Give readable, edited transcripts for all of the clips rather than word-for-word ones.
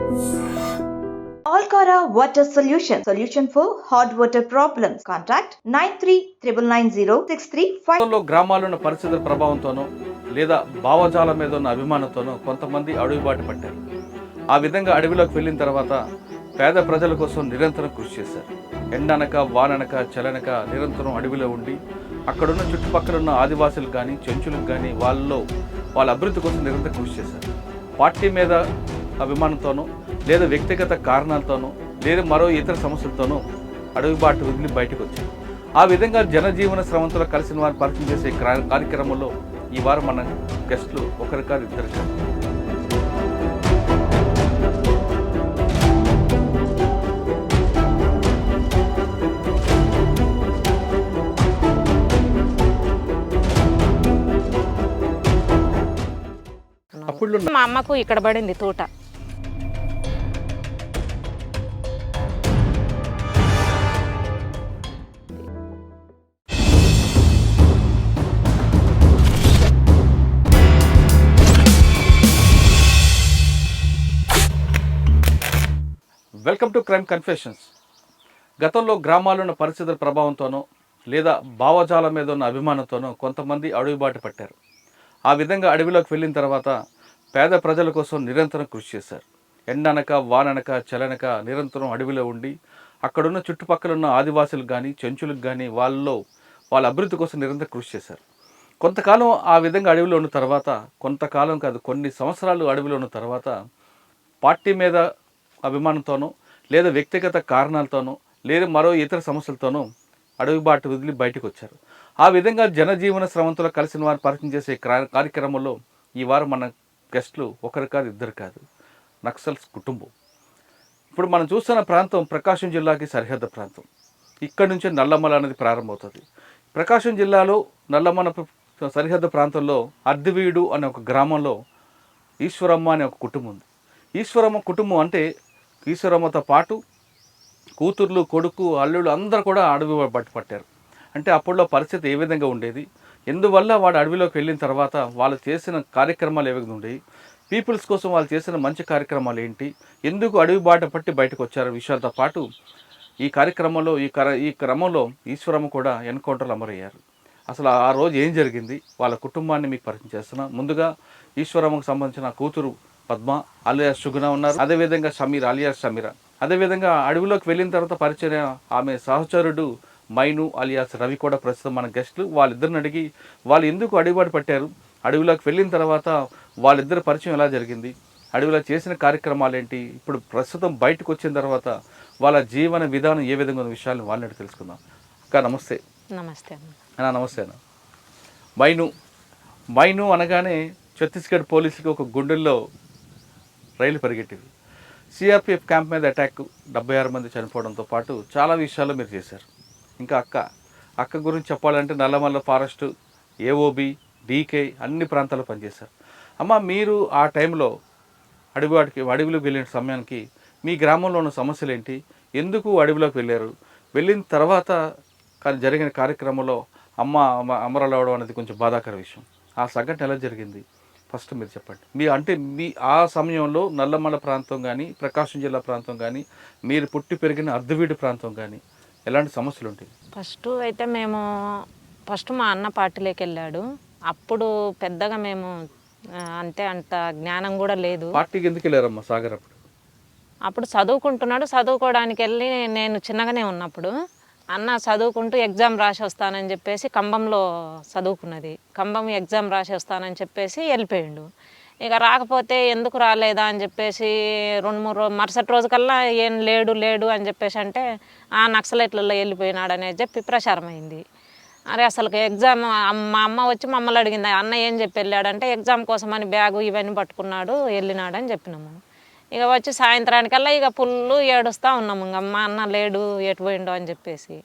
Alcara Water Solution for hot water problems. Contact 9399906355. గ్రామాల్లో పరిస్థితుల ప్రభావంతోనో లేదా భావజాలం మీద ఉన్న అభిమానంతోనో కొంతమంది అడవిబాట పట్టారు. ఆ విధంగా అడవిలోకి వెళ్ళిన తర్వాత పేద ప్రజల కోసం నిరంతరం కృషి చేశారు. ఎండనక వాననక చలనక నిరంతరం అడవిలో ఉండి అక్కడున్న చుట్టుపక్కల ఉన్న ఆదివాసులకు కానీ చెంచులకు కానీ వాళ్ళ అభివృద్ధి కోసం నిరంతరం కృషి చేశారు. పార్టీ మీద అభిమానంతోనో లేదా వ్యక్తిగత కారణాలతోనో లేదా మరో ఇతర సమస్యలతోనో అడవిబాట వదిలి బయటకు వచ్చారు. ఆ విధంగా జనజీవన శ్రమంతో కలిసిన వారిని పరిచయం చేసే కార్యక్రమంలో ఈ వారం మన గెస్టులు ఒకరు కాదు ఇద్దరు కాదు. అప్పుడు మా అమ్మకు ఇక్కడ పడింది తోట. Welcome to crime confessions. గతంలో గ్రామాల్లో ఉన్న పరిస్థితుల ప్రభావంతోనో లేదా భావజాలం మీద ఉన్న అభిమానంతోనో కొంతమంది అడవిబాట పట్టారు. ఆ విధంగా అడవిలోకి వెళ్ళిన తర్వాత పేద ప్రజల కోసం నిరంతరం కృషి చేశారు. ఎండనక వాననక చలనక నిరంతరం అడవిలో ఉండి అక్కడున్న చుట్టుపక్కల ఉన్న ఆదివాసులకు కానీ చెంచులకు కానీ వాళ్ళ అభివృద్ధి కోసం నిరంతరం కృషి చేశారు. కొంతకాలం ఆ విధంగా అడవిలో ఉన్న తర్వాత కొంతకాలం కాదు కొన్ని సంవత్సరాలు అడవిలో ఉన్న తర్వాత పార్టీ మీద అభిమానంతోనో లేదా వ్యక్తిగత కారణాలతోనో లేదా మరో ఇతర సమస్యలతోనో అడవిబాట వదిలి బయటకు వచ్చారు. ఆ విధంగా జనజీవన శ్రమంతో కలిసిన వారిని పరిచయం చేసే కార్యక్రమంలో ఈ వారం మన గెస్టులు ఒకరు కాదు ఇద్దరు కాదు, నక్సల్స్ కుటుంబం. ఇప్పుడు మనం చూస్తున్న ప్రాంతం ప్రకాశం జిల్లాకి సరిహద్దు ప్రాంతం. ఇక్కడి నుంచే నల్లమల అనేది ప్రారంభమవుతుంది. ప్రకాశం జిల్లాలో నల్లమల సరిహద్దు ప్రాంతంలో అర్దివీడు అనే ఒక గ్రామంలో ఈశ్వరమ్మ అనే ఒక కుటుంబం ఉంది. ఈశ్వరమ్మ కుటుంబం అంటే ఈశ్వరమ్మతో పాటు కూతుర్లు కొడుకు అల్లుళ్ళు అందరూ కూడా అడవి పట్టారు. అంటే అప్పట్లో పరిస్థితి ఏ విధంగా ఉండేది, ఎందువల్ల వాడు అడవిలోకి వెళ్ళిన తర్వాత వాళ్ళు చేసిన కార్యక్రమాలు ఏ విధంగా ఉండేవి, పీపుల్స్ కోసం వాళ్ళు చేసిన మంచి కార్యక్రమాలు ఏంటి, ఎందుకు అడవి బాట పట్టి బయటకు వచ్చారు విషయాలతో పాటు ఈ కార్యక్రమంలో ఈ క్రమంలో ఈశ్వరమ్మ కూడా ఎన్కౌంటర్లు అమరయ్యారు. అసలు ఆ రోజు ఏం జరిగింది, వాళ్ళ కుటుంబాన్ని మీకు పరిచయం చేస్తున్నా. ముందుగా ఈశ్వరమ్మకు సంబంధించిన కూతురు పద్మ అలియాస్ సుగుణ ఉన్నారు, అదేవిధంగా సమీర అలియాస్ సమీర, అదేవిధంగా అడవిలోకి వెళ్ళిన తర్వాత పరిచయం ఆమె సహచరుడు మైను అలియాస్ రవి కూడా ప్రస్తుతం మన గెస్టులు. వాళ్ళిద్దరిని అడిగి వాళ్ళు ఎందుకు అడవిబాటు పట్టారు, అడవిలోకి వెళ్ళిన తర్వాత వాళ్ళిద్దరి పరిచయం ఎలా జరిగింది, అడవిలో చేసిన కార్యక్రమాలు ఏంటి, ఇప్పుడు ప్రస్తుతం బయటకు వచ్చిన తర్వాత వాళ్ళ జీవన విధానం ఏ విధంగా ఉన్న విషయాలను వాళ్ళని తెలుసుకుందాం. అక్క నమస్తే. నమస్తే అన్న. నమస్తే అన్న. మైను అనగానే ఛత్తీస్గఢ్ పోలీసులకి ఒక గుండెల్లో రైలు పరిగెట్టింది. సిఆర్పిఎఫ్ క్యాంప్ మీద అటాక్ 76 మంది చనిపోవడంతో పాటు చాలా విషయాల్లో మీరు చేశారు. ఇంకా అక్క గురించి చెప్పాలంటే నల్లమల్ల ఫారెస్ట్, ఏఓబి, డీకే అన్ని ప్రాంతాల్లో పనిచేశారు. అమ్మ మీరు ఆ టైంలో అడవిలోకి వెళ్ళిన సమయానికి మీ గ్రామంలో ఉన్న సమస్యలు ఏంటి, ఎందుకు అడవిలోకి వెళ్ళారు, వెళ్ళిన తర్వాత కానీ జరిగిన కార్యక్రమంలో అమరాలు అవడం అనేది కొంచెం బాధాకర విషయం. ఆ సంఘటన ఎలా జరిగింది ఫస్ట్ మీరు చెప్పండి. మీ ఆ సమయంలో నల్లమల్ల ప్రాంతం కానీ ప్రకాశం జిల్లా ప్రాంతం కానీ మీరు పుట్టి పెరిగిన అర్ధవీడు ప్రాంతం కానీ ఎలాంటి సమస్యలు ఉంటాయి? ఫస్ట్ మా అన్న పార్టీలోకి వెళ్ళాడు. అప్పుడు పెద్దగా మేము అంత జ్ఞానం కూడా లేదు. పార్టీకి ఎందుకు వెళ్ళారమ్మా సాగర్? అప్పుడు చదువుకుంటున్నాడు. చదువుకోవడానికి వెళ్ళి నేను చిన్నగానే ఉన్నప్పుడు అన్న చదువుకుంటూ ఎగ్జామ్ రాసి వస్తానని చెప్పేసి కంబంలో చదువుకున్నది. కంబం ఎగ్జామ్ రాసి వస్తానని చెప్పేసి వెళ్ళిపోయిండు. ఇక రాకపోతే ఎందుకు రాలేదా అని చెప్పేసి 2-3 మరుసటి రోజు కల్లా ఏం లేడు అని చెప్పేసి అంటే ఆ నక్సలైట్లలో వెళ్ళిపోయినాడు అనేది చెప్పి ప్రచారం అయింది. అరే అసలు ఎగ్జామ్ మా అమ్మ వచ్చి మమ్మల్ని అడిగింది, అన్న ఏం చెప్పి వెళ్ళాడంటే ఎగ్జామ్ కోసం అని బ్యాగు ఇవన్నీ పట్టుకున్నాడు వెళ్ళినాడని చెప్పినాము. ఇక వచ్చి సాయంత్రానికల్లా ఇక ఫుల్లు ఏడుస్తూ ఉన్నాము, ఇంక మా అన్న లేడు ఎటు పోయిండో అని చెప్పేసి.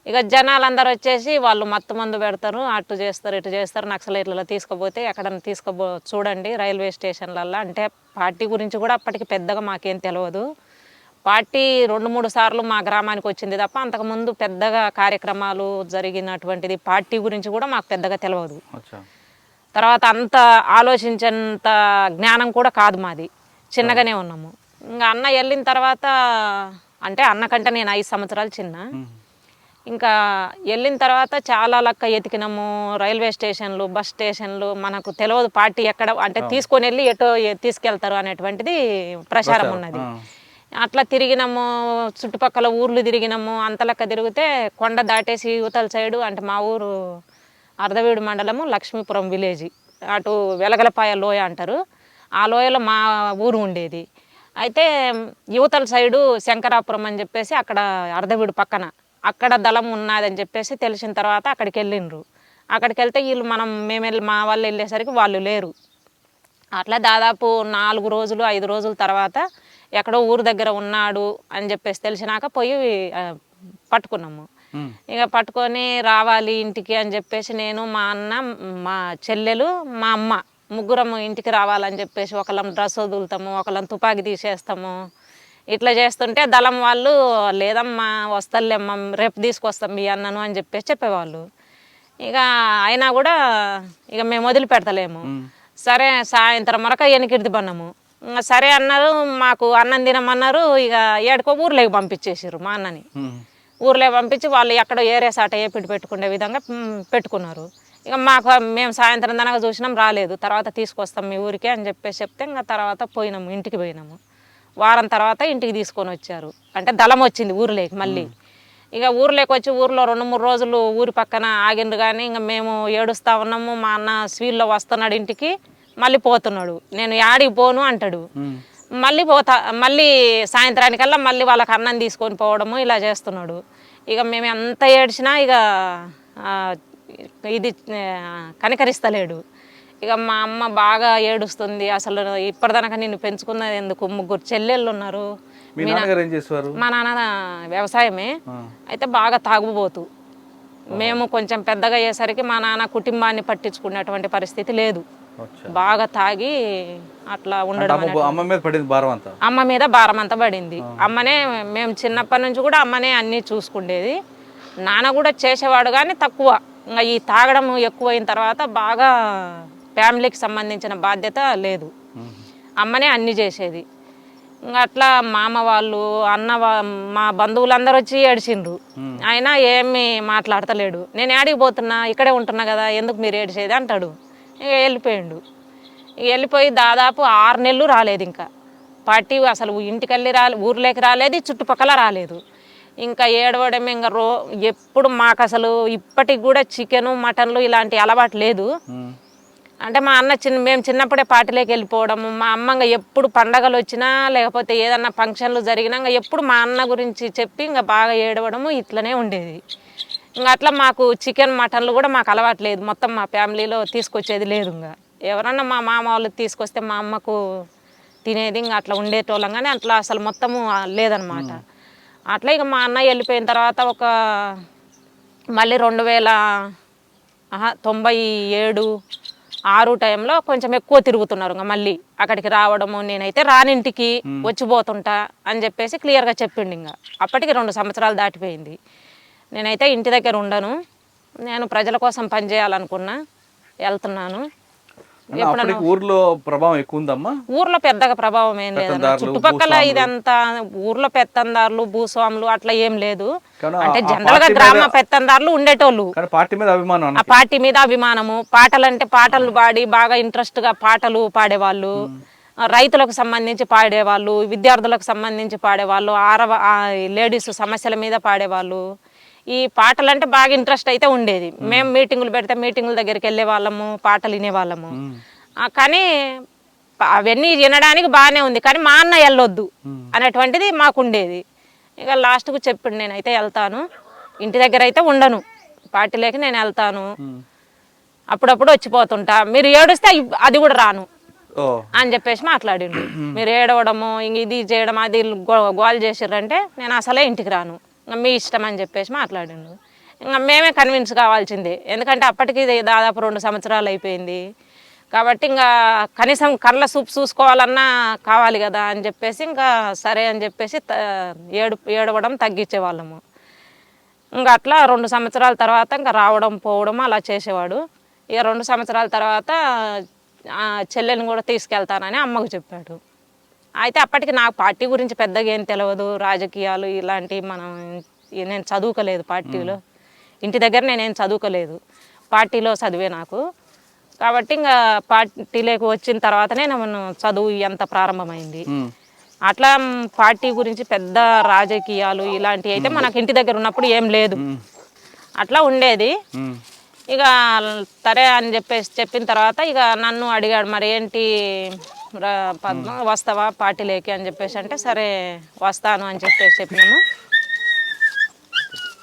ఇక జనాలందరూ వచ్చేసి వాళ్ళు మత్తు మందు పెడతారు, అటు చేస్తారు ఇటు చేస్తారు, నక్సలైట్లలో తీసుకుపోతే ఎక్కడన్నా చూడండి రైల్వే స్టేషన్లల్లో అంటే. పార్టీ గురించి కూడా అప్పటికి పెద్దగా మాకేం తెలియదు. పార్టీ 2-3 సార్లు మా గ్రామానికి వచ్చింది తప్ప అంతకుముందు పెద్దగా కార్యక్రమాలు జరిగినటువంటిది పార్టీ గురించి కూడా మాకు పెద్దగా తెలియదు. తర్వాత అంత ఆలోచించేంత జ్ఞానం కూడా కాదు మాది, చిన్నగానే ఉన్నాము. ఇంకా అన్న వెళ్ళిన తర్వాత అంటే అన్న కంటే నేను 5 సంవత్సరాలు చిన్న. ఇంకా వెళ్ళిన తర్వాత చాలా లెక్క ఎతికినాము, రైల్వే స్టేషన్లు, బస్ స్టేషన్లు, మనకు తెలియదు పార్టీ ఎక్కడ అంటే తీసుకొని వెళ్ళి ఎటో తీసుకెళ్తారు అనేటువంటిది ప్రచారం ఉన్నది. అట్లా తిరిగినాము, చుట్టుపక్కల ఊర్లు తిరిగినాము. అంత లెక్క తిరిగితే కొండ దాటేసి యువతల సైడు అంటే మా ఊరు అర్ధవీడు మండలము లక్ష్మీపురం విలేజ్, అటు వెలగలపాయ లోయ అంటారు, ఆ లోయలో మా ఊరు ఉండేది. అయితే యువతల సైడు శంకరాపురం అని చెప్పేసి అక్కడ అర్ధవీడు పక్కన అక్కడ దళం ఉన్నదని చెప్పేసి తెలిసిన తర్వాత అక్కడికి వెళ్ళిండ్రు. అక్కడికి వెళ్తే వీళ్ళు మా వాళ్ళు వెళ్ళేసరికి వాళ్ళు లేరు. అట్లా దాదాపు 4 రోజులు 5 రోజుల తర్వాత ఎక్కడో ఊరు దగ్గర ఉన్నాడు అని చెప్పేసి తెలిసినాక పోయి పట్టుకున్నాము. ఇక పట్టుకొని రావాలి ఇంటికి అని చెప్పేసి నేను, మా అన్న, మా చెల్లెలు, మా అమ్మ ముగ్గురం ఇంటికి రావాలని చెప్పేసి ఒకళ్ళం డ్రెస్ వదులుతాము, ఒకళ్ళం తుపాకీ తీసేస్తాము. ఇట్లా చేస్తుంటే దళం వాళ్ళు లేదమ్మా వస్తలేమ్మా రేపు తీసుకొస్తాం మీ అన్నను అని చెప్పేసి చెప్పేవాళ్ళు. ఇక అయినా కూడా ఇక మేము వదిలిపెడతలేము. సరే సాయంత్రం వరకు వెనకిడిది పన్నాము. సరే అన్నారు, మాకు అన్నం తినమన్నారు. ఇక ఏడుకో ఊర్లోకి పంపించేసారు మా అన్నని. ఊర్లో పంపించి వాళ్ళు ఎక్కడో ఏరే సాట ఏపిడి పెట్టుకునే విధంగా పెట్టుకున్నారు. ఇక మేము సాయంత్రం దాకా చూసినాం, రాలేదు. తర్వాత తీసుకొస్తాం మీ ఊరికే అని చెప్పేసి చెప్తే ఇంకా తర్వాత పోయినాము, ఇంటికి పోయినాము. వారం తర్వాత ఇంటికి తీసుకొని వచ్చారు. అంటే దళం వచ్చింది ఊర్లోకి మళ్ళీ. ఇక ఊర్లోకి వచ్చి ఊర్లో 2-3 రోజులు ఊరి పక్కన ఆగిండ్రు. కానీ ఇంకా మేము ఏడుస్తూ ఉన్నాము. మా అన్న స్వీల్లో వస్తున్నాడు ఇంటికి, మళ్ళీ పోతున్నాడు. నేను యాడికి పోను అంటాడు. మళ్ళీ సాయంత్రానికల్లా మళ్ళీ వాళ్ళకి అన్నం తీసుకొని పోవడము ఇలా చేస్తున్నాడు. ఇక మేము ఎంత ఏడ్చినా ఇక ఇది కనికరిస్తలేడు. ఇక మా అమ్మ బాగా ఏడుస్తుంది. అసలు ఇప్పటిదాకా నిన్ను పెంచుకున్నది ఎందుకు, 3 చెల్లెళ్ళు ఉన్నారు. మా నాన్న వ్యవసాయమే, అయితే బాగా తాగుబోతు. మేము కొంచెం పెద్దగా అయ్యేసరికి మా నాన్న కుటుంబాన్ని పట్టించుకునేటువంటి పరిస్థితి లేదు. బాగా తాగి అట్లా ఉండడం, అమ్మ మీద భారం అంతా పడింది. అమ్మనే మేము చిన్నప్పటి నుంచి కూడా అమ్మనే అన్నీ చూసుకుండేది. నాన్న కూడా చేసేవాడు కానీ తక్కువ. ఇంకా ఈ తాగడం ఎక్కువైన తర్వాత బాగా ఫ్యామిలీకి సంబంధించిన బాధ్యత లేదు, అమ్మనే అన్నీ చేసేది. ఇంకా అట్లా మామ వాళ్ళు మా బంధువులందరూ వచ్చి ఏడిచిండ్రు. ఆయన ఏమి మాట్లాడతలేడు. నేను ఏడికి పోతున్నా, ఇక్కడే ఉంటున్నా కదా, ఎందుకు మీరు ఏడిచేది అంటాడు. ఇక వెళ్ళిపోయిండు. వెళ్ళిపోయి దాదాపు 6 నెలలు రాలేదు. ఇంకా పార్టీ అసలు ఇంటికెళ్ళి ఊర్లోకి రాలేదు, చుట్టుపక్కల రాలేదు. ఇంకా ఏడవడం ఇంకా ఎప్పుడు మాకు అసలు ఇప్పటికి కూడా చికెను మటన్లు ఇలాంటి అలవాటు లేదు. అంటే మా అన్న మేము చిన్నప్పుడే పార్టీలోకి వెళ్ళిపోవడము. మా అమ్మ ఎప్పుడు పండగలు వచ్చినా లేకపోతే ఏదన్నా ఫంక్షన్లు జరిగినా ఎప్పుడు మా అన్న గురించి చెప్పి ఇంకా బాగా ఏడవడము ఇట్లనే ఉండేది. ఇంకా అట్లా మాకు చికెన్ మటన్లు కూడా మాకు అలవాటు లేదు. మొత్తం మా ఫ్యామిలీలో తీసుకొచ్చేది లేదు. ఇంకా ఎవరన్నా మా మామ వాళ్ళు తీసుకొస్తే మా అమ్మకు తినేది, ఇంకా అట్లా ఉండేటోళ్ళం. కానీ అట్లా అసలు మొత్తము లేదనమాట. అట్లా ఇక మా అన్న వెళ్ళిపోయిన తర్వాత మళ్ళీ 1997-6 టైంలో కొంచెం ఎక్కువ తిరుగుతున్నారు. ఇంకా మళ్ళీ అక్కడికి రావడము, నేనైతే రానింటికి వచ్చిపోతుంటా అని చెప్పేసి క్లియర్గా చెప్పిండు. ఇంకా అప్పటికి 2 సంవత్సరాలు దాటిపోయింది. నేనైతే ఇంటి దగ్గర ఉండను, నేను ప్రజల కోసం పనిచేయాలనుకున్నా, వెళ్తున్నాను. ఊర్లో ప్రభావం ఎక్కువ ఉందమ్మా? ఊర్లో పెద్దగా ప్రభావం ఏం లేదన్న. చుట్టుపక్కల ఇదంతా ఊర్లో పెత్తందారులు భూస్వాములు అట్లా ఏం లేదు. అంటే జనరల్ గా గ్రామ పెత్తందారులు ఉండేటోళ్ళు. ఆ పార్టీ మీద అభిమానము. పాటలంటే పాటలు పాడి బాగా ఇంట్రెస్ట్ గా పాటలు పాడేవాళ్ళు, రైతులకు సంబంధించి పాడేవాళ్ళు, విద్యార్థులకు సంబంధించి పాడేవాళ్ళు, లేడీస్ సమస్యల మీద పాడేవాళ్ళు. ఈ పాటలు అంటే బాగా ఇంట్రెస్ట్ అయితే ఉండేది. మేము మీటింగులు పెడితే మీటింగుల దగ్గరికి వెళ్ళే వాళ్ళము, పాటలు వినేవాళ్ళము. కానీ అవన్నీ వినడానికి బాగానే ఉంది, కానీ మా అన్న వెళ్ళొద్దు అనేటువంటిది మాకు ఉండేది. ఇక లాస్ట్కు చెప్పిండు, నేనైతే వెళ్తాను, ఇంటి దగ్గర అయితే ఉండను, పార్టీలోకి నేను వెళ్తాను, అప్పుడప్పుడు వచ్చిపోతుంటా, మీరు ఏడుస్తే అది కూడా రాను అని చెప్పేసి మాట్లాడిండు. మీరు ఏడవడము ఇంక ఇది చేయడం అది గోల్ చేసిర్రంటే నేను అసలే ఇంటికి రాను, మీ ఇష్టం అని చెప్పేసి మాట్లాడిండు. ఇంకా మేమే కన్విన్స్ కావాల్సిందే, ఎందుకంటే అప్పటికి దాదాపు 2 సంవత్సరాలు అయిపోయింది కాబట్టి ఇంకా కనీసం కళ్ళ చూపు చూసుకోవాలన్నా కావాలి కదా అని చెప్పేసి ఇంకా సరే అని చెప్పేసి ఏడవడం తగ్గించేవాళ్ళము. ఇంకా అట్లా 2 సంవత్సరాల తర్వాత ఇంకా రావడం పోవడం అలా చేసేవాడు. ఇక 2 సంవత్సరాల తర్వాత చెల్లెని కూడా తీసుకెళ్తానని అమ్మకు చెప్పాడు. అయితే అప్పటికి నాకు పార్టీ గురించి పెద్దగా ఏం తెలియదు, రాజకీయాలు ఇలాంటివి నేను చదువుకోలేదు పార్టీలో, ఇంటి దగ్గర నేనేం చదువుకోలేదు, పార్టీలో చదివే నాకు. కాబట్టి ఇంకా పార్టీలోకి వచ్చిన తర్వాతనే నేను చదువు ఎంత ప్రారంభమైంది. అట్లా పార్టీ గురించి పెద్ద రాజకీయాలు ఇలాంటివి అయితే మనకు ఇంటి దగ్గర ఉన్నప్పుడు ఏం లేదు, అట్లా ఉండేది. ఇక సరే అని చెప్పిన తర్వాత ఇక నన్ను అడిగాడు, మరి ఏంటి పద్మ వస్తావా పార్టీలోకి అని చెప్పేసి అంటే సరే వస్తాను అని చెప్పినాము.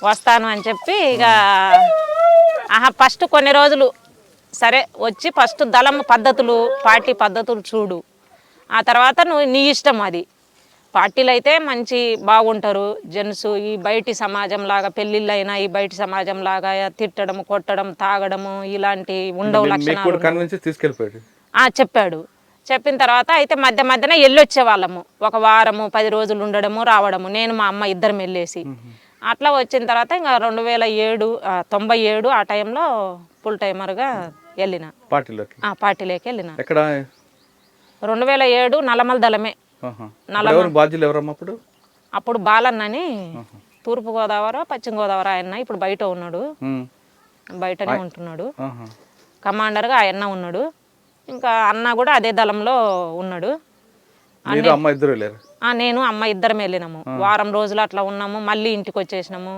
వస్తాను అని చెప్పి ఇక ఫస్ట్ కొన్ని రోజులు సరే వచ్చి ఫస్ట్ దళం పద్ధతులు, పార్టీ పద్ధతులు చూడు, ఆ తర్వాత నువ్వు నీ ఇష్టం. అది పార్టీలు అయితే మంచి బాగుంటారు జెంట్స్, ఈ బయటి సమాజం లాగా పెళ్ళిళ్ళు అయినా ఈ బయటి సమాజం లాగా తిట్టడం, కొట్టడం, తాగడము ఇలాంటి ఉండవు లక్షణాలు చెప్పాడు. చెప్పిన తర్వాత అయితే మధ్యన వెళ్ళొచ్చే వాళ్ళము, ఒక వారము 10 రోజులు ఉండడము రావడము, నేను మా అమ్మ ఇద్దరం వెళ్ళేసి. అట్లా వచ్చిన తర్వాత ఇంకా 97 ఆ టైంలో ఫుల్ టైమర్గా వెళ్ళిన పార్టీలోకి వెళ్ళిన. 2007 నల్లమల దళమే. అప్పుడు బాలన్నని తూర్పుగోదావరి పశ్చిమ గోదావరి ఆయన ఇప్పుడు బయట ఉన్నాడు, బయటనే ఉంటున్నాడు, కమాండర్గా ఆయన ఉన్నాడు. ఇంకా అన్న కూడా అదే దళంలో ఉన్నాడు. నేను అమ్మ ఇద్దరం వెళ్ళినాము, వారం రోజులు అట్లా ఉన్నాము, మళ్ళీ ఇంటికి వచ్చేసినాము,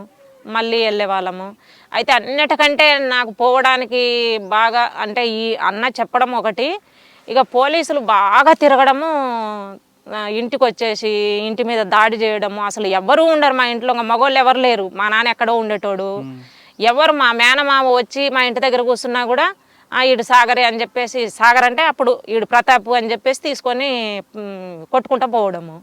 మళ్ళీ వెళ్ళే వాళ్ళము. అయితే అన్నిటికంటే నాకు పోవడానికి బాగా అంటే ఈ అన్న చెప్పడం ఒకటి, ఇక పోలీసులు బాగా తిరగడము, ఇంటికి వచ్చేసి ఇంటి మీద దాడి చేయడము, అసలు ఎవరు ఉండరు మా ఇంట్లో, మగవాళ్ళు ఎవరు లేరు, మా నాన్న ఎక్కడో ఉండేటోడు, ఎవరు మా మేనమామ వచ్చి మా ఇంటి దగ్గర కూర్చున్నా కూడా ఈడు సాగరే అని చెప్పేసి, సాగర్ అంటే అప్పుడు ఈడు ప్రతాప్ అని చెప్పేసి తీసుకొని కొట్టుకుంటూ పోవడము.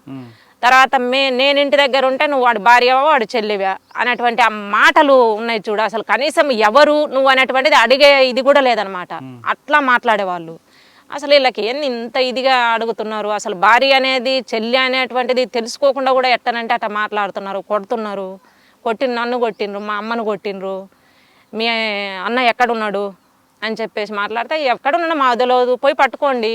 తర్వాత నేను ఇంటి దగ్గర ఉంటే నువ్వు వాడి భార్యవా వాడు చెల్లివా అనేటువంటి ఆ మాటలు ఉన్నాయి చూడు, అసలు కనీసం ఎవరు నువ్వు అనేటువంటిది అడిగే ఇది కూడా లేదనమాట. అట్లా మాట్లాడేవాళ్ళు. అసలు వీళ్ళకి ఏంది ఇంత ఇదిగా అడుగుతున్నారు, అసలు భార్య అనేది చెల్లి అనేటువంటిది తెలుసుకోకుండా కూడా ఎట్టనంటే అట్లా మాట్లాడుతున్నారు, కొడుతున్నారు. నన్ను కొట్టిండ్రు, మా అమ్మను కొట్టిండ్రు, మీ అన్న ఎక్కడున్నాడు అని చెప్పేసి మాట్లాడితే, ఎక్కడున్నా మాకు తెలియదు, పోయి పట్టుకోండి,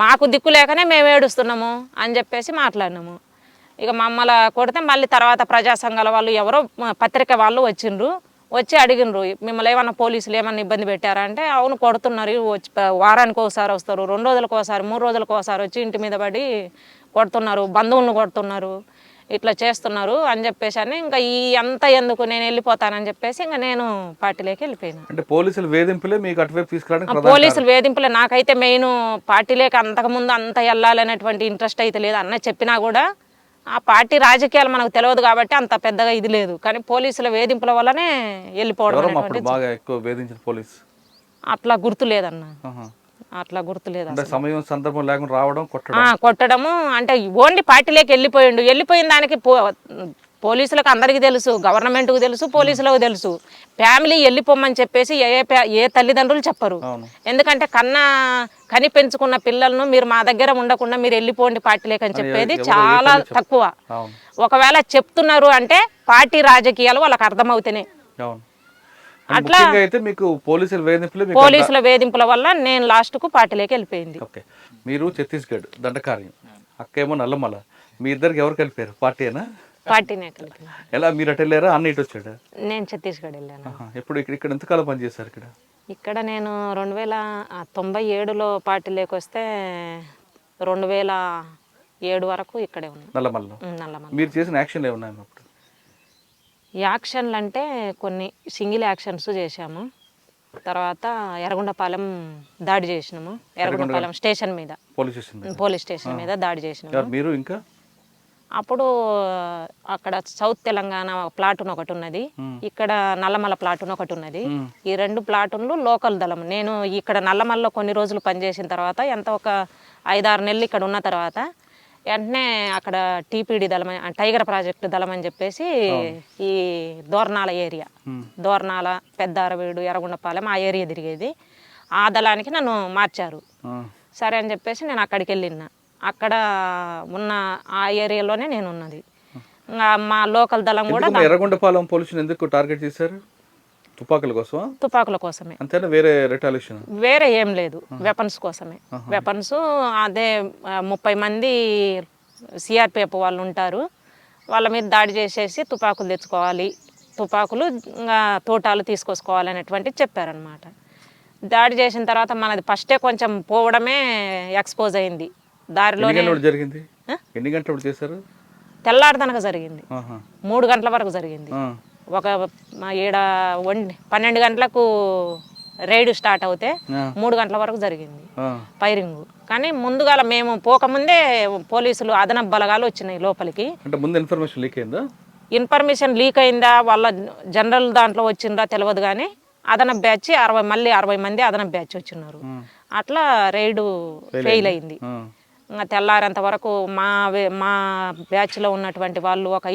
మాకు దిక్కు లేకనే మేము ఏడుస్తున్నాము అని చెప్పేసి మాట్లాడినాము. ఇక మమ్మల్ని కొడితే మళ్ళీ తర్వాత ప్రజా సంఘాల వాళ్ళు ఎవరో పత్రిక వాళ్ళు వచ్చి అడిగినరు, మిమ్మల్ని ఏమన్నా పోలీసులు ఏమన్నా ఇబ్బంది పెట్టారా అంటే, అవును కొడుతున్నారు, వచ్చి వారానికి ఒకసారి వస్తారు, 2 రోజులకు ఒకసారి 3 రోజులకు ఒకసారి వచ్చి ఇంటి మీద పడి కొడుతున్నారు, బంధువులను కొడుతున్నారు, ఇట్లా చేస్తున్నారు అని చెప్పేసి అని ఇంకా ఈ అంతా ఎందుకు నేను వెళ్ళిపోతానని చెప్పేసి ఇంకా నేను పార్టీలోకి వెళ్ళిపోయాను. అంటే పోలీసులు వేధింపులే మీకు అటువైపు తీసుకురావడానికి? పోలీసులు వేధింపులే. నాకైతే మెయిన్ పార్టీలోకి అంతకుముందు అంత వెళ్ళాలనేటువంటి ఇంట్రెస్ట్ అయితే లేదు. అన్న చెప్పినా కూడా ఆ పార్టీ రాజకీయాలు మనకు తెలియదు కాబట్టి అంత పెద్దగా ఇది లేదు, కానీ పోలీసుల వేధింపుల వల్లనే వెళ్ళిపోవడం. అట్లా గుర్తు లేదన్న, అట్లా గుర్తులేదు. సమయం సందర్భం లేకుండా రావడం, కొట్టడము అంటే ఓన్లీ పార్టీలోకి వెళ్ళిపోయిన దానికి పోలీసులకు అందరికీ తెలుసు, గవర్నమెంట్కు తెలుసు, పోలీసులకు తెలుసు. ఫ్యామిలీ వెళ్ళిపోమని చెప్పేసి ఏ తల్లిదండ్రులు చెప్పరు. ఎందుకంటే కని పెంచుకున్న పిల్లలను మీరు మా దగ్గర ఉండకుండా మీరు వెళ్ళిపోండి పార్టీలోకి అని చెప్పేది చాలా తక్కువ. ఒకవేళ చెప్తున్నారు అంటే పార్టీ రాజకీయాలు వాళ్ళకి అర్థమవుతాయి. అట్లా పోలీసుల వేధింపుల వల్ల నేను లాస్ట్కు పార్టీలోకి వెళ్ళిపోయింది. మీరు ఛత్తీస్గఢ్ దండకార్యం, అక్కేమో నల్లమల, మీ ఇద్దరికి ఎవరు కలిపారు? పార్టీనా? పార్టీనే కలిపి. ఎలా మీరు అటు వెళ్ళారా, అన్న ఇటు వచ్చాడా? నేను ఛత్తీస్గఢ్ వెళ్ళాను. ఎప్పుడు ఇక్కడ ఎంతకాలం పనిచేశారు? ఇక్కడ నేను 2097లో పార్టీలోకి వస్తే 2007 వరకు ఇక్కడే ఉన్నాను నల్లమల్లో. మీరు చేసిన యాక్షన్ ఏమున్నాయి అప్పుడు? యాక్షన్లు అంటే కొన్ని సింగిల్ యాక్షన్స్ చేశాము. తర్వాత ఎర్రగొండపాలెం దాడి చేసినాము, ఎర్రగొండపాలెం స్టేషన్ మీద, పోలీస్ స్టేషన్ మీద దాడి చేసినాము. మీరు ఇంకా అప్పుడు అక్కడ సౌత్ తెలంగాణ ప్లాటూన్ ఒకటి ఉన్నది, ఇక్కడ నల్లమల ప్లాటూన్ ఒకటి ఉన్నది. ఈ 2 ప్లాటూన్లు లోకల్ దళం. నేను ఇక్కడ నల్లమల్లో కొన్ని రోజులు పనిచేసిన తర్వాత ఒక 5-6 నెలలు ఇక్కడ ఉన్న తర్వాత వెంటనే అక్కడ టీపీడీ దళం, టైగర్ ప్రాజెక్టు దళం అని చెప్పేసి ఈ దోర్నాల ఏరియా, దోర్నాల, పెద్ద అరవీడు, ఎర్రగొండపాలెం ఆ ఏరియా తిరిగేది. ఆ దళానికి నన్ను మార్చారు. సరే అని చెప్పేసి నేను అక్కడికి వెళ్ళిన. అక్కడ ఉన్న ఆ ఏరియాలోనే నేను ఉన్నది. మా లోకల్ దళం కూడా ఎర్రగొండపాలెం పోలీసులు ఎందుకు టార్గెట్ చేశారు? తుపాకుల కోసమా? తుపాకుల కోసమే, అంతేనా? వేరే రిటాలియేషన్ వేరే ఏం లేదు, వెపన్స్ కోసమే. వెపన్స్ అదే 30 మంది సిఆర్పిఎఫ్ వాళ్ళు ఉంటారు, వాళ్ళ మీద దాడి చేసేసి తుపాకులు తెచ్చుకోవాలి, తుపాకులు ఇంకా తోటాలు తీసుకొచ్చుకోవాలి అనేటువంటిది చెప్పారనమాట. దాడి చేసిన తర్వాత మనది ఫస్టే కొంచెం పోవడమే ఎక్స్పోజ్ అయింది దారిలోనే. జరిగింది ఎన్ని గంటలు చేశారు? తెల్లారిదనక జరిగింది, 3 గంటల వరకు జరిగింది. ఒక 12 గంటలకు రైడ్ స్టార్ట్ అవుతే 3 గంటల వరకు జరిగింది ఫైరింగ్. కానీ ముందుగా మేము పోకముందే పోలీసులు అదనపు బలగాలు వచ్చినాయి లోపలికి. అంటే ముందు ఇన్ఫర్మేషన్ లీక్ అయిందా? ఇన్ఫర్మేషన్ లీక్ అయిందా వాళ్ళ జనరల్ దాంట్లో వచ్చిందా తెలియదు, కానీ అదనపు బ్యాచ్ 60 మంది అదనపు బ్యాచ్ వచ్చిన్నారు. అట్లా రైడు ఫెయిల్ అయింది. ఇంకా తెల్లారేంత వరకు మా బ్యాచ్లో ఉన్నటువంటి వాళ్ళు ఒక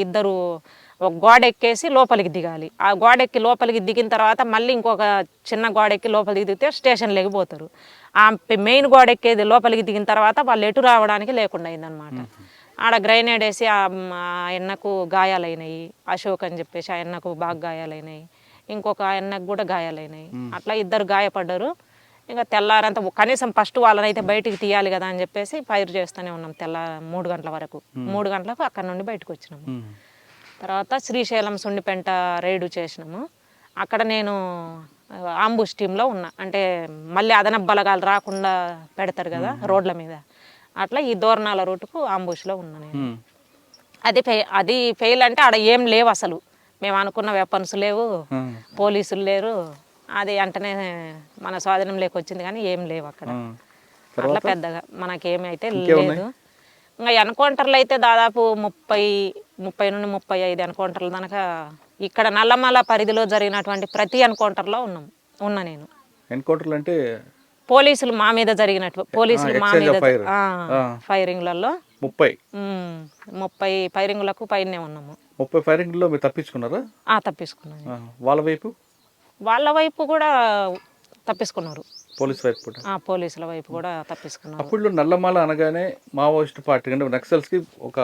గోడ ఎక్కేసి లోపలికి దిగాలి. ఆ గోడ ఎక్కి లోపలికి దిగిన తర్వాత మళ్ళీ ఇంకొక చిన్న గోడ ఎక్కి లోపలికి దిగితే స్టేషన్ లేకపోతారు. ఆ మెయిన్ గోడ ఎక్కేది లోపలికి దిగిన తర్వాత వాళ్ళు ఎటు రావడానికి లేకుండా అయిందనమాట. ఆడ గ్రైనేడ్ వేసి ఆ అన్నకు గాయాలైనాయి, అశోక్ అని చెప్పేసి ఆ అన్నకు బాగా గాయాలైనాయి, ఇంకొక అన్నకు కూడా గాయాలైనాయి. అట్లా 2 గాయపడ్డారు. ఇంకా తెల్లారంతా కనీసం ఫస్ట్ వాళ్ళని అయితే బయటికి తీయాలి కదా అని చెప్పేసి ఫైర్ చేస్తూనే ఉన్నాం 3 గంటల వరకు. 3 గంటలకు అక్కడ నుండి బయటకు వచ్చినాము. తర్వాత శ్రీశైలం సుండిపెంట రైడు చేసినాము. అక్కడ నేను ఆంబుష్ టీంలో ఉన్నా, అంటే మళ్ళీ అదనపు బలగాలు రాకుండా పెడతారు కదా రోడ్ల మీద, అట్లా ఈ దోర్నాల రూటుకు ఆంబుష్లో ఉన్నా నేను. అది ఫెయిల్ అంటే ఆడ ఏం లేవు అసలు, మేము అనుకున్న వెపన్స్ లేవు, పోలీసులు లేరు, అది వెంటనే మన స్వాధీనం లేకొచ్చింది, కానీ ఏం లేవు అక్కడ. అట్లా పెద్దగా మనకేమైతే లేదు. ఇంకా ఎన్కౌంటర్లు అయితే దాదాపు 30 నుండి 35 ఎన్కౌంటర్లు కనుక ఇక్కడ నల్లమల పరిధిలో జరిగినటువంటి ప్రతి ఎన్కౌంటర్లో ఉన్నా నేను. ఎన్కౌంటర్లు అంటే పోలీసులు మా మీద జరిగినట్టు, పోలీసులు మా మీద ఫైరింగ్లలో 30 ఫైరింగ్లకు పైనే ఉన్నాము. 30 ఫైరింగ్లో మీరు తప్పించుకున్నారా? తప్పించుకున్నాను. వాళ్ళ వైపు కూడా తప్పించుకున్నారు, పోలీసుల వైపు కూడా తప్పించుకున్నారు. అప్పుడు నల్లమల అనగానే మావోయిస్ట్ పార్టీ అంటే నక్సల్స్కి ఒక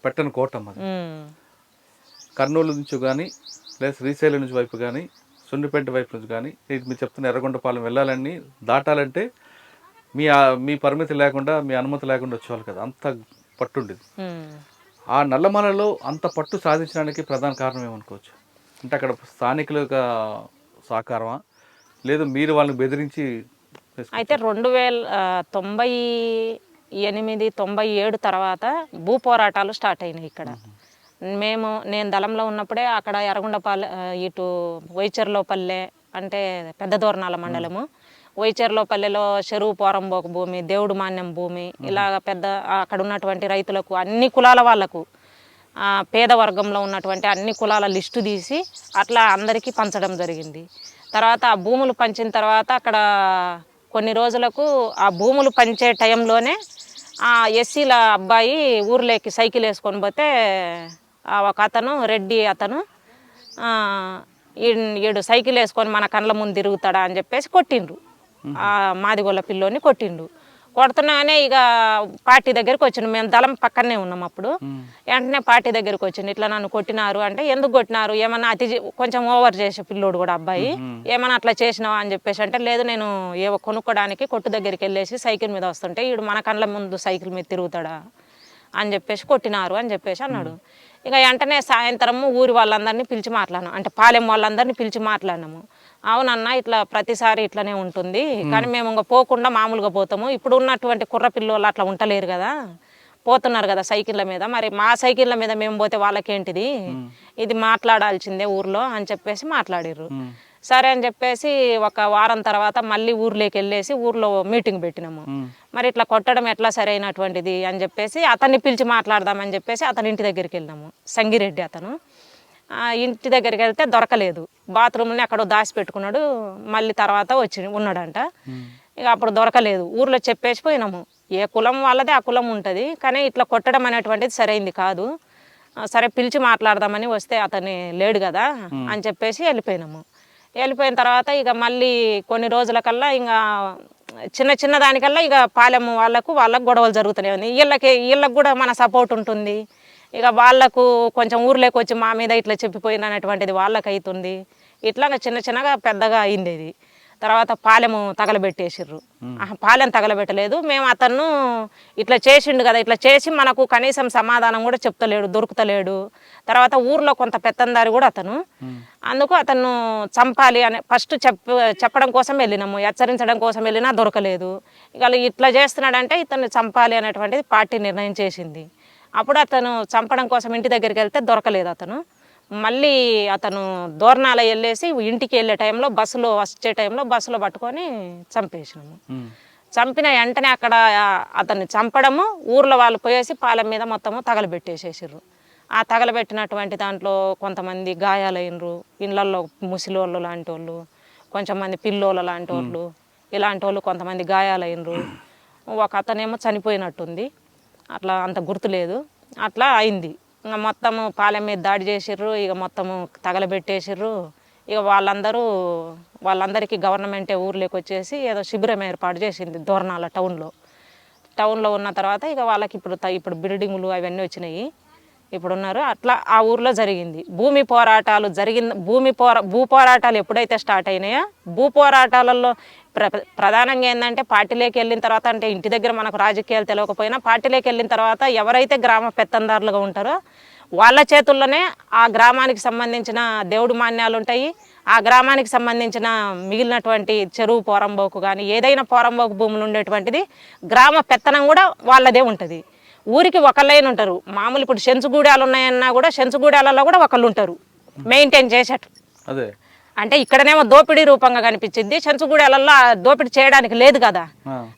పెట్టని కోటం అది. కర్నూలు నుంచి కానీ లేదా శ్రీశైలం నుంచి వైపు కానీ సున్నిపేట వైపు నుంచి కానీ మీరు చెప్తున్న ఎర్రగొండపాలెం వెళ్ళాలని దాటాలంటే మీ పరిమితి లేకుండా, మీ అనుమతి లేకుండా వచ్చేవాళ్ళు కదా, అంత పట్టుండేది. ఆ నల్లమలలో అంత పట్టు సాధించడానికి ప్రధాన కారణం ఏమనుకోవచ్చు? అంటే అక్కడ స్థానికుల సహకారమా, లేదు మీరు వాళ్ళని బెదిరించి? అయితే 1998-97 తర్వాత భూ పోరాటాలు స్టార్ట్ అయినాయి ఇక్కడ. నేను దళంలో ఉన్నప్పుడే అక్కడ ఎర్రగొండపాలెం ఇటు వైచర్లోపల్లె అంటే పెద్ద దోర్నాల మండలము, వైచర్లోపల్లెలో చెరువు పోరంబోక భూమి, దేవుడు మాన్యం భూమి, ఇలాగ పెద్ద అక్కడ ఉన్నటువంటి రైతులకు అన్ని కులాల వాళ్లకు, పేద వర్గంలో ఉన్నటువంటి అన్ని కులాల లిస్టు తీసి అట్లా అందరికీ పంచడం జరిగింది. తర్వాత ఆ భూములు పంచిన తర్వాత అక్కడ కొన్ని రోజులకు ఆ భూములు పంచే టైంలోనే ఆ ఎస్సీల అబ్బాయి ఊర్లోకి సైకిల్ వేసుకొని పోతే ఒక అతను రెడ్డి అతను ఈడు సైకిల్ వేసుకొని మన కళ్ళ ముందు తిరుగుతాడా అని చెప్పేసి కొట్టిండ్రు, ఆ మాదిగొల్ల పిల్లోని కొట్టిండు. కొడుతున్నానే ఇక పార్టీ దగ్గరికి వచ్చిండు, మేము దళం పక్కనే ఉన్నాం అప్పుడు. వెంటనే పార్టీ దగ్గరికి వచ్చిండు, ఇట్లా నన్ను కొట్టినారు అంటే, ఎందుకు కొట్టినారు, ఏమన్నా కొంచెం ఓవర్ చేసే పిల్లోడు కూడా అబ్బాయి, ఏమన్నా అట్లా చేసినావా అని చెప్పేసి అంటే, లేదు నేను ఏవో కొనుక్కోడానికి కొట్టు దగ్గరికి వెళ్ళేసి సైకిల్ మీద వస్తుంటే వీడు మన కళ్ళ ముందు సైకిల్ మీద తిరుగుతాడా అని చెప్పేసి కొట్టినారు అని చెప్పేసి అన్నాడు. ఇక వెంటనే సాయంత్రము ఊరి వాళ్ళందరినీ పిలిచి మాట్లాడినాం, అంటే పాలెం వాళ్ళందరినీ పిలిచి మాట్లాడినాము. అవునన్నా ఇట్లా ప్రతిసారి ఇట్లనే ఉంటుంది, కానీ మేము ఇంకా పోకుండా మామూలుగా పోతాము, ఇప్పుడు ఉన్నటువంటి కుర్ర పిల్లలు అట్లా ఉండలేరు కదా, పోతున్నారు కదా సైకిళ్ళ మీద, మరి మా సైకిళ్ళ మీద మేము పోతే వాళ్ళకేంటిది, ఇది మాట్లాడాల్సిందే ఊర్లో అని చెప్పేసి మాట్లాడిర్రు. సరే అని చెప్పేసి ఒక వారం తర్వాత మళ్ళీ ఊర్లోకి వెళ్ళేసి ఊర్లో మీటింగ్ పెట్టినాము. మరి ఇట్లా కొట్టడం ఎట్లా సరైనటువంటిది అని చెప్పేసి అతన్ని పిలిచి మాట్లాడదామని చెప్పేసి అతని ఇంటి దగ్గరికి వెళ్ళినాము. సంగిరెడ్డి అతను ఇంటి దగ్గరికి వెళ్తే దొరకలేదు, బాత్రూమ్ని అక్కడ దాచిపెట్టుకున్నాడు, మళ్ళీ తర్వాత ఉన్నాడంట. ఇక అప్పుడు దొరకలేదు, ఊర్లో చెప్పేసి పోయినాము. ఏ కులం వాళ్ళదే ఆ కులం ఉంటుంది, కానీ ఇట్లా కొట్టడం అనేటువంటిది సరైంది కాదు, సరే పిలిచి మాట్లాడదామని వస్తే అతన్ని లేడు కదా అని చెప్పేసి వెళ్ళిపోయినాము. వెళ్ళిపోయిన తర్వాత ఇక మళ్ళీ కొన్ని రోజులకల్లా ఇంకా చిన్న దానికల్లా ఇక పాలెం వాళ్ళకు గొడవలు జరుగుతూనే ఉంది. వీళ్ళకి కూడా మన సపోర్ట్ ఉంటుంది, ఇక వాళ్ళకు కొంచెం ఊర్లోకి వచ్చి మా మీద ఇట్లా చెప్పిపోయినటువంటిది వాళ్ళకి అవుతుంది. ఇట్లాగా చిన్న చిన్నగా పెద్దగా అయింది ఇది. తర్వాత పాలెము తగలబెట్టేసిర్రు. పాలెం తగలబెట్టలేదు, మేము అతను ఇట్లా చేసిండు కదా, ఇట్లా చేసి మనకు కనీసం సమాధానం కూడా చెప్తలేడు, దొరుకుతలేడు. తర్వాత ఊర్లో కొంత పెత్తందారి కూడా అతను, అందుకు అతను చంపాలి అని ఫస్ట్ చెప్పడం కోసం వెళ్ళినాము, హెచ్చరించడం కోసం వెళ్ళినా దొరకలేదు. ఇక ఇట్లా చేస్తున్నాడంటే ఇతన్ని చంపాలి అనేటువంటిది పార్టీ నిర్ణయం చేసింది. అప్పుడు అతను చంపడం కోసం ఇంటి దగ్గరికి వెళ్తే దొరకలేదు అతను. మళ్ళీ అతను దోర్నాల వెళ్ళేసి ఇంటికి వెళ్ళే టైంలో బస్సులో వచ్చే టైంలో బస్సులో పట్టుకొని చంపేసినాము. చంపిన వెంటనే అక్కడ అతన్ని చంపడము, ఊర్లో వాళ్ళు పోయేసి పాలెం మీద మొత్తము తగలబెట్టేసేసారు. ఆ తగలబెట్టినటువంటి దాంట్లో కొంతమంది గాయాలైనరు, ఇళ్ళల్లో ముసిలోళ్ళు లాంటి వాళ్ళు, కొంచెం మంది పిల్లోళ్ళ లాంటి వాళ్ళు, ఇలాంటి వాళ్ళు కొంతమంది గాయాలైనరు. ఒక అతనేమో చనిపోయినట్టుంది, అట్లా అంత గుర్తులేదు. అట్లా అయింది. ఇంకా మొత్తము పాలెం మీద దాడి చేసిర్రు, ఇక మొత్తము తగలబెట్టేసిర్రు. ఇక వాళ్ళందరికీ గవర్నమెంటే ఊర్లోకి వచ్చేసి ఏదో శిబిరం ఏర్పాటు చేసింది దోర్నాల టౌన్లో ఉన్న తర్వాత ఇక వాళ్ళకి ఇప్పుడు బిల్డింగులు అవన్నీ వచ్చినాయి, ఇప్పుడు ఉన్నారు. అట్లా ఆ ఊర్లో జరిగింది భూ పోరాటాలు ఎప్పుడైతే స్టార్ట్ అయినాయో, భూ పోరాటాలలో ప్రధానంగా ఏంటంటే పార్టీలోకి వెళ్ళిన తర్వాత, అంటే ఇంటి దగ్గర మనకు రాజకీయాలు తెలియకపోయినా పార్టీలోకి వెళ్ళిన తర్వాత ఎవరైతే గ్రామ పెత్తందారులుగా ఉంటారో వాళ్ళ చేతుల్లోనే ఆ గ్రామానికి సంబంధించిన దేవుడు మాన్యాలు ఉంటాయి. ఆ గ్రామానికి సంబంధించిన మిగిలినటువంటి చెరువు పోరంబోకు కానీ ఏదైనా పోరంబోకు భూములు ఉండేటువంటిది గ్రామ పెత్తనం కూడా వాళ్ళదే ఉంటుంది. ఊరికి ఒకళ్ళైన ఉంటారు. మామూలు ఇప్పుడు చెంచుగూడాలు ఉన్నాయన్నా కూడా చెంచుగూడాలలో కూడా ఒకళ్ళు ఉంటారు మెయింటైన్ చేసేట. అదే అంటే ఇక్కడనేమో దోపిడీ రూపంగా కనిపించింది, చెంచుగూడాలలో దోపిడీ చేయడానికి లేదు కదా.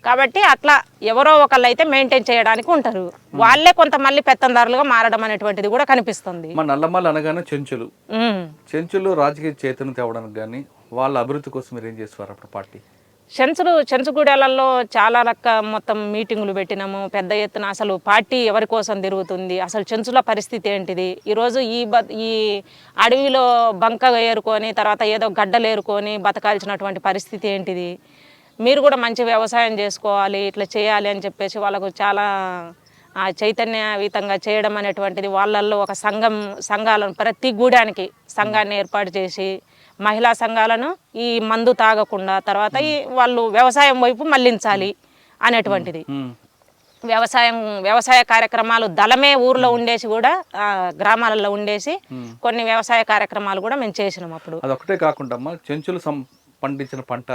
కాబట్టి అట్లా ఎవరో ఒకళ్ళు అయితే మెయింటైన్ చేయడానికి ఉంటారు. వాళ్ళే కొంత మళ్ళీ పెత్తందారులుగా మారడం అనేటువంటిది కూడా కనిపిస్తుంది. మన నల్లమల్లి అనగానే చెంచులు రాజకీయ చైతన్యం తేవడానికి కానీ వాళ్ళ అభివృద్ధి కోసం మీరు ఏం చేస్తారు అప్పుడు పార్టీ? చెంచుగూడాలలో చాలా మొత్తం మీటింగులు పెట్టినాము పెద్ద ఎత్తున. అసలు పార్టీ ఎవరి కోసం తిరుగుతుంది, అసలు చెంచుల పరిస్థితి ఏంటిది, ఈరోజు ఈ అడవిలో బంక ఏరుకొని తర్వాత ఏదో గడ్డలు ఏరుకొని బతకాల్సినటువంటి పరిస్థితి ఏంటిది, మీరు కూడా మంచి వ్యవసాయం చేసుకోవాలి, ఇట్లా చేయాలి అని చెప్పేసి వాళ్ళకు చాలా చైతన్యయుతంగా చేయడం అనేటువంటిది. వాళ్ళల్లో ఒక సంఘాలను ప్రతి గూడానికి సంఘాన్ని ఏర్పాటు చేసి మహిళా సంఘాలను ఈ మందు తాగకుండా తర్వాత వాళ్ళు వ్యవసాయం వైపు మళ్లించాలి అనేటువంటిది. వ్యవసాయ కార్యక్రమాలు దళమే ఊర్లో ఉండేసి కూడా గ్రామాలలో ఉండేసి కొన్ని వ్యవసాయ కార్యక్రమాలు కూడా మేము చేసినాం అప్పుడు. అదొకటే కాకుండా చెంచులు పండించిన పంట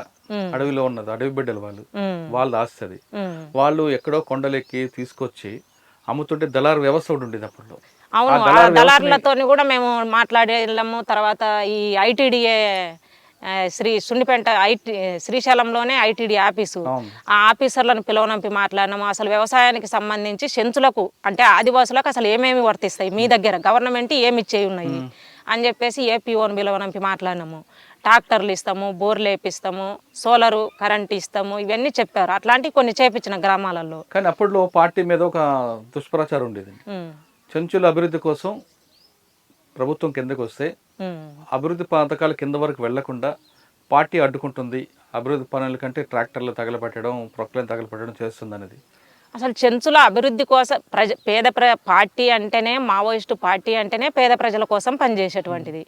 అడవిలో ఉన్నది, అడవి బిడ్డలు వాళ్ళు ఆస్తుంది, వాళ్ళు ఎక్కడో కొండలెక్కి తీసుకొచ్చి అమ్ముతుంటే దళారు వ్యవస్థ ఒకటి ఉండేది అప్పుడు. అవును, దళారులతో కూడా మేము మాట్లాడేళ్ళము. తర్వాత ఈ ఐటీడీఏ సున్నిపేట శ్రీశైలంలోనే ఐటీడీ ఆఫీసు, ఆ ఆఫీసర్లను పిలవనంపి మాట్లాడినాము. అసలు వ్యవసాయానికి సంబంధించి చెంచులకు అంటే ఆదివాసులకు అసలు ఏమేమి వర్తిస్తాయి, మీ దగ్గర గవర్నమెంట్ ఏమి ఇచ్చేవి ఉన్నాయి అని చెప్పేసి ఏపీఓని పిలవనంపి మాట్లాడినాము. ట్రాక్టర్లు ఇస్తాము, బోర్లు వేపిస్తాము, సోలారు కరెంట్ ఇస్తాము, ఇవన్నీ చెప్పారు. అట్లాంటివి కొన్ని చేపించిన గ్రామాలలో. కానీ అప్పట్లో పార్టీ మీద ఒక దుష్ప్రచారం ఉండేది, చెంచుల అభివృద్ధి కోసం ప్రభుత్వం కిందకు వస్తే అభివృద్ధి పథకాలు కింద వరకు వెళ్లకుండా పార్టీ అడ్డుకుంటుంది, అభివృద్ధి పనుల కంటే ట్రాక్టర్లు తగలబెట్టడం, ప్రొక్లైన్ తగలబెట్టడం చేస్తుంది అనేది. అసలు చెంచుల అభివృద్ధి కోసం పార్టీ అంటేనే, మావోయిస్టు పార్టీ అంటేనే పేద ప్రజల కోసం పనిచేసేటువంటిది.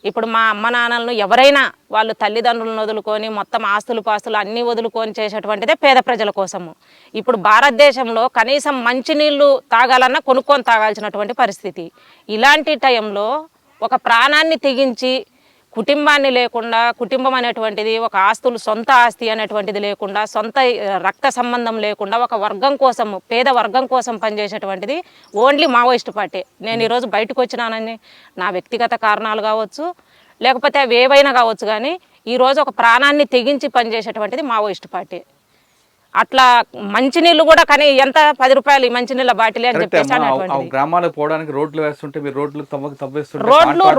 ఇప్పుడు మా అమ్మ నాన్నలను ఎవరైనా వాళ్ళు తల్లిదండ్రులను వదులుకొని మొత్తం ఆస్తులు పాస్తులు అన్నీ వదులుకొని చేసేటువంటిదే పేద ప్రజల కోసము. ఇప్పుడు భారతదేశంలో కనీసం మంచినీళ్ళు తాగాలన్నా కొనుక్కొని తాగాల్సినటువంటి పరిస్థితి. ఇలాంటి టైంలో ఒక ప్రాణాన్ని తెగించి కుటుంబాన్ని లేకుండా, కుటుంబం అనేటువంటిది ఒక సొంత ఆస్తి అనేటువంటిది లేకుండా, సొంత రక్త సంబంధం లేకుండా ఒక వర్గం కోసం, పేద వర్గం కోసం పనిచేసేటువంటిది ఓన్లీ మావోయిస్టు పార్టీ. నేను ఈరోజు బయటకు వచ్చినానని నా వ్యక్తిగత కారణాలు కావచ్చు, లేకపోతే అవి ఏవైనా కావచ్చు, కానీ ఈరోజు ఒక ప్రాణాన్ని తెగించి పనిచేసేటువంటిది మావోయిస్టు పార్టీ. అట్లా మంచినీళ్ళు కూడా కానీ ఎంత 10 రూపాయలు ఈ మంచినీళ్ళ బాటిల్ అని చెప్పేసి గ్రామాలకు పోవడానికి రోడ్లు వేస్తుంటే మీరు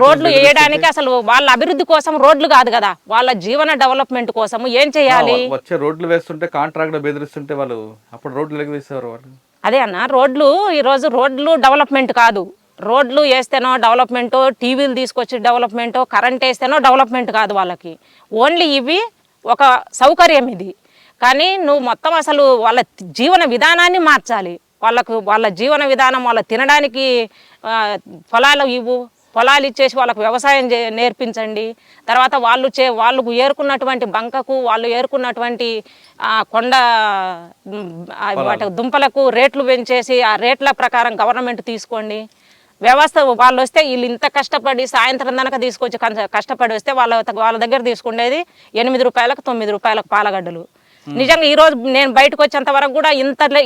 రోడ్లు వేయడానికి అసలు వాళ్ళ అభివృద్ధి కోసం రోడ్లు కాదు కదా, వాళ్ళ జీవన డెవలప్మెంట్ కోసం ఏం చేయాలి. వచ్చే రోడ్లు వేస్తుంటే కాంట్రాక్ట్ బెదిరిస్తుంటే వాళ్ళు అప్పుడు రోడ్లు వేసేవారు వాళ్ళు. అదే అన్న, ఈరోజు రోడ్లు డెవలప్మెంట్ కాదు. రోడ్లు వేస్తేనో డెవలప్మెంట్, టీవీలు తీసుకొచ్చి డెవలప్మెంట్, కరెంట్ వేస్తేనో డెవలప్మెంట్ కాదు వాళ్ళకి. ఓన్లీ ఇవి ఒక సౌకర్యం ఇది. కానీ నువ్వు మొత్తం అసలు వాళ్ళ జీవన విధానాన్ని మార్చాలి. వాళ్ళ జీవన విధానం, వాళ్ళ తినడానికి పొలాలు ఇవ్వు, పొలాలు ఇచ్చేసి వాళ్ళకు వ్యవసాయం నేర్పించండి. తర్వాత వాళ్ళు ఏరుకున్నటువంటి బంకకు, వాళ్ళు ఏరుకున్నటువంటి కొండ వాటి దుంపలకు రేట్లు పెంచేసి ఆ రేట్ల ప్రకారం గవర్నమెంట్ తీసుకోండి. వ్యవస్థ వాళ్ళు వస్తే వీళ్ళు ఇంత కష్టపడి సాయంత్రం దనక తీసుకొచ్చి కష్టపడి వస్తే వాళ్ళ దగ్గర తీసుకునేది 8 రూపాయలకు 9 రూపాయలకు పాలగడ్డలు. నిజంగా ఈరోజు నేను బయటకు వచ్చేంత వరకు కూడా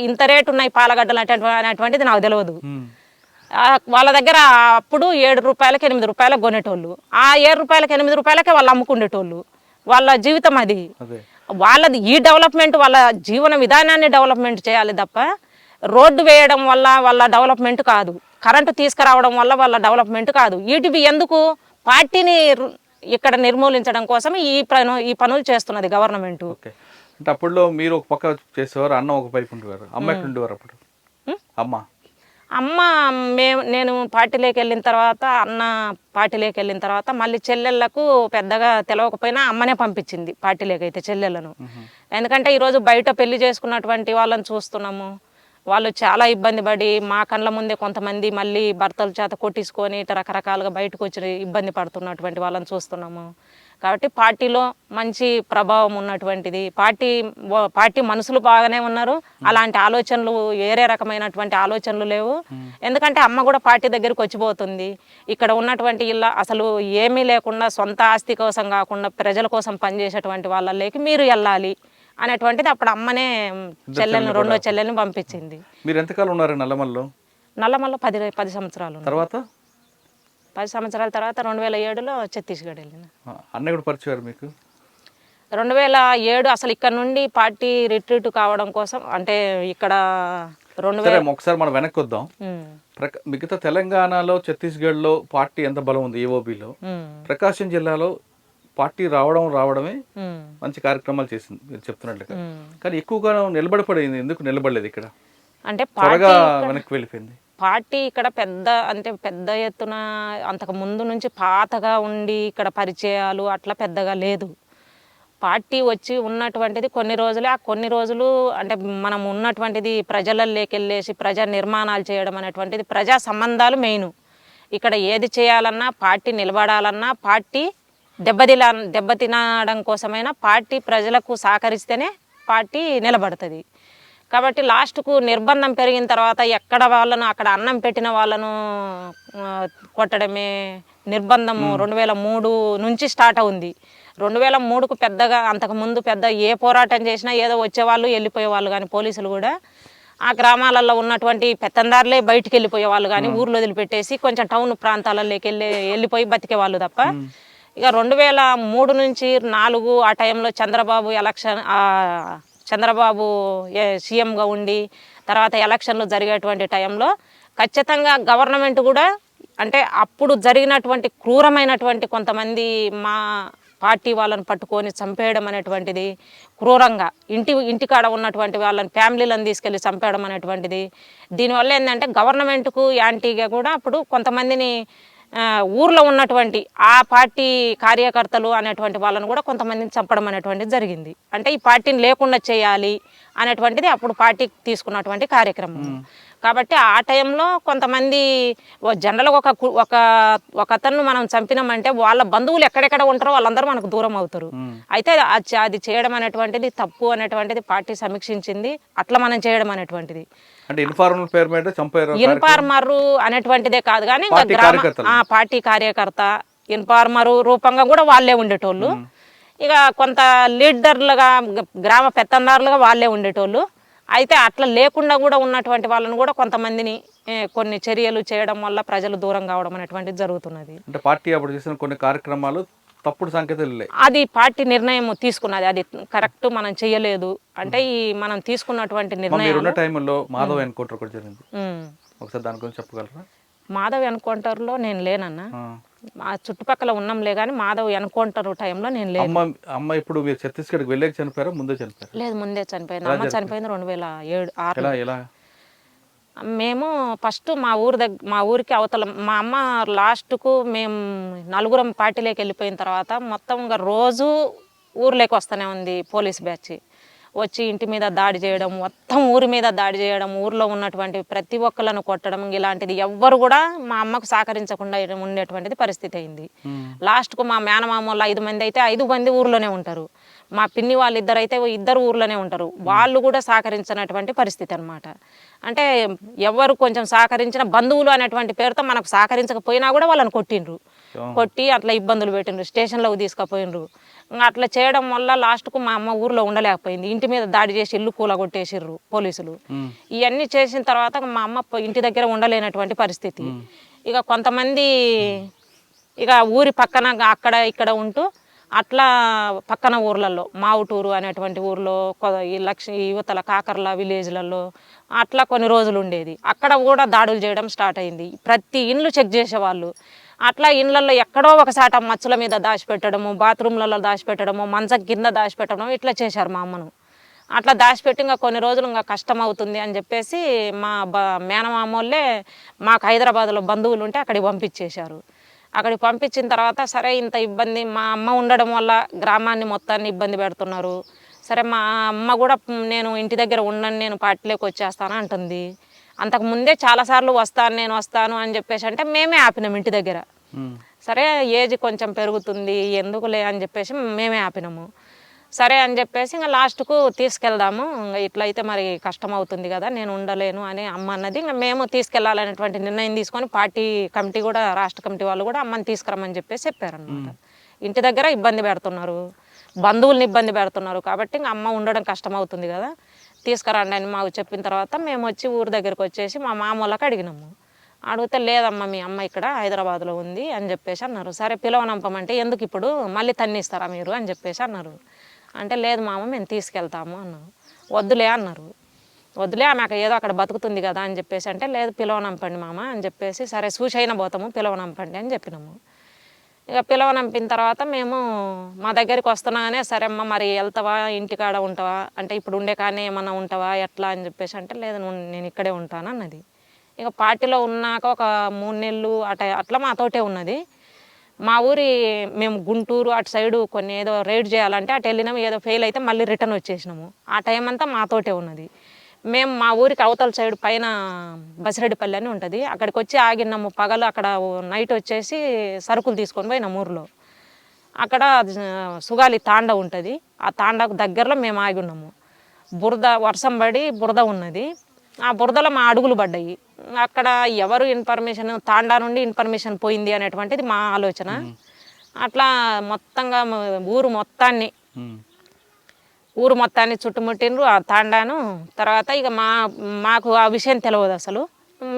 ఇంత రేటు ఉన్నాయి పాలగడ్డలు అనేటువంటిది నాకు తెలియదు. వాళ్ళ దగ్గర అప్పుడు 7 రూపాయలకి 8 రూపాయలకు కొనేటోళ్ళు. ఆ 7 రూపాయలకి 8 రూపాయలకే వాళ్ళు అమ్ముకునేటోళ్ళు. వాళ్ళ జీవితం అది. వాళ్ళది ఈ డెవలప్మెంట్ వాళ్ళ జీవన విధానాన్ని డెవలప్మెంట్ చేయాలి తప్ప రోడ్డు వేయడం వల్ల వాళ్ళ డెవలప్మెంట్ కాదు, కరెంటు తీసుకురావడం వల్ల వాళ్ళ డెవలప్మెంట్ కాదు. వీటివి ఎందుకు పార్టీని ఇక్కడ నిర్మూలించడం కోసం ఈ పనులు చేస్తున్నది గవర్నమెంట్. అంటే అప్పుడులో మీరు ఒక పక్క చేసేవారు, అన్న ఒక పైపు ఉండేవారు. అమ్మ ఎట్లుండేవారు అప్పుడు? అమ్మ నేను పార్టీలోకి వెళ్ళిన తర్వాత, అన్న పార్టీలోకి వెళ్ళిన తర్వాత మళ్ళీ చెల్లెళ్ళకు పెద్దగా తెలవకపోయినా అమ్మనే పంపించింది పార్టీలోకి అయితే చెల్లెళ్ళను. ఎందుకంటే ఈరోజు బయట పెళ్లి చేసుకున్నటువంటి వాళ్ళని చూస్తున్నాము. వాళ్ళు చాలా ఇబ్బంది పడి మా కళ్ళ ముందే కొంతమంది మళ్ళీ భర్తల చేత కొట్టించుకొని రకరకాలుగా బయటకు వచ్చి ఇబ్బంది పడుతున్నటువంటి వాళ్ళని చూస్తున్నాము. కాబట్టి పార్టీలో మంచి ప్రభావం ఉన్నటువంటిది. పార్టీ మనుషులు బాగానే ఉన్నారు. అలాంటి ఆలోచనలు వేరే రకమైనటువంటి ఆలోచనలు లేవు. ఎందుకంటే అమ్మ కూడా పార్టీ దగ్గరికి వచ్చిపోతుంది. ఇక్కడ ఉన్నటువంటి ఇళ్ళ అసలు ఏమీ లేకుండా సొంత ఆస్తి కోసం కాకుండా ప్రజల కోసం పనిచేసేటువంటి వాళ్ళకి మీరు వెళ్ళాలి అనేటువంటిది అప్పుడు అమ్మనే రెండో చెల్లెల్ని పంపించింది. మీరు ఎంతకాలం ఉన్నారు నల్లమల్లో? 10 సంవత్సరాలు. తర్వాత 10 సంవత్సరాల తర్వాత 2007లో ఛత్తీస్గఢ్ వెళ్ళిన. అన్న కూడా పరిచయం మీకు? 2007 అసలు ఇక్కడ నుండి పార్టీ రిట్రీట్ కావడం కోసం అంటే ఇక్కడ ఒకసారి మనం వెనక్కి వద్దాం. మిగతా తెలంగాణలో ఛత్తీస్గఢ్లో పార్టీ ఎంత బలం ఉంది ఏఓబిలో, ప్రకాశం జిల్లాలో పార్టీ రావడమే మంచి కార్యక్రమాలు చేసింది మీరు చెప్తున్నట్లుగా. కానీ ఎక్కువగా నిలబడిపడింది, ఎందుకు నిలబడలేదు ఇక్కడ? అంటే త్వరగా వెనక్కి వెళ్ళిపోయింది పార్టీ. ఇక్కడ పెద్ద ఎత్తున అంతకు ముందు నుంచి పాతగా ఉండి ఇక్కడ పరిచయాలు అట్లా పెద్దగా లేదు. పార్టీ వచ్చి ఉన్నటువంటిది కొన్ని రోజులే. ఆ కొన్ని రోజులు అంటే మనం ఉన్నటువంటిది ప్రజలలోకి వెళ్ళేసి ప్రజా నిర్మాణాలు చేయడం అనేటువంటిది, ప్రజా సంబంధాలు మెయిన్. ఇక్కడ ఏది చేయాలన్నా, పార్టీ నిలబడాలన్నా, పార్టీ దెబ్బతినడం కోసమైనా పార్టీ ప్రజలకు సహకరిస్తేనే పార్టీ నిలబడుతుంది. కాబట్టి లాస్ట్కు నిర్బంధం పెరిగిన తర్వాత ఎక్కడ వాళ్ళను అక్కడ అన్నం పెట్టిన వాళ్ళను కొట్టడమే నిర్బంధము 2003 నుంచి స్టార్ట్ అవుంది. 2003కు పెద్దగా అంతకుముందు పెద్ద ఏ పోరాటం చేసినా ఏదో వచ్చేవాళ్ళు వెళ్ళిపోయేవాళ్ళు. కానీ పోలీసులు కూడా ఆ గ్రామాలలో ఉన్నటువంటి పెత్తందారులే బయటికి వెళ్ళిపోయేవాళ్ళు. కానీ ఊర్లో వదిలిపెట్టేసి కొంచెం టౌన్ ప్రాంతాలలోకి వెళ్ళిపోయి బతికేవాళ్ళు తప్ప. ఇక 2003 నుంచి 4 ఆ టైంలో చంద్రబాబు సీఎంగా ఉండి తర్వాత ఎలక్షన్లు జరిగేటువంటి టైంలో ఖచ్చితంగా గవర్నమెంట్ కూడా అంటే అప్పుడు జరిగినటువంటి క్రూరమైనటువంటి కొంతమంది మా పార్టీ వాళ్ళని పట్టుకొని చంపేయడం అనేటువంటిది క్రూరంగా, ఇంటికాడ ఉన్నటువంటి వాళ్ళని ఫ్యామిలీలను తీసుకెళ్ళి చంపేయడం అనేటువంటిది. దీనివల్ల ఏంటంటే గవర్నమెంట్కు యాంటీగా కూడా అప్పుడు కొంతమందిని ఊర్లో ఉన్నటువంటి ఆ పార్టీ కార్యకర్తలు అనేటువంటి వాళ్ళను కూడా కొంతమందిని చంపడం అనేటువంటిది జరిగింది. అంటే ఈ పార్టీని లేకుండా చేయాలి అనేటువంటిది అప్పుడు పార్టీ తీసుకున్నటువంటి కార్యక్రమం. కాబట్టి ఆ టైంలో కొంతమంది జనరల్గా ఒక అతను మనం చంపినామంటే వాళ్ళ బంధువులు ఎక్కడెక్కడ ఉంటారో వాళ్ళందరూ మనకు దూరం అవుతారు. అయితే అది చేయడం అనేటువంటిది తప్పు అనేటువంటిది పార్టీ సమీక్షించింది. అట్లా మనం చేయడం అనేటువంటిది ఇన్ఫార్మర్ అనేటువంటిదే కాదు కానీ పార్టీ కార్యకర్త ఇన్ఫార్మర్ రూపంగా కూడా వాళ్ళే ఉండేటోళ్ళు. ఇక కొంత లీడర్లుగా గ్రామ పెత్తందారులుగా వాళ్ళే ఉండేటోళ్ళు. అయితే అట్లా లేకుండా కూడా ఉన్నటువంటి వాళ్ళని కూడా కొంతమందిని కొన్ని చర్యలు చేయడం వల్ల ప్రజలు దూరం కావడం అనేటువంటిది జరుగుతున్నది. అంటే పార్టీ అప్పుడు చేసిన కొన్ని కార్యక్రమాలు తప్పుడు సంకేతాలు, అది పార్టీ నిర్ణయం తీసుకున్నది, అది కరెక్ట్ మనం చేయలేదు అంటే ఈ మనం తీసుకున్నటువంటి నిర్ణయం. మాధవ్ ఎన్కౌంటర్ కూడా జరిగింది, ఒకసారి దాని గురించి చెప్పగలరా? మాధవ్ ఎన్కౌంటర్లో నేను లేనన్నా, ఆ చుట్టుపక్కల ఉన్నాంలే కానీ మాధవ్ ఎన్కౌంటర్ టైంలో నేను లేను. అమ్మ ఇప్పుడు మీరు ఛత్తీస్గఢ్కి వెళ్ళాక చనిపోయారా ముందే చనిపోయారు? లేదు, ముందే చనిపోయింది. అమ్మ చనిపోయింది 2007. మేము ఫస్ట్ మా ఊరికి అవతల మా అమ్మ లాస్ట్కు మేము 4 పార్టీలోకి వెళ్ళిపోయిన తర్వాత మొత్తం రోజు ఊర్లోకి వస్తూనే ఉంది పోలీస్ బ్యాచ్. వచ్చి ఇంటి మీద దాడి చేయడం, మొత్తం ఊరి మీద దాడి చేయడం, ఊరిలో ఉన్నటువంటి ప్రతి ఒక్కళ్ళను కొట్టడం, ఇలాంటిది ఎవ్వరు కూడా మా అమ్మకు సహకరించకుండా ఉండేటువంటిది పరిస్థితి అయింది. లాస్ట్కు మా మేనమామ వాళ్ళు 5 మంది అయితే 5 మంది ఊర్లోనే ఉంటారు. మా పిన్ని వాళ్ళు అయితే 2 ఊర్లోనే ఉంటారు. వాళ్ళు కూడా సహకరించినటువంటి పరిస్థితి అనమాట. అంటే ఎవరు కొంచెం సహకరించిన బంధువులు అనేటువంటి పేరుతో మనకు సహకరించకపోయినా కూడా వాళ్ళని కొట్టి అట్లా ఇబ్బందులు పెట్టిండ్రు, స్టేషన్లోకి తీసుకుపోయినరు. అట్లా చేయడం వల్ల లాస్ట్కు మా అమ్మ ఊర్లో ఉండలేకపోయింది. ఇంటి మీద దాడి చేసి ఇల్లు కూలగొట్టేసిర్రు పోలీసులు. ఇవన్నీ చేసిన తర్వాత మా అమ్మ ఇంటి దగ్గర ఉండలేనటువంటి పరిస్థితి. ఇక కొంతమంది ఇక ఊరి పక్కన అక్కడ ఇక్కడ ఉంటూ అట్లా పక్కన ఊర్లలో మావుటూరు అనేటువంటి ఊర్లో ఈ యువతల కాకర్ల విలేజ్లలో అట్లా కొన్ని రోజులు ఉండేది. అక్కడ కూడా దాడులు చేయడం స్టార్ట్ అయింది. ప్రతి ఇండ్లు చెక్ చేసేవాళ్ళు. అట్లా ఇండ్లలో ఎక్కడో ఒకసాట మచ్చల మీద దాచిపెట్టడము, బాత్రూమ్లలో దాచిపెట్టడము, మంచం కింద దాచిపెట్టడం ఇట్లా చేశారు మా అమ్మను. అట్లా దాచిపెట్టి ఇంకా కొన్ని రోజులు ఇంకా కష్టం అవుతుంది అని చెప్పేసి మా మేనమామోళ్ళే మాకు హైదరాబాద్లో బంధువులు ఉంటే అక్కడికి పంపించేశారు. అక్కడికి పంపించిన తర్వాత సరే ఇంత ఇబ్బంది మా అమ్మ ఉండడం వల్ల గ్రామాన్ని మొత్తాన్ని ఇబ్బంది పెడుతున్నారు. సరే మా అమ్మ కూడా నేను ఇంటి దగ్గర ఉండను, నేను పార్టీలోకి వచ్చేస్తాను అంటుంది. అంతకుముందే చాలాసార్లు నేను వస్తాను అని చెప్పేసి అంటే మేమే ఆపినాం ఇంటి దగ్గర. సరే ఏజ్ కొంచెం పెరుగుతుంది ఎందుకులే అని చెప్పేసి మేమే ఆపినాము. సరే అని చెప్పేసి ఇంకా లాస్ట్కు తీసుకెళ్దాము, ఇంకా ఇట్లయితే మరి కష్టం అవుతుంది కదా, నేను ఉండలేను అని అమ్మ అన్నది. ఇంకా మేము తీసుకెళ్లాలనేటువంటి నిర్ణయం తీసుకొని పార్టీ కమిటీ కూడా, రాష్ట్ర కమిటీ వాళ్ళు కూడా అమ్మని తీసుకురమ్మని చెప్పేసి చెప్పారనమాట. ఇంటి దగ్గర ఇబ్బంది పెడుతున్నారు, బంధువుల్ని ఇబ్బంది పెడుతున్నారు కాబట్టి ఇంకా అమ్మ ఉండడం కష్టం అవుతుంది కదా, తీసుకురండి అని మాకు చెప్పిన తర్వాత మేము వచ్చి ఊరి దగ్గరికి వచ్చేసి మా మామ వాళ్ళకి అడిగినాము. అడిగితే లేదమ్మా మీ అమ్మ ఇక్కడ హైదరాబాద్లో ఉంది అని చెప్పేసి అన్నారు. సరే పిలవనంపమంటే ఎందుకు ఇప్పుడు మళ్ళీ తన్నిస్తారా మీరు అని చెప్పేసి అన్నారు. అంటే లేదు మామ మేము తీసుకెళ్తాము అన్నాను. వద్దులే అన్నారు. వద్దులే ఆమె ఏదో అక్కడ బతుకుతుంది కదా అని చెప్పేసి అంటే లేదు పిలవనంపండి మామ అని చెప్పేసి సరే చూసైనా పోతాము పిలవనంపండి అని చెప్పినాము. ఇక పిలవనంపిన తర్వాత మేము మా దగ్గరికి వస్తున్నాగానే సరే అమ్మ మరి వెళ్తావా ఇంటికాడ ఉంటావా అంటే ఇప్పుడు ఉండే కానీ ఏమన్నా ఉంటావా ఎట్లా అని చెప్పేసి అంటే లేదు నేను ఇక్కడే ఉంటాను అన్నది. ఇక పార్టీలో ఉన్నాక ఒక 3 నెలలు అట్లా మాతోటే ఉన్నది. మా ఊరి మేము గుంటూరు అటు సైడు కొన్ని ఏదో రైడ్ చేయాలంటే అటు వెళ్ళినాము, ఏదో ఫెయిల్ అయితే మళ్ళీ రిటర్న్ వచ్చేసినాము. ఆ టైం అంతా మాతోటే ఉన్నది. మేము మా ఊరికి అవతల సైడ్ పైన బసిరెడ్డిపల్లి అని ఉంటుంది, అక్కడికి వచ్చి ఆగినాము. పగలు అక్కడ నైట్ వచ్చేసి సరుకులు తీసుకొని పోయినాము ఊర్లో. అక్కడ సుగాలి తాండ ఉంటుంది, ఆ తాండకు దగ్గరలో మేము ఆగి ఉన్నాము. వర్షం పడి బురద ఉన్నది, ఆ బురదలో మా అడుగులు పడ్డాయి. అక్కడ ఎవరు ఇన్ఫర్మేషన్ తాండా నుండి ఇన్ఫర్మేషన్ పోయింది అనేటువంటిది మా ఆలోచన. అట్లా మొత్తంగా ఊరు మొత్తాన్ని చుట్టుముట్టిండ్రు ఆ తాండాను. తర్వాత ఇక మాకు ఆ విషయం తెలియదు అసలు.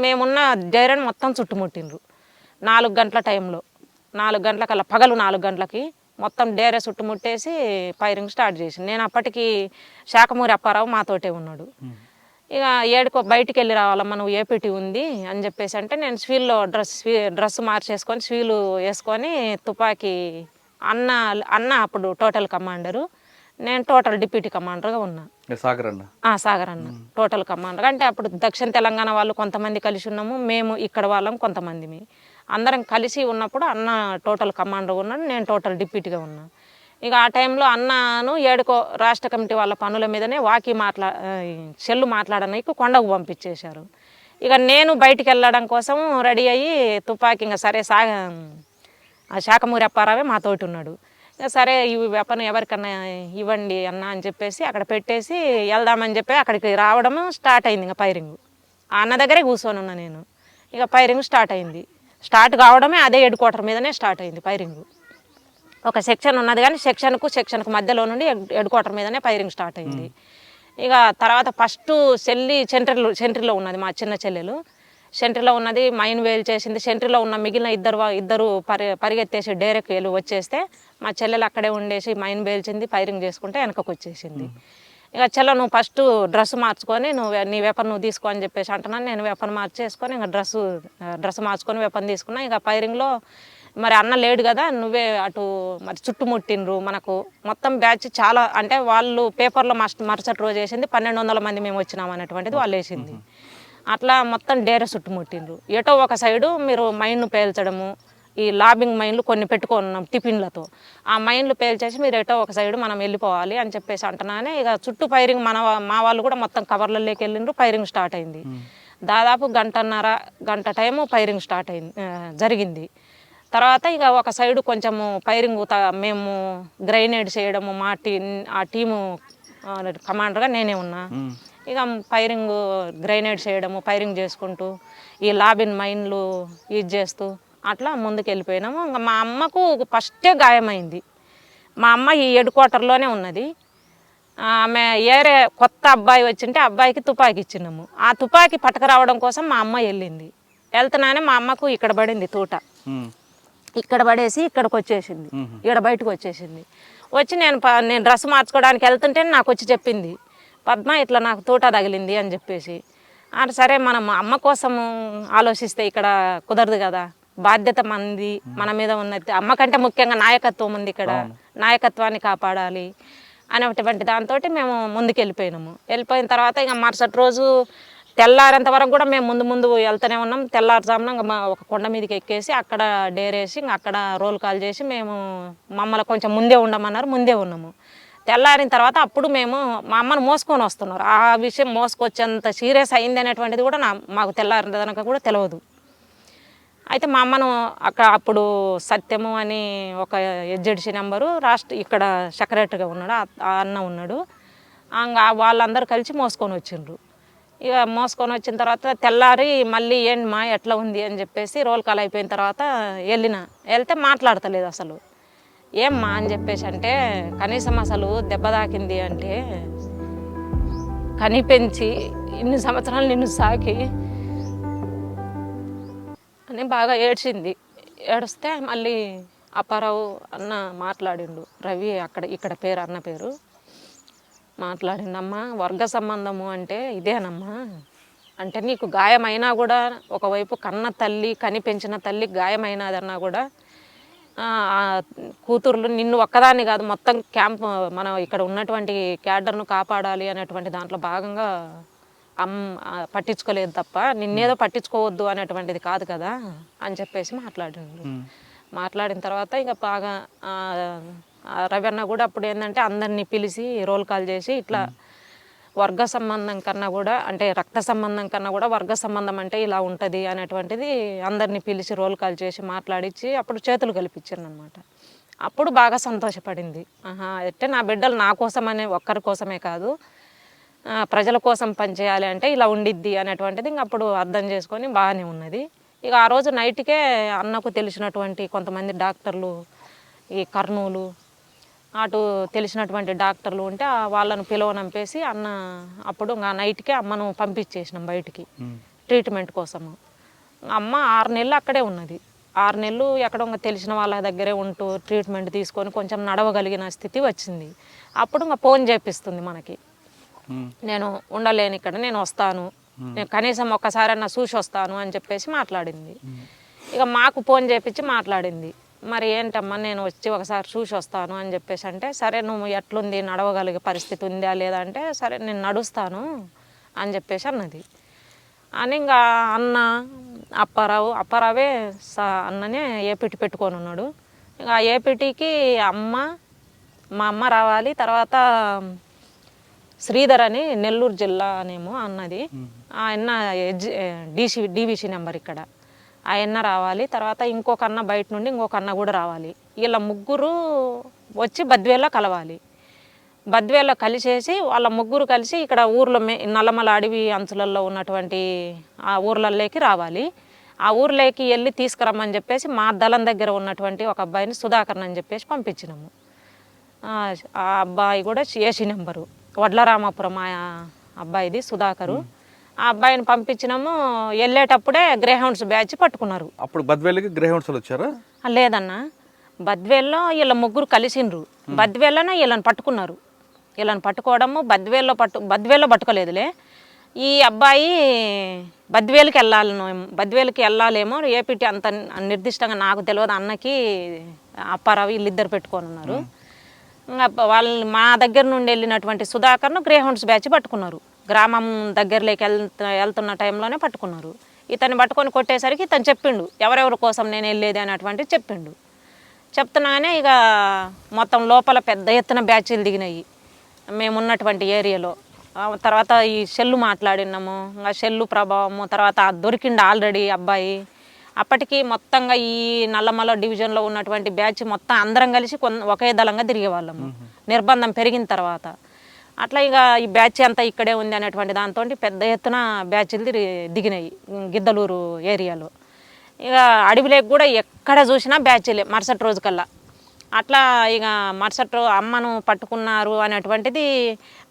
మేమున్న డైరెన్ మొత్తం చుట్టుముట్టిండ్రు 4 గంటల టైంలో, 4 గంటలకల్లా పగలు 4 గంటలకి మొత్తం డేరే చుట్టుముట్టేసి ఫైరింగ్ స్టార్ట్ చేసి నేను అప్పటికి శాఖమూరి అప్పారావు మాతోటే ఉన్నాడు. ఇక ఏడుకో బయటికి వెళ్ళి రావాలమ్మా నువ్వు ఏపీటీ ఉంది అని చెప్పేసి అంటే నేను స్వీల్లో డ్రెస్ మార్చేసుకొని స్వీలు వేసుకొని తుపాకీ అన్న అప్పుడు టోటల్ కమాండరు, నేను టోటల్ డిప్యూటీ కమాండర్గా ఉన్నా. సాగర్ అన్న టోటల్ కమాండర్. అంటే అప్పుడు దక్షిణ తెలంగాణ వాళ్ళు కొంతమంది కలిసి ఉన్నాము, మేము ఇక్కడ వాళ్ళం కొంతమంది అందరం కలిసి ఉన్నప్పుడు అన్న టోటల్ కమాండర్ ఉన్నాడు, నేను టోటల్ డిప్యూటీగా ఉన్నా. ఇక ఆ టైంలో అన్నను ఏడుకో రాష్ట్ర కమిటీ వాళ్ళ పనుల మీదనే సెల్లు మాట్లాడడానికి కొండకు పంపించేశారు. ఇక నేను బయటికి వెళ్ళడం కోసం రెడీ అయ్యి తుపాకీ ఇంకా సరే శాఖమూరి అప్పారావే మాతోటి ఉన్నాడు. ఇక సరే ఈ వెపన్ ఎవరికన్నా ఇవ్వండి అన్న అని చెప్పేసి అక్కడ పెట్టేసి వెళ్దామని చెప్పి అక్కడికి రావడం స్టార్ట్ అయింది. ఇంకా ఫైరింగ్ ఆ అన్న దగ్గరే కూర్చొని ఉన్నా నేను. ఇక ఫైరింగ్ స్టార్ట్ అయింది. స్టార్ట్ కావడమే అదే హెడ్ క్వార్టర్ మీదనే స్టార్ట్ అయింది ఫైరింగ్. ఒక సెక్షన్ ఉన్నది కానీ సెక్షన్కు మధ్యలో నుండి హెడ్ క్వార్టర్ మీదనే ఫైరింగ్ స్టార్ట్ అయింది. ఇక తర్వాత ఫస్ట్ సెంట్రీలో ఉన్నది మా చిన్న చెల్లెలు, సెంట్రీలో ఉన్నది మైన్ వేలు చేసింది. సెంట్రీలో ఉన్న మిగిలిన ఇద్దరు పరిగెత్తేసి డైరెక్ట్ వెళ్ళి వచ్చేస్తే మా చెల్లెలు అక్కడే ఉండేసి మైన్ వేల్చింది, ఫైరింగ్ చేసుకుంటే వెనకకు వచ్చేసింది. ఇక చెల్ల నువ్వు ఫస్ట్ డ్రెస్ మార్చుకొని నీ వెపన్ నువ్వు తీసుకో అని చెప్పేసి అంటున్నాను. నేను వెపన్ మార్చేసుకొని ఇంకా డ్రెస్ మార్చుకొని వెపన్ తీసుకున్నా. ఇక ఫైరింగ్లో మరి అన్న లేడు కదా, నువ్వే అటు మరి చుట్టుముట్టిండ్రు. మనకు మొత్తం బ్యాచ్ చాలా అంటే వాళ్ళు పేపర్లో మరుసటి రోజు వేసింది 1200 మంది మేము వచ్చినాం అనేటువంటిది వాళ్ళు వేసింది. అట్లా మొత్తం డేర చుట్టుముట్టిండ్రు. ఎటో ఒక సైడు మీరు మైండ్ను పేల్చడము ఈ లాబింగ్ మైన్లు కొన్ని పెట్టుకున్నాం టిఫిన్లతో. ఆ మైన్లు పేల్చేసి మీరు ఎటో ఒక సైడ్ మనం వెళ్ళిపోవాలి అని చెప్పేసి అంటున్నానే ఇక చుట్టూ ఫైరింగ్ మా వాళ్ళు కూడా మొత్తం కవర్లలోకి వెళ్ళిండ్రు. ఫైరింగ్ స్టార్ట్ అయింది. దాదాపు గంట టైము ఫైరింగ్ స్టార్ట్ అయింది జరిగింది. తర్వాత ఇక ఒక సైడు కొంచెము ఫైరింగ్ మేము గ్రైనేడ్ చేయడము ఆ టీము కమాండర్గా నేనే ఉన్నా. ఇక ఫైరింగ్ గ్రైనేడ్ చేయడము ఫైరింగ్ చేసుకుంటూ ఈ లాబిన్ మైన్లు యూజ్ చేస్తూ అట్లా ముందుకు వెళ్ళిపోయినాము. ఇంకా మా అమ్మకు ఫస్టే గాయమైంది. మా అమ్మ ఈ హెడ్ క్వార్టర్లోనే ఉన్నది. ఆమె ఏరే కొత్త అబ్బాయి వచ్చింటే అబ్బాయికి తుపాకీ ఇచ్చినాము. ఆ తుపాకీ పట్టుకురావడం కోసం మా అమ్మ వెళ్ళింది. వెళ్తున్నానే మా అమ్మకు ఇక్కడ పడింది తూట. ఇక్కడ పడేసి ఇక్కడికి వచ్చేసింది. ఇక్కడ బయటకు వచ్చేసింది. వచ్చి నేను డ్రెస్ మార్చుకోవడానికి వెళ్తుంటే నాకు వచ్చి చెప్పింది, పద్మ ఇట్లా నాకు తూట తగిలింది అని చెప్పేసి. అంటే సరే మనం అమ్మ కోసం ఆలోచిస్తే ఇక్కడ కుదరదు కదా, బాధ్యత మనది, మన మీద ఉన్నది. అమ్మ కంటే ముఖ్యంగా నాయకత్వం ఉంది ఇక్కడ, నాయకత్వాన్ని కాపాడాలి అనేటువంటి దాంతో మేము ముందుకు వెళ్ళిపోయినాము. వెళ్ళిపోయిన తర్వాత ఇక మరుసటి రోజు తెల్లారేంత వరకు కూడా మేము ముందు వెళ్తూనే ఉన్నాం. తెల్లారుజామున ఇంకా ఒక కొండ మీదకి ఎక్కేసి అక్కడ డేరేసి ఇంకా అక్కడ రోల్ కాల్ చేసి మేము మమ్మల్ని కొంచెం ముందే ఉండమన్నారు. ముందే ఉన్నాము. తెల్లారిన తర్వాత అప్పుడు మేము మా అమ్మను మోసుకొని వస్తున్నారు. ఆ విషయం మోసుకొచ్చేంత సీరియస్ అయింది అనేటువంటిది కూడా మాకు తెల్లారిన కూడా తెలియదు. అయితే మా అమ్మను అప్పుడు సత్యము అని ఒక ఎస్జెడ్సీ నెంబరు ఇక్కడ సెక్రటరీగా ఉన్నాడు, ఆ అన్న ఉన్నాడు. వాళ్ళందరూ కలిసి మోసుకొని వచ్చిండ్రు. ఇక మోసుకొని వచ్చిన తర్వాత తెల్లారి మళ్ళీ ఏంటమ్మా ఎట్లా ఉంది అని చెప్పేసి రోల్ కాల్ అయిపోయిన తర్వాత వెళ్తే మాట్లాడతలేదు అసలు. ఏమ్మా అని చెప్పేసి అంటే కనీసం అసలు దెబ్బ తాకింది అంటే కనిపెంచి ఇన్ని సంవత్సరాలు నిన్ను సాకి అని బాగా ఏడ్చింది. ఏడిస్తే మళ్ళీ అప్పారావు అన్న మాట్లాడిండు. రవి ఇక్కడ పేరు అన్న పేరు మాట్లాడిందమ్మా, వర్గ సంబంధము అంటే ఇదేనమ్మా, అంటే నీకు గాయమైనా కూడా ఒకవైపు కని పెంచిన తల్లి గాయమైనదన్నా కూడా కూతుర్లు నిన్ను ఒక్కదాన్ని కాదు మొత్తం క్యాంప్ మనం ఇక్కడ ఉన్నటువంటి క్యాడర్ను కాపాడాలి అనేటువంటి దాంట్లో భాగంగా పట్టించుకోలేదు తప్ప నిన్నేదో పట్టించుకోవద్దు అనేటువంటిది కాదు కదా అని చెప్పేసి మాట్లాడిన తర్వాత ఇక బాగా రవణ కూడా అప్పుడు ఏంటంటే అందరినీ పిలిచి రోల్ కాల్ చేసి ఇట్లా వర్గ సంబంధం కన్నా కూడా అంటే రక్త సంబంధం కన్నా కూడా వర్గ సంబంధం అంటే ఇలా ఉంటుంది అనేటువంటిది అందరినీ పిలిచి రోల్ కాల్ చేసి మాట్లాడించి అప్పుడు చేతులు కలిపించాను అనమాట. అప్పుడు బాగా సంతోషపడింది. అంటే నా బిడ్డలు నా కోసమనే ఒక్కరి కోసమే కాదు ప్రజల కోసం పనిచేయాలి అంటే ఇలా ఉండిద్ది అనేటువంటిది ఇంక అప్పుడు అర్థం చేసుకొని బాగానే ఉన్నది. ఇక ఆ రోజు నైట్కే అన్నకు తెలిసినటువంటి కొంతమంది డాక్టర్లు ఈ కర్నూలు అటు తెలిసినటువంటి డాక్టర్లు ఉంటే వాళ్ళను పిలవనంపేసి అన్న అప్పుడు ఇంకా నైట్కే అమ్మను పంపించేసినాం బయటికి ట్రీట్మెంట్ కోసము. అమ్మ 6 నెలలు అక్కడే ఉన్నది. 6 నెలలు ఎక్కడో తెలిసిన వాళ్ళ దగ్గరే ఉంటూ ట్రీట్మెంట్ తీసుకొని కొంచెం నడవగలిగిన స్థితి వచ్చింది. అప్పుడు ఇంకా ఫోన్ చేపిస్తుంది మనకి, నేను ఉండలేను ఇక్కడ, నేను వస్తాను, నేను కనీసం ఒక్కసారన్నా చూసి వస్తాను అని చెప్పేసి మాట్లాడింది. ఇక మాకు ఫోన్ చేపించి మాట్లాడింది, మరి ఏంటమ్మా నేను వచ్చి ఒకసారి చూసి వస్తాను అని చెప్పేసి అంటే సరే నువ్వు ఎట్లుంది నడవగలిగే పరిస్థితి ఉందా లేదా అంటే సరే నేను నడుస్తాను అని చెప్పేసి అన్నది. అని ఇంకా అన్న అప్పారావే అన్ననే ఏపీటీ పెట్టుకొని ఉన్నాడు. ఇక ఆ ఏపీటీకి మా అమ్మ రావాలి, తర్వాత శ్రీధర్ అని నెల్లూరు జిల్లా అనేమో అన్నది, ఆయన డీవీసీ నెంబర్ ఇక్కడ, ఆయన రావాలి, తర్వాత ఇంకొక అన్న బయట నుండి ఇంకొక అన్న కూడా రావాలి. వీళ్ళ ముగ్గురు వచ్చి బద్వేల్లో కలవాలి. బద్వేల్లో కలిసేసి వాళ్ళ ముగ్గురు కలిసి ఇక్కడ ఊర్లో నల్లమల అడవి అంచులలో ఉన్నటువంటి ఆ ఊర్లలోకి రావాలి. ఆ ఊర్లోకి వెళ్ళి తీసుకురమ్మని చెప్పేసి మా దళం దగ్గర ఉన్నటువంటి ఒక అబ్బాయిని సుధాకర్ అని చెప్పేసి పంపించినాము. ఆ అబ్బాయి కూడా ఏసీ నెంబరు వడ్లరామాపురం ఆ అబ్బాయిది సుధాకరు. ఆ అబ్బాయిని పంపించినాము. వెళ్ళేటప్పుడే గ్రేహౌండ్స్ బ్యాచ్ పట్టుకున్నారు. అప్పుడు బద్వేల్కి గ్రేహౌండ్స్ వచ్చారా? లేదన్నా, బద్వేల్లో వీళ్ళ ముగ్గురు కలిసిండ్రు. బద్వేల్లోనే వీళ్ళని పట్టుకున్నారు. వీళ్ళని పట్టుకోవడము బద్వేల్లో పట్టుకోలేదులే. ఈ అబ్బాయి బద్వేలుకి వెళ్ళాలేమో ఏపీటీ అంత నిర్దిష్టంగా నాకు తెలియదు, అన్నకి అప్పారావు వీళ్ళిద్దరు పెట్టుకొని ఉన్నారు. వాళ్ళు మా దగ్గర నుండి వెళ్ళినటువంటి సుధాకర్ను గ్రేహౌండ్స్ బ్యాచ్ పట్టుకున్నారు. గ్రామం దగ్గరలోకి వెళ్తున్న టైంలోనే పట్టుకున్నారు. ఇతన్ని పట్టుకొని కొట్టేసరికి ఇతను చెప్పిండు ఎవరెవరి కోసం నేను వెళ్ళేది అనేటువంటిది చెప్పిండు. చెప్తున్నానే ఇక మొత్తం లోపల పెద్ద ఎత్తున బ్యాచ్లు దిగినాయి మేమున్నటువంటి ఏరియాలో. తర్వాత ఈ సెల్లు మాట్లాడినాము, ఇంకా సెల్లు ప్రభావము, తర్వాత దొరికిండు ఆల్రెడీ అబ్బాయి. అప్పటికి మొత్తంగా ఈ నల్లమల డివిజన్లో ఉన్నటువంటి బ్యాచ్ మొత్తం అందరం కలిసి ఒకే దళంగా తిరిగేవాళ్ళము నిర్బంధం పెరిగిన తర్వాత. అట్లా ఇక ఈ బ్యాచ్ అంతా ఇక్కడే ఉంది అనేటువంటి దాంతో పెద్ద ఎత్తున బ్యాచ్లు దిగినాయి గిద్దలూరు ఏరియాలో. ఇక అడవిలోకి కూడా ఎక్కడ చూసినా బ్యాచ్లే మరుసటి రోజు కల్లా. అట్లా ఇక మరుసటి రోజు అమ్మను పట్టుకున్నారు అనేటువంటిది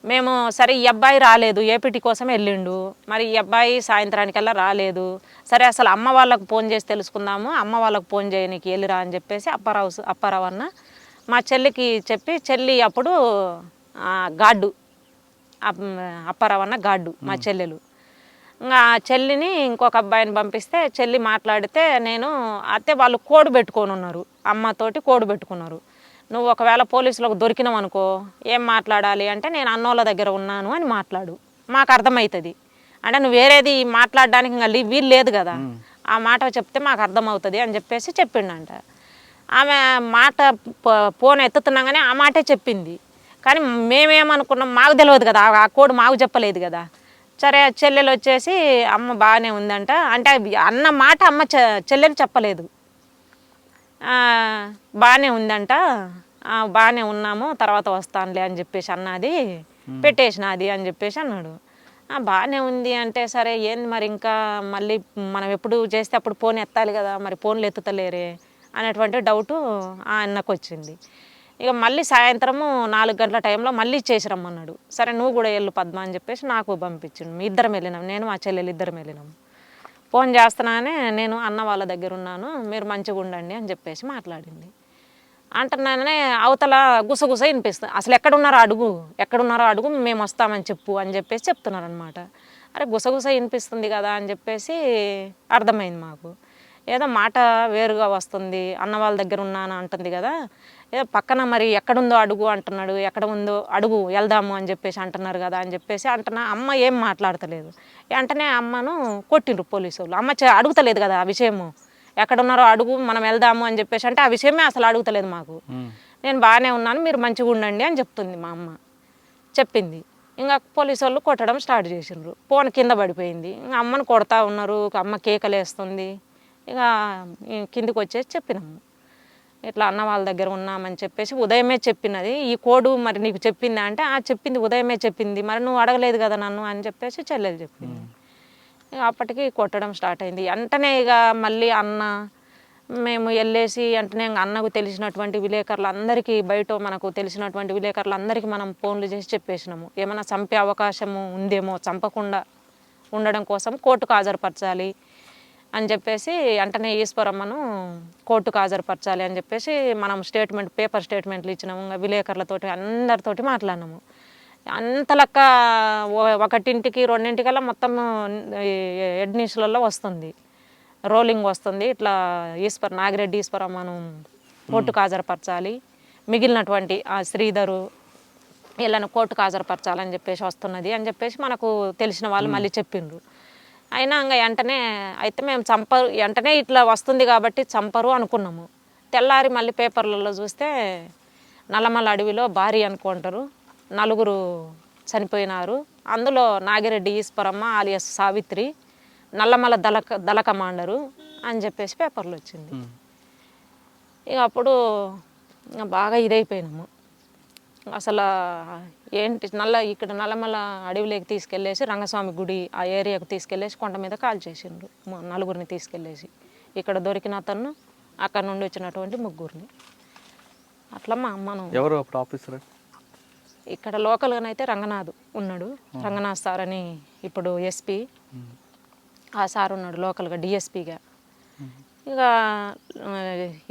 మేము సరే ఈ అబ్బాయి రాలేదు, ఏపీటీ కోసం వెళ్ళిండు, మరి ఈ అబ్బాయి సాయంత్రానికల్లా రాలేదు, సరే అసలు అమ్మ వాళ్ళకు ఫోన్ చేసి తెలుసుకుందాము, అమ్మ వాళ్ళకు ఫోన్ చేయనీకి వెళ్ళిరా అని చెప్పేసి అప్పారావు అన్న మా చెల్లికి చెప్పి, చెల్లి అప్పుడు గాడ్డు అప్పారావు అన్న గాడ్డు మా చెల్లెలు. ఇంకా చెల్లిని ఇంకొక అబ్బాయిని పంపిస్తే చెల్లి మాట్లాడితే నేను అత్తే వాళ్ళు కోడ్ పెట్టుకొని ఉన్నారు, అమ్మతోటి కోడ్ పెట్టుకున్నారు. నువ్వు ఒకవేళ పోలీసులకు దొరికినావు అనుకో ఏం మాట్లాడాలి అంటే నేను అన్నోళ్ళ దగ్గర ఉన్నాను అని మాట్లాడు, మాకు అర్థమవుతుంది అంటే నువ్వు వేరేది మాట్లాడడానికి ఇంకా వీలు లేదు కదా, ఆ మాట చెప్తే మాకు అర్థమవుతుంది అని చెప్పేసి చెప్పిండంట. ఆమె మాట ఫోన్ ఎత్తుతున్నాగానే ఆ మాటే చెప్పింది. కానీ మేమేమనుకున్నాం మాకు తెలియదు కదా, ఆ కోడ్ మాకు చెప్పలేదు కదా. సరే చెల్లెలు వచ్చేసి అమ్మ బాగానే ఉందంట అంటే అన్న మాట అమ్మ చెల్లెలు చెప్పలేదు. బాగానే ఉందంట, బాగానే ఉన్నాము తర్వాత వస్తానులే అని చెప్పేసి అన్నది, పెట్టేసినది అని చెప్పేసి అన్నాడు. బాగానే ఉంది అంటే సరే ఏంది మరి ఇంకా మళ్ళీ మనం ఎప్పుడు చేస్తే అప్పుడు ఫోన్ ఎత్తాలి కదా, మరి ఫోన్లు ఎత్తుతలేరే అనేటువంటి డౌటు ఆ అన్నకు వచ్చింది. ఇక మళ్ళీ సాయంత్రము 4 గంటల టైంలో మళ్ళీ చేసి రమ్మన్నాడు. సరే నువ్వు కూడా వెళ్ళు పద్మ అని చెప్పేసి నాకు పంపించిండు. మీ ఇద్దరం వెళ్ళినాం, నేను మా చెల్లెలు ఇద్దరం వెళ్ళినాము. ఫోన్ చేస్తున్నానే నేను అన్న వాళ్ళ దగ్గర ఉన్నాను, మీరు మంచిగా ఉండండి అని చెప్పేసి మాట్లాడింది. అంటున్నానే అవతల గుసగుస వినిపిస్తుంది, అసలు ఎక్కడున్నారో అడుగు మేము వస్తామని చెప్పు అని చెప్పేసి చెప్తున్నారనమాట. అరే గుసగుస వినిపిస్తుంది కదా అని చెప్పేసి అర్థమైంది మాకు. ఏదో మాట వేరుగా వస్తుంది, అన్న వాళ్ళ దగ్గర ఉన్నాను అంటుంది కదా, ఏదో పక్కన మరి ఎక్కడుందో అడుగు అంటున్నాడు, ఎక్కడ ఉందో అడుగు వెళ్దాము అని చెప్పేసి అంటున్నారు కదా అని చెప్పేసి అంటున్నా. అమ్మ ఏం మాట్లాడతలేదు. వెంటనే అమ్మను కొట్టిండ్రు పోలీసు వాళ్ళు. అమ్మ అడుగుతలేదు కదా ఆ విషయము, ఎక్కడున్నారో అడుగు మనం వెళ్దాము అని చెప్పేసి అంటే ఆ విషయమే అసలు అడుగుతలేదు మాకు. నేను బాగానే ఉన్నాను మీరు మంచిగా ఉండండి అని చెప్తుంది మా అమ్మ, చెప్పింది. ఇంకా పోలీసు వాళ్ళు కొట్టడం స్టార్ట్ చేసిండ్రు. ఫోన్ కింద పడిపోయింది. ఇంకా అమ్మను కొడతా ఉన్నారు, అమ్మ కేకలేస్తుంది. ఇక కిందికి వచ్చేసి చెప్పినాము ఇట్లా అన్న వాళ్ళ దగ్గర ఉన్నామని చెప్పేసి. ఉదయమే చెప్పినది ఈ కోడు, మరి నీకు చెప్పిందా అంటే చెప్పింది ఉదయమే చెప్పింది, మరి నువ్వు అడగలేదు కదా నన్ను అని చెప్పేసి చెల్లెలు చెప్పింది. ఇక అప్పటికి కొట్టడం స్టార్ట్ అయింది. వెంటనే ఇక మళ్ళీ అన్న మేము వెళ్ళేసి వెంటనే అన్నకు తెలిసినటువంటి విలేకరులందరికీ, బయట మనకు తెలిసినటువంటి విలేకరులందరికీ మనం ఫోన్లు చేసి చెప్పేసినాము, ఏమైనా చంపే అవకాశము ఉందేమో, చంపకుండా ఉండడం కోసం కోర్టుకు హాజరుపరచాలి అని చెప్పేసి వెంటనే ఈశ్వరమ్మను కోర్టుకు హాజరుపరచాలి అని చెప్పేసి మనం పేపర్ స్టేట్మెంట్లు ఇచ్చినాము. ఇంకా విలేకరులతోటి అందరితోటి మాట్లాడినాము. అంతలక్క 1:00, 2:00కల్లా మొత్తం హెడ్ న్యూస్లలో వస్తుంది, రోలింగ్ వస్తుంది, ఇట్లా నాగిరెడ్డి ఈశ్వరమ్మను కోర్టుకు హాజరుపరచాలి, మిగిలినటువంటి శ్రీధరు వీళ్ళను కోర్టుకు హాజరుపరచాలని చెప్పేసి వస్తున్నది అని చెప్పేసి మనకు తెలిసిన వాళ్ళు మళ్ళీ చెప్పిండ్రు. అయినా ఇంకా వెంటనే అయితే మేము వెంటనే ఇట్లా వస్తుంది కాబట్టి చంపరు అనుకున్నాము. తెల్లారి మళ్ళీ పేపర్లలో చూస్తే నల్లమల అడవిలో భారీ అనుకుంటారు 4 చనిపోయినారు, అందులో నాగిరెడ్డి ఈశ్వరమ్మ ఆలియస్ సావిత్రి, నల్లమల దళ కమాండరు అని చెప్పేసి పేపర్లు వచ్చింది. ఇక అప్పుడు బాగా ఇదైపోయినాము. అసలు ఏంటి ఇక్కడ నల్లమల అడవిలోకి తీసుకెళ్ళేసి రంగస్వామి గుడి ఆ ఏరియాకు తీసుకెళ్ళేసి కొండ మీద కాల్ చేసిండ్రు 4 తీసుకెళ్ళేసి. ఇక్కడ దొరికిన అతను అక్కడ నుండి వచ్చినటువంటి 3. అట్లా మా అమ్మను ఎవరు అప్పుడు ఆఫీసర్ ఇక్కడ లోకల్గానైతే రంగనాథ్ ఉన్నాడు, రంగనాథ్ సార్ అని ఇప్పుడు ఎస్పీ, ఆ సార్ ఉన్నాడు లోకల్గా డిఎస్పీగా. ఇక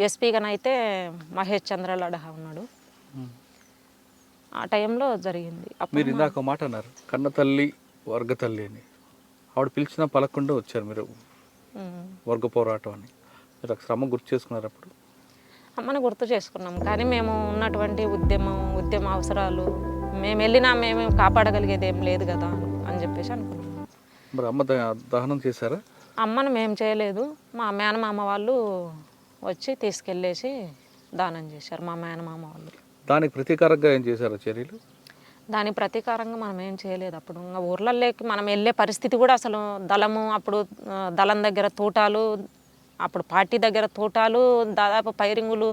ఎస్పీగానైతే మహేష్ చంద్ర లడహా ఉన్నాడు. ఆ టైంలో జరిగింది. మీరు ఇందాక మాట అన్నారు కన్న తల్లి వర్గ తల్లి అని, ఆవిడ పిలిచినా పలకుండా వచ్చారు మీరు వర్గ పోరాటం అని. మీరు శ్రమ గుర్తు చేసుకున్నారు అప్పుడు? అమ్మని గుర్తు చేసుకున్నాం, కానీ మేము ఉన్నటువంటి ఉద్యమ అవసరాలు మేము వెళ్ళినా మేము కాపాడగలిగేది ఏం లేదు కదా అని చెప్పేసి అనుకున్నాం. మరి అమ్మ దహనం చేశారా? అమ్మను మేము చేయలేదు, మా మేనమామ వాళ్ళు వచ్చి తీసుకెళ్ళేసి దానం చేశారు మా మేనమామ వాళ్ళు. దానికి ప్రతీకారంగా ఏం చేశారు చర్యలు? దాని ప్రతీకారంగా మనం ఏం చేయలేదు. అప్పుడు ఇంకా ఊర్లలోకి మనం వెళ్ళే పరిస్థితి కూడా అసలు దళము అప్పుడు దళం దగ్గర తూటాలు, అప్పుడు పార్టీ దగ్గర తూటాలు, దాదాపు పైరింగులు,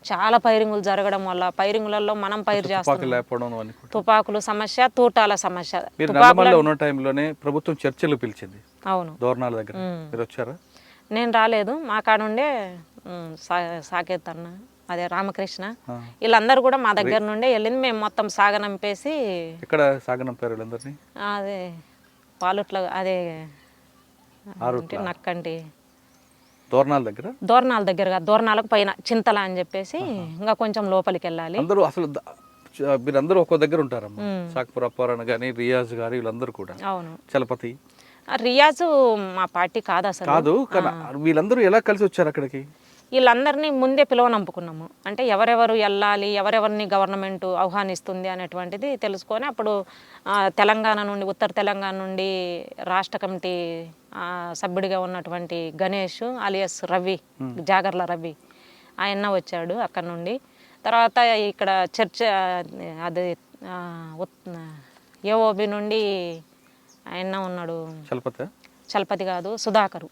చాలా పైరింగులు జరగడం వల్ల పైరింగులలో మనం పైరు చేస్తాం. తుపాకులు సమస్య, తూటాల సమస్య. నల్లమల్లో ఉన్న టైంలోనే ప్రభుత్వం చర్చలు పిలిచింది. అవును, దోర్నాల దగ్గర మీరు వచ్చారా? నేను రాలేదు. మా కాడుండే సాకేత్ అన్న, అదే రామకృష్ణ, వీళ్ళందరూ కూడా మా దగ్గర నుండే వెళ్ళింది. మేము మొత్తం సాగనంపేసి. ఇక్కడ సాగనంపారు వీళ్ళందరినీ? అదే పాలుట్ల, అదే నక్కంటి దోర్నాల దగ్గర, దోర్నాల దగ్గర, దోర్నాలకు పైన చింతల అని చెప్పేసి ఇంకా కొంచెం లోపలికి వెళ్ళాలి. అందరూ అసలు మీరందరూ ఒక్కో దగ్గర ఉంటారమ్మా. సాక్పూర్ అప్పారణ కానీ, రియాజ్ గారి, వీళ్ళందరూ కూడా. అవును. చలపతి, రియాజు మా పార్టీ కాదు అసలు. కాదు, వీళ్ళందరూ ఎలా కలిసి వచ్చారు అక్కడికి? వీళ్ళందరినీ ముందే పిలవనంపుకున్నాము. అంటే ఎవరెవరు వెళ్ళాలి, ఎవరెవరిని గవర్నమెంట్ ఆహ్వానిస్తుంది అనేటువంటిది తెలుసుకొని అప్పుడు తెలంగాణ నుండి, ఉత్తర తెలంగాణ నుండి రాష్ట్ర కమిటీ సభ్యుడిగా ఉన్నటువంటి గణేష్ అలియస్ రవి, జాగర్ల రవి, ఆయన వచ్చాడు అక్కడ నుండి. తర్వాత ఇక్కడ చర్చ, అది ఏఓబి నుండి ఆయన ఉన్నాడు, చలపతి కాదు, సుధాకరు.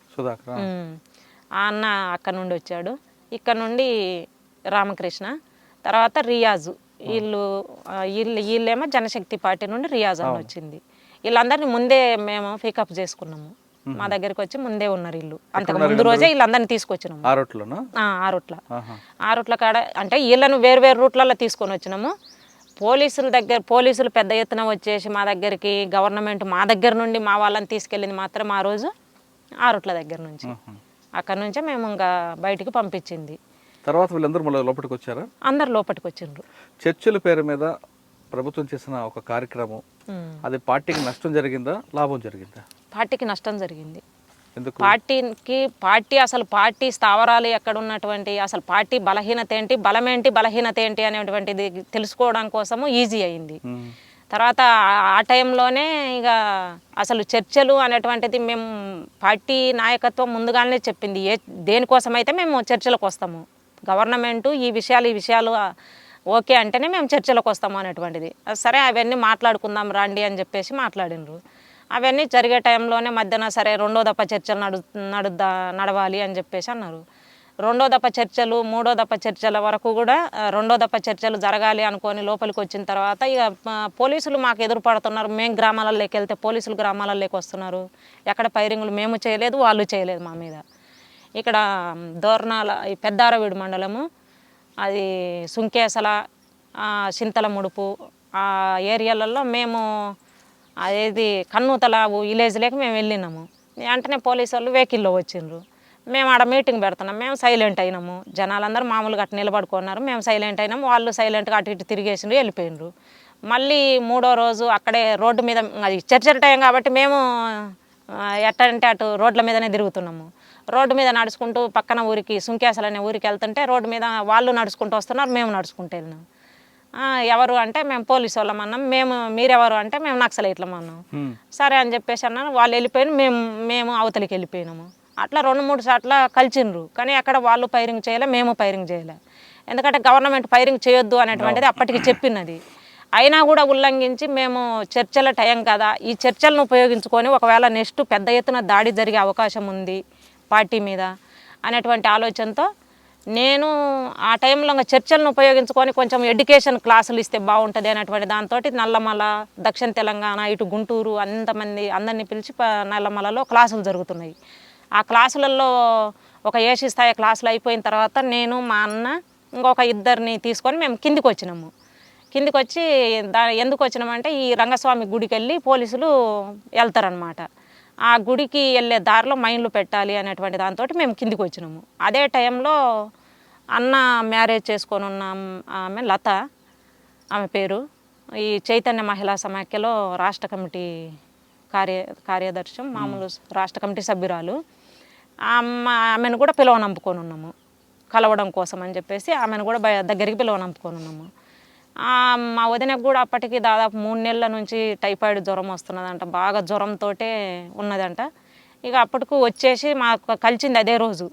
ఆ అన్న అక్కడ నుండి వచ్చాడు. ఇక్కడ నుండి రామకృష్ణ, తర్వాత రియాజు, వీళ్ళేమో జనశక్తి పార్టీ నుండి రియాజ్ అని వచ్చింది. వీళ్ళందరినీ ముందే మేము పికప్ చేసుకున్నాము. మా దగ్గరికి వచ్చి ముందే ఉన్నారు వీళ్ళు. అంతకు ముందు రోజే వీళ్ళందరినీ తీసుకొచ్చినాము. ఆ రూట్ల కాడ అంటే వీళ్ళను వేరు వేరు రూట్లలో తీసుకొని వచ్చినాము. పోలీసులు పెద్ద ఎత్తున వచ్చేసి మా దగ్గరికి, గవర్నమెంట్ మా దగ్గర నుండి మా వాళ్ళని తీసుకెళ్ళింది మాత్రం ఆ రోజు ఆ రూట్ల దగ్గర నుంచి. అక్కడ నుంచే మేము ఇంకా బయటికి పంపించింది. తర్వాత వీళ్ళందరూ మళ్ళీ లోపలికి వచ్చారా? అందరు లోపలికి వచ్చిండ్రు. చర్చల పేరు మీద ప్రభుత్వం చేసిన ఒక కార్యక్రమం, అది పార్టీకి నష్టం జరిగిందా, లాభం జరిగిందా? పార్టీకి నష్టం జరిగింది. పార్టీ అసలు పార్టీ స్థావరాలు ఎక్కడ ఉన్నటువంటి, అసలు పార్టీ బలహీనత ఏంటి, బలమేంటి, బలహీనత ఏంటి అనేటువంటిది తెలుసుకోవడం కోసము ఈజీ అయింది. తర్వాత ఆ టైంలోనే ఇక అసలు చర్చలు అనేటువంటిది మేము పార్టీ నాయకత్వం ముందుగానే చెప్పింది, దేనికోసమైతే మేము చర్చలకు వస్తాము, గవర్నమెంటు ఈ విషయాలు ఓకే అంటేనే మేము చర్చలకు వస్తాము అనేటువంటిది. సరే అవన్నీ మాట్లాడుకుందాం రండి అని చెప్పేసి మాట్లాడినరు. అవన్నీ జరిగే టైంలోనే మధ్యాహ్నం సరే రెండో దఫ చర్చలు నడవాలి అని చెప్పేసి అన్నారు. రెండో దఫ చర్చలు, మూడో దఫ చర్చల వరకు కూడా రెండో దఫ చర్చలు జరగాలి అనుకొని లోపలికి వచ్చిన తర్వాత ఇక పోలీసులు మాకు ఎదురు పడుతున్నారు. మేము గ్రామాలలోకి వెళ్తే పోలీసులు గ్రామాలలోకి వస్తున్నారు. ఎక్కడ పైరింగులు మేము చేయలేదు, వాళ్ళు చేయలేదు మా మీద. ఇక్కడ దోర్నాల, ఈ పెద్దారవీడు మండలము, అది సుంకేసల, చింతల ముడుపు, ఆ ఏరియాలలో మేము అదేది కన్నూతల విలేజ్లోకి మేము వెళ్ళినాము. వెంటనే పోలీసు వాళ్ళు వెహికల్లో వచ్చిండ్రు. మేము ఆడ మీటింగ్ పెడుతున్నాం, మేము సైలెంట్ అయినాము. జనాలందరూ మామూలుగా అటు నిలబడుకున్నారు, మేము సైలెంట్ అయినాము. వాళ్ళు సైలెంట్గా అటు ఇటు తిరిగేసిండ్రు, వెళ్ళిపోయినరు. మళ్ళీ మూడో రోజు అక్కడే రోడ్డు మీద, అది చర్చల టైం కాబట్టి మేము ఎట్టంటే అటు రోడ్ల మీదనే తిరుగుతున్నాము. రోడ్డు మీద నడుచుకుంటూ పక్కన ఊరికి, సుంకేసలు అనే ఊరికి వెళ్తుంటే రోడ్డు మీద వాళ్ళు నడుచుకుంటూ వస్తున్నారు, మేము నడుచుకుంటూ వెళ్ళినాం. ఎవరు అంటే మేము పోలీసు వాళ్ళం అన్నాం. మీరెవరు అంటే మేము నక్సలైట్లం అన్నాం. సరే అని చెప్పేసి అన్నాను. వాళ్ళు వెళ్ళిపోయిన మేము అవతలికి వెళ్ళిపోయినాము. అట్లా 2-3 సార్లు కలిసిండ్రు. కానీ అక్కడ వాళ్ళు పైరింగ్ చేయలే, మేము పైరింగ్ చేయలే. ఎందుకంటే గవర్నమెంట్ పైరింగ్ చేయొద్దు అనేటువంటిది అప్పటికి చెప్పినది. అయినా కూడా ఉల్లంఘించి మేము చర్చల టైం కదా, ఈ చర్చలను ఉపయోగించుకొని ఒకవేళ నెక్స్ట్ పెద్ద ఎత్తున దాడి జరిగే అవకాశం ఉంది పార్టీ మీద అనేటువంటి ఆలోచనతో నేను ఆ టైంలో ఇంకా చర్చలను ఉపయోగించుకొని కొంచెం ఎడ్యుకేషన్ క్లాసులు ఇస్తే బాగుంటుంది అనేటువంటి దాంతో నల్లమల, దక్షిణ తెలంగాణ, ఇటు గుంటూరు అందరినీ పిలిచి నల్లమలలో క్లాసులు జరుగుతున్నాయి. ఆ క్లాసులలో ఒక ఏసీ స్థాయి క్లాసులు అయిపోయిన తర్వాత నేను, మా అన్న, ఇంకొక ఇద్దరిని తీసుకొని మేము కిందికి వచ్చినాము. కిందికి వచ్చి ఎందుకు వచ్చినామంటే ఈ రంగస్వామి గుడికి వెళ్ళి పోలీసులు వెళ్తారనమాట. ఆ గుడికి వెళ్ళే దారిలో మైన్లు పెట్టాలి అనేటువంటి దాంతో మేము కిందికి వచ్చినాము. అదే టైంలో అన్న మ్యారేజ్ చేసుకొని ఉన్న ఆమె లత, ఆమె పేరు, ఈ చైతన్య మహిళా సమాఖ్యలో రాష్ట్ర కమిటీ కార్యదర్శి, మామూలు రాష్ట్ర కమిటీ సభ్యురాలు. ఆమెను కూడా పిలవనంపుకొని ఉన్నాము కలవడం కోసం అని చెప్పేసి. ఆమెను కూడా దగ్గరికి పిలవనంపుకొని ఉన్నాము. మా వదినకు కూడా అప్పటికి దాదాపు 3 నెలల నుంచి టైఫాయిడ్ జ్వరం వస్తున్నదంట. బాగా జ్వరంతో ఉన్నదంట. ఇక అప్పటికు వచ్చేసి మాకు కలిసింది అదే రోజు.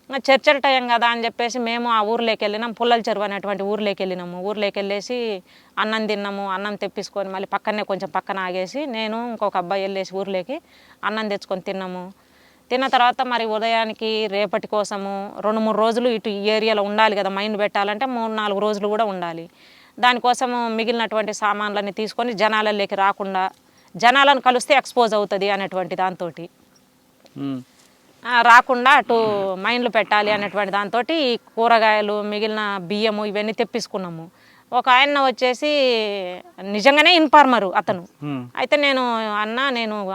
ఇంకా చర్చల టైం కదా అని చెప్పేసి మేము ఆ ఊర్లోకి వెళ్ళినాం. పుల్లల చెరువు అనేటువంటి ఊర్లోకి వెళ్ళినాము. ఊర్లోకి వెళ్ళేసి అన్నం తిన్నాము. అన్నం తెప్పించుకొని మళ్ళీ పక్కనే కొంచెం పక్కన ఆగేసి నేను ఇంకొక అబ్బాయి వెళ్ళేసి ఊర్లోకి అన్నం తెచ్చుకొని తిన్నాము. తిన్న తర్వాత మరి ఉదయానికి రేపటి కోసము 2-3 రోజులు ఇటు ఈ ఏరియాలో ఉండాలి కదా, మైండ్ పెట్టాలంటే 3-4 రోజులు కూడా ఉండాలి. దానికోసము మిగిలినటువంటి సామాన్లన్నీ తీసుకొని జనాలలోకి రాకుండా, జనాలను కలిస్తే ఎక్స్పోజ్ అవుతుంది అనేటువంటి దాంతో రాకుండా అటు మైండ్లు పెట్టాలి అనేటువంటి దాంతో కూరగాయలు, మిగిలిన బియ్యము ఇవన్నీ తెప్పించుకున్నాము. ఒక ఆయన వచ్చేసి నిజంగానే ఇన్ఫార్మరు అతను. అయితే నేను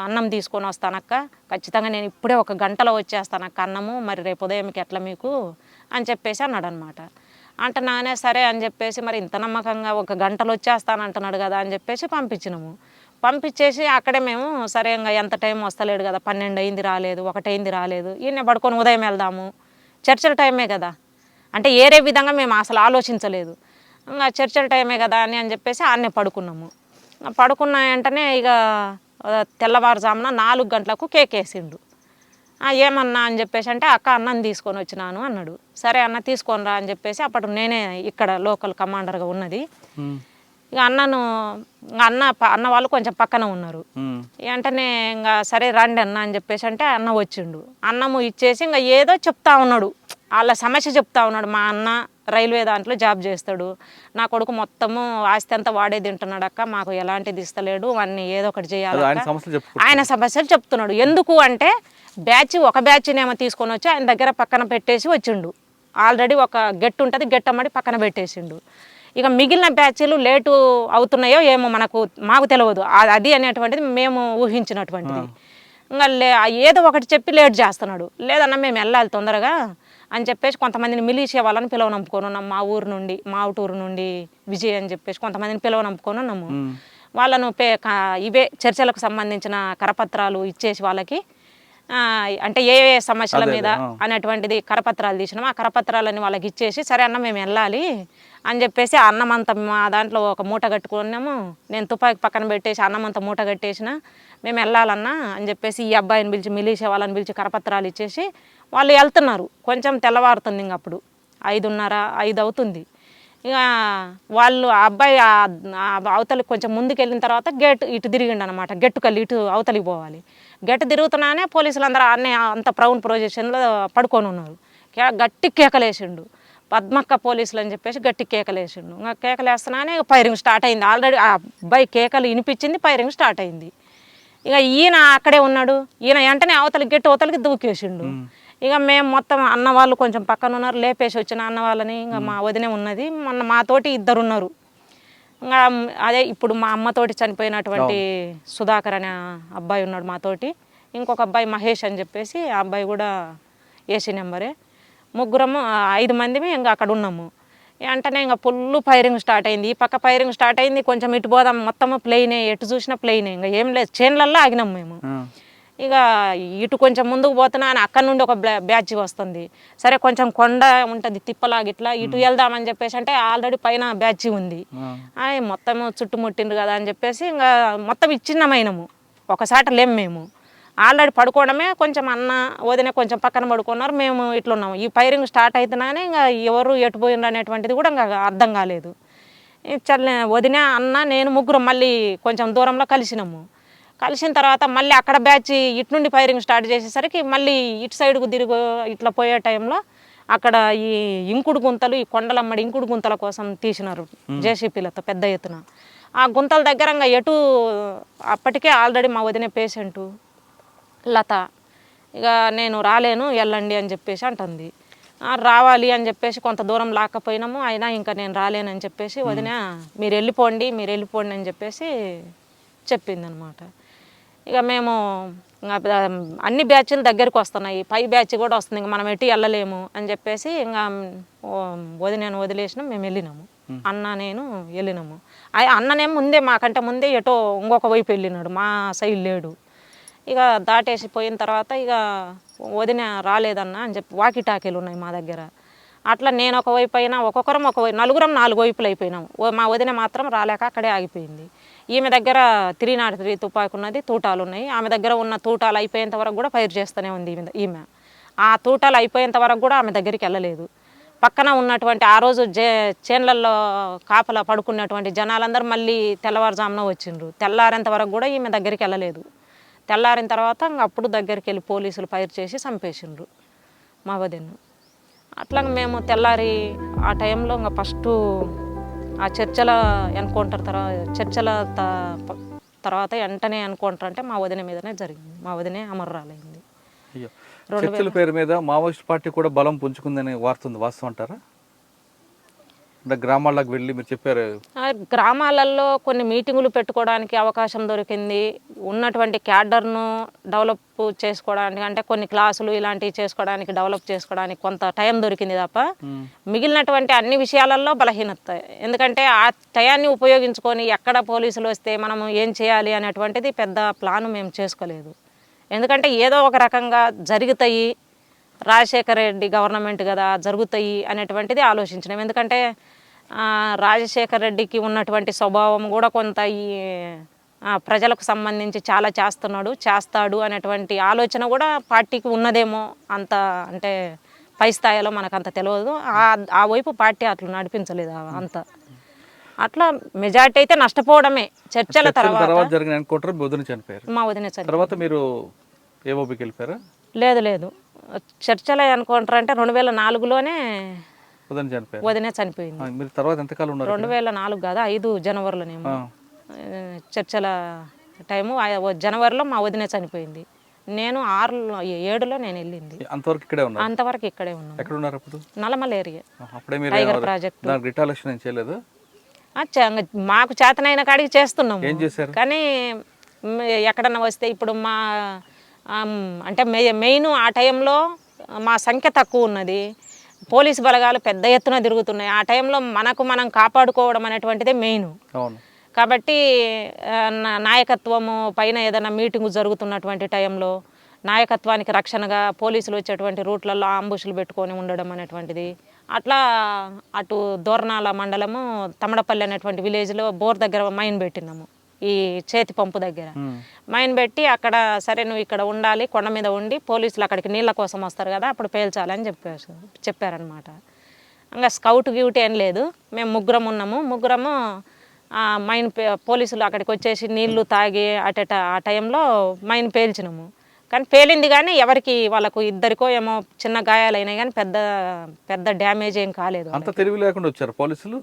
అన్నం తీసుకొని వస్తానక్క, ఖచ్చితంగా నేను ఇప్పుడే 1 గంటలో వచ్చేస్తానక్క అన్నము, మరి రేపు ఉదయంకి ఎట్లా మీకు అని చెప్పేసి అన్నాడు అనమాట. అంటున్నానే సరే అని చెప్పేసి మరి ఇంత నమ్మకంగా 1 గంటలో వచ్చేస్తానంటున్నాడు కదా అని చెప్పేసి పంపించినాము. పంపించేసి అక్కడే మేము సరే ఇంకా ఎంత టైం వస్తలేడు కదా, 12 అయింది రాలేదు, 1 అయింది రాలేదు, ఈయన పడుకొని ఉదయం వెళ్దాము, చర్చల టైమే కదా అంటే ఏరే విధంగా మేము అసలు ఆలోచించలేదు. ఇంకా చర్చల టైమే కదా అని చెప్పేసి ఆడనే పడుకున్నాము. పడుకున్న వెంటనే ఇక తెల్లవారుజామున 4 గంటలకు కేక్ వేసిండు. ఏమన్నా అని చెప్పేసి అంటే అక్క అన్నం తీసుకొని వచ్చినాను అన్నాడు. సరే అన్న తీసుకొని రా అని చెప్పేసి అప్పుడు నేనే ఇక్కడ లోకల్ కమాండర్గా ఉన్నది. ఇక అన్న వాళ్ళు కొంచెం పక్కన ఉన్నారు. వెంటనే ఇంకా సరే రండి అన్న అని చెప్పేసి అంటే అన్న వచ్చిండు. అన్నము ఇచ్చేసి ఇంకా ఏదో చెప్తా ఉన్నాడు, వాళ్ళ సమస్య చెప్తా ఉన్నాడు. మా అన్న రైల్వే దాంట్లో జాబ్ చేస్తాడు, నా కొడుకు మొత్తము ఆస్తి అంతా వాడే తింటున్నాడు అక్క, మాకు ఎలాంటిది ఇస్తలేడు, అన్నీ ఏదో ఒకటి చేయాలి. ఆయన సమస్యలు చెప్తున్నాడు. ఎందుకు అంటే ఒక బ్యాచ్నేమో తీసుకొని వచ్చి ఆయన దగ్గర పక్కన పెట్టేసి వచ్చిండు. ఆల్రెడీ ఒక గెట్టు ఉంటుంది, గెట్టమ్మడి పక్కన పెట్టేసిండు. ఇక మిగిలిన బ్యాచ్లు లేటు అవుతున్నాయో ఏమో మాకు తెలియదు, అది అనేటువంటిది మేము ఊహించినటువంటిది. ఇంకా ఏదో ఒకటి చెప్పి లేట్ చేస్తున్నాడు. లేదన్నా మేము వెళ్ళాలి తొందరగా అని చెప్పేసి కొంతమందిని మిలీషియా వాళ్ళని పిలవనంపుకొని ఉన్నాం. మా ఊరు నుండి, మా ఊటూరు నుండి విజయ్ అని చెప్పేసి కొంతమందిని పిలవనంపుకొని ఉన్నాము. వాళ్ళను ఇవే చర్చలకు సంబంధించిన కరపత్రాలు ఇచ్చేసి వాళ్ళకి అంటే ఏ సమస్యల మీద అనేటువంటిది కరపత్రాలు తీసినాము. ఆ కరపత్రాలని వాళ్ళకి ఇచ్చేసి సరే అన్న మేము వెళ్ళాలి అని చెప్పేసి అన్నం అంతా మా దాంట్లో ఒక మూట కట్టుకున్నాము. నేను తుపాకి పక్కన పెట్టేసి అన్నం అంతా మూట కట్టేసిన, మేము వెళ్ళాలన్నా అని చెప్పేసి ఈ అబ్బాయిని పిలిచి మిలీషియా వాళ్ళని పిలిచి కరపత్రాలు ఇచ్చేసి వాళ్ళు వెళ్తున్నారు. కొంచెం తెల్లవారుతుంది, ఇంక అప్పుడు 5:30-5 అవుతుంది. ఇక వాళ్ళు ఆ అబ్బాయి అవతలికి కొంచెం ముందుకు వెళ్ళిన తర్వాత గేట్ ఇటు తిరిగిండు అనమాట. గెట్టుకెళ్ళి ఇటు అవతలికి పోవాలి. గెట్టు తిరుగుతున్నానే పోలీసులు అందరూ అన్నీ అంత ప్రౌన్ ప్రొజెక్షన్లో పడుకొని ఉన్నారు. గట్టి కేకలేసిండు, పద్మక్క పోలీసులు అని చెప్పేసి గట్టి కేకలేసిండు. ఇంకా కేకలేస్తున్నానే ఫైరింగ్ స్టార్ట్ అయింది. ఆల్రెడీ ఆ అబ్బాయి కేకలు వినిపించింది, ఫైరింగ్ స్టార్ట్ అయింది. ఇక ఈయన అక్కడే ఉన్నాడు. ఈయన వెంటనే అవతలికి దూకేసిండు. ఇక మేము మొత్తం అన్న వాళ్ళు కొంచెం పక్కన ఉన్నారు, లేపేసి వచ్చిన అన్న వాళ్ళని. ఇంకా మా వదినే ఉన్నది, మొన్న మాతోటి 2 ఉన్నారు. ఇంకా అదే ఇప్పుడు మా అమ్మతోటి చనిపోయినటువంటి సుధాకర్ అనే అబ్బాయి ఉన్నాడు మాతోటి. ఇంకొక అబ్బాయి మహేష్ అని చెప్పేసి ఆ అబ్బాయి కూడా ఏసీ నెంబరే. 5 మందిమి ఇంకా అక్కడ ఉన్నాము. వెంటనే ఇంకా ఫుల్ ఫైరింగ్ స్టార్ట్ అయింది. ఈ పక్క ఫైరింగ్ స్టార్ట్ అయింది, కొంచెం ఇటు పోదాం మొత్తము ప్లెయినే, ఎటు చూసినా ప్లెయినే, ఇంకా ఏం లేదు, చేన్లల్లో ఆగినాం మేము. ఇక ఇటు కొంచెం ముందుకు పోతున్నా అని అక్కడ నుండి ఒక బ్యాచ్ వస్తుంది. సరే కొంచెం కొండ ఉంటుంది తిప్పలాగా, ఇట్లా ఇటు వెళ్దామని చెప్పేసి అంటే ఆల్రెడీ పైన బ్యాచ్ ఉంది. మొత్తము చుట్టుముట్టిండ్రు కదా అని చెప్పేసి ఇంకా మొత్తం ఇచ్చిన్నమైనము. ఒకసారి లేము మేము, ఆల్రెడీ పడుకోవడమే, కొంచెం అన్న వదిన కొంచెం పక్కన పడుకున్నారు, మేము ఇట్లున్నాము. ఈ ఫైరింగ్ స్టార్ట్ అవుతున్నానే ఇంకా ఎవరు ఎటు పోయినరు అనేటువంటిది కూడా ఇంకా అర్థం కాలేదు. వదిన అన్న నేను ముగ్గురం మళ్ళీ కొంచెం దూరంలో కలిసినాము. కలిసిన తర్వాత మళ్ళీ అక్కడ బ్యాచ్ ఇటు నుండి ఫైరింగ్ స్టార్ట్ చేసేసరికి మళ్ళీ ఇటు సైడ్కు తిరిగి ఇట్లా పోయే టైంలో అక్కడ ఈ ఇంకుడు గుంతలు, ఈ కొండలమ్మడి ఇంకుడు గుంతల కోసం తీసినారు జేసీపీలతో పెద్ద ఎత్తున. ఆ గుంతల దగ్గర ఎటు అప్పటికే ఆల్రెడీ మా వదిన పేషెంటు లత, ఇక నేను రాలేను వెళ్ళండి అని చెప్పేసి అంటుంది. రావాలి అని చెప్పేసి కొంత దూరం లాక్కపోయినాము, అయినా ఇంకా నేను రాలేనని చెప్పేసి వదిన మీరు వెళ్ళిపోండి అని చెప్పేసి చెప్పిందనమాట. ఇక మేము అన్ని బ్యాచ్లు దగ్గరికి వస్తున్నాయి, పై బ్యాచ్ కూడా వస్తుంది, ఇంకా మనం ఎటు వెళ్ళలేము అని చెప్పేసి ఇంకా వదినను వదిలేసినాం. మేము వెళ్ళినాము, అన్న నేను వెళ్ళినాము. అన్ననేమో ముందే మాకంటే ముందే ఎటో ఇంకొక వైపు వెళ్ళినాడు, మా సైడ్ లేడు. ఇక దాటేసి పోయిన తర్వాత ఇక వదిన రాలేదన్నా అని చెప్పి వాకి టాకీలు ఉన్నాయి మా దగ్గర. అట్లా నేను ఒకవైపు అయినా ఒక్కొక్కరం ఒకవైపు, నలుగురం 4 వైపులు అయిపోయినాము. మా వదిన మాత్రం రాలేక అక్కడే ఆగిపోయింది. ఈమె దగ్గర 303 తుపాకు ఉన్నది, తూటాలు ఉన్నాయి. ఆమె దగ్గర ఉన్న తూటాలు అయిపోయేంత వరకు కూడా ఫైర్ చేస్తూనే ఉంది ఈమె. ఆ తూటాలు అయిపోయేంత వరకు కూడా ఆమె దగ్గరికి వెళ్ళలేదు. పక్కన ఉన్నటువంటి ఆ రోజు చేన్లల్లో కాపలా పడుకున్నటువంటి జనాలందరూ మళ్ళీ తెల్లవారుజామున వచ్చిండ్రు. తెల్లారేంత వరకు కూడా ఈమె దగ్గరికి వెళ్ళలేదు. తెల్లారిన తర్వాత అప్పుడు దగ్గరికి వెళ్ళి పోలీసులు ఫైర్ చేసి చంపేసిండ్రు మా వదిన్ను. అట్లా మేము తెల్లారి ఆ టైంలో ఇంకా ఫస్ట్ ఆ చర్చల ఎన్కౌంటర్ తర్వాత వెంటనే ఎన్కౌంటర్ అంటే మా వదిన మీదనే జరిగింది. మా వదినే అమరురాలైంది. చర్చల పేరు మీద మావోయిస్ట్ పార్టీ కూడా బలం పుంజుకుందని వార్త ఉంది, వాస్తవం అంటారా? అంటే గ్రామాలకు వెళ్ళి మీరు చెప్పారు, గ్రామాలలో కొన్ని మీటింగులు పెట్టుకోవడానికి అవకాశం దొరికింది. ఉన్నటువంటి క్యాడర్ను డెవలప్ చేసుకోవడానికి, అంటే కొన్ని క్లాసులు ఇలాంటివి చేసుకోవడానికి, డెవలప్ చేసుకోవడానికి కొంత టైం దొరికింది తప్ప మిగిలినటువంటి అన్ని విషయాలలో బలహీనత. ఎందుకంటే ఆ టయాన్ని ఉపయోగించుకొని ఎక్కడ పోలీసులు వస్తే మనం ఏం చేయాలి అనేటువంటిది పెద్ద ప్లాన్ మేము చేసుకోలేదు. ఎందుకంటే ఏదో ఒక రకంగా జరుగుతాయి, రాజశేఖర రెడ్డి గవర్నమెంట్ కదా జరుగుతాయి అనేటువంటిది ఆలోచించినాం. ఎందుకంటే రాజశేఖర రెడ్డికి ఉన్నటువంటి స్వభావం కూడా కొంత ఈ ప్రజలకు సంబంధించి చాలా చేస్తాడు అనేటువంటి ఆలోచన కూడా పార్టీకి ఉన్నదేమో. అంత అంటే పై స్థాయిలో మనకు అంత తెలియదు. ఆ వైపు పార్టీ అట్లా నడిపించలేదు అంత. అట్లా మెజార్టీ అయితే నష్టపోవడమే. చర్చల తర్వాత జరిగిన ఎన్కౌంటర్ వదిన చనిపోయారు. మా వదిన చనిపోయారు. తర్వాత మీరు ఏఓబికి వెళ్ళిపోయారా? లేదు, చర్చల ఎన్కౌంటర్ అంటే 2004లోనే వదినే చనిపోయింది. మీరు తర్వాత ఎంతకాలం ఉన్నారు? 2004 కాదు, 5 జనవరిలోనేమో చర్చల టైము. జనవరిలో మా వదినే చనిపోయింది. నేను 7లో నేను వెళ్ళింది. అంతవరకు ఇక్కడే ఉన్నారు? అంతవరకు ఇక్కడే ఉన్నాను. ఎక్కడ ఉన్నారు అప్పుడు? నల్లమల ఏరియా, అప్పుడే మీరు టైగర్ ప్రాజెక్ట్. దానికి రిటాలియేషన్ ఏం చేయలేదు? మాకు చేతనైన కాడికి చేస్తున్నాము. ఏం చేశారు? కానీ ఎక్కడన్నా వస్తే ఇప్పుడు మా అంటే మెయిన్ ఆ టైంలో మా సంఖ్య తక్కువ ఉన్నది, పోలీసు బలగాలు పెద్ద ఎత్తున తిరుగుతున్నాయి. ఆ టైంలో మనం కాపాడుకోవడం అనేటువంటిదే మెయిన్. కాబట్టి నాయకత్వము పైన ఏదైనా మీటింగు జరుగుతున్నటువంటి టైంలో నాయకత్వానికి రక్షణగా పోలీసులు వచ్చేటువంటి రూట్లలో అంబుషులు పెట్టుకొని ఉండడం అనేటువంటిది. అట్లా అటు దోర్నాల మండలము తమడపల్లి అనేటువంటి విలేజ్లో బోర్ దగ్గర మైన్ పెట్టినాము, ఈ చేతి పంపు దగ్గర మైన్ పెట్టి అక్కడ సరే నువ్వు ఇక్కడ ఉండాలి, కొండ మీద ఉండి పోలీసులు అక్కడికి నీళ్ళ కోసం వస్తారు కదా అప్పుడు పేల్చాలని చెప్పారనమాట. ఇంకా స్కౌట్ గ్యూటీ ఏం లేదు, మేము ముగ్గురము మైన్ పోలీసులు అక్కడికి వచ్చేసి నీళ్లు తాగి ఆ టైంలో మైన్ పేల్చినాము. కానీ పేలింది కానీ ఎవరికి వాళ్ళకు ఇద్దరికో ఏమో చిన్న గాయాలైనాయి కానీ పెద్ద డ్యామేజ్ ఏం కాలేదు. అంత తెలివి లేకుండా వచ్చారు పోలీసులు.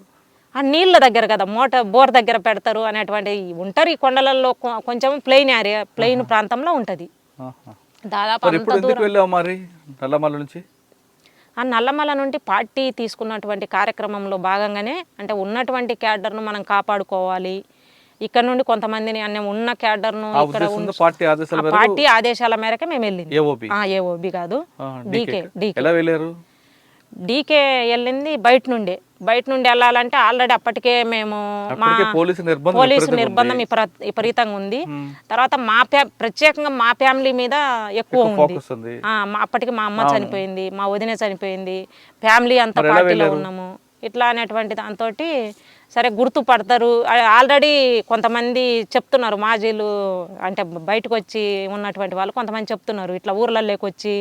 ఆ నీళ్ళ దగ్గర కదా బోర్ దగ్గర పెడతారు అనేటువంటి ఉంటారు. ఈ కొండలలో కొంచెం ప్లెయిన్ ప్రాంతంలో ఉంటుంది. దాదాపు ఆ నల్లమల నుండి పార్టీ తీసుకున్నటువంటి కార్యక్రమంలో భాగంగానే అంటే ఉన్నటువంటి క్యాడర్ను మనం కాపాడుకోవాలి, ఇక్కడ నుండి కొంతమందిని ఉన్న క్యాడర్ను పార్టీ ఆదేశాల మేరకు మేము వెళ్ళింది. ఏఓబి కాదు, డీకే వెళ్ళింది బయట నుండి వెళ్ళాలంటే ఆల్రెడీ అప్పటికే మేము పోలీసు నిర్బంధం విపరీతంగా ఉంది. తర్వాత ప్రత్యేకంగా మా ఫ్యామిలీ మీద ఎక్కువ ఉంది. అప్పటికి మా అమ్మ చనిపోయింది, మా వదిన చనిపోయింది, ఫ్యామిలీ అంతా పార్టీలో ఉన్నాము. ఇట్లా అనేటువంటి దాంతో సరే గుర్తుపడతారు ఆల్రెడీ కొంతమంది చెప్తున్నారు, మాజీలు అంటే బయటకు వచ్చి ఉన్నటువంటి వాళ్ళు కొంతమంది చెప్తున్నారు, ఇట్లా ఊర్లలోకి వచ్చి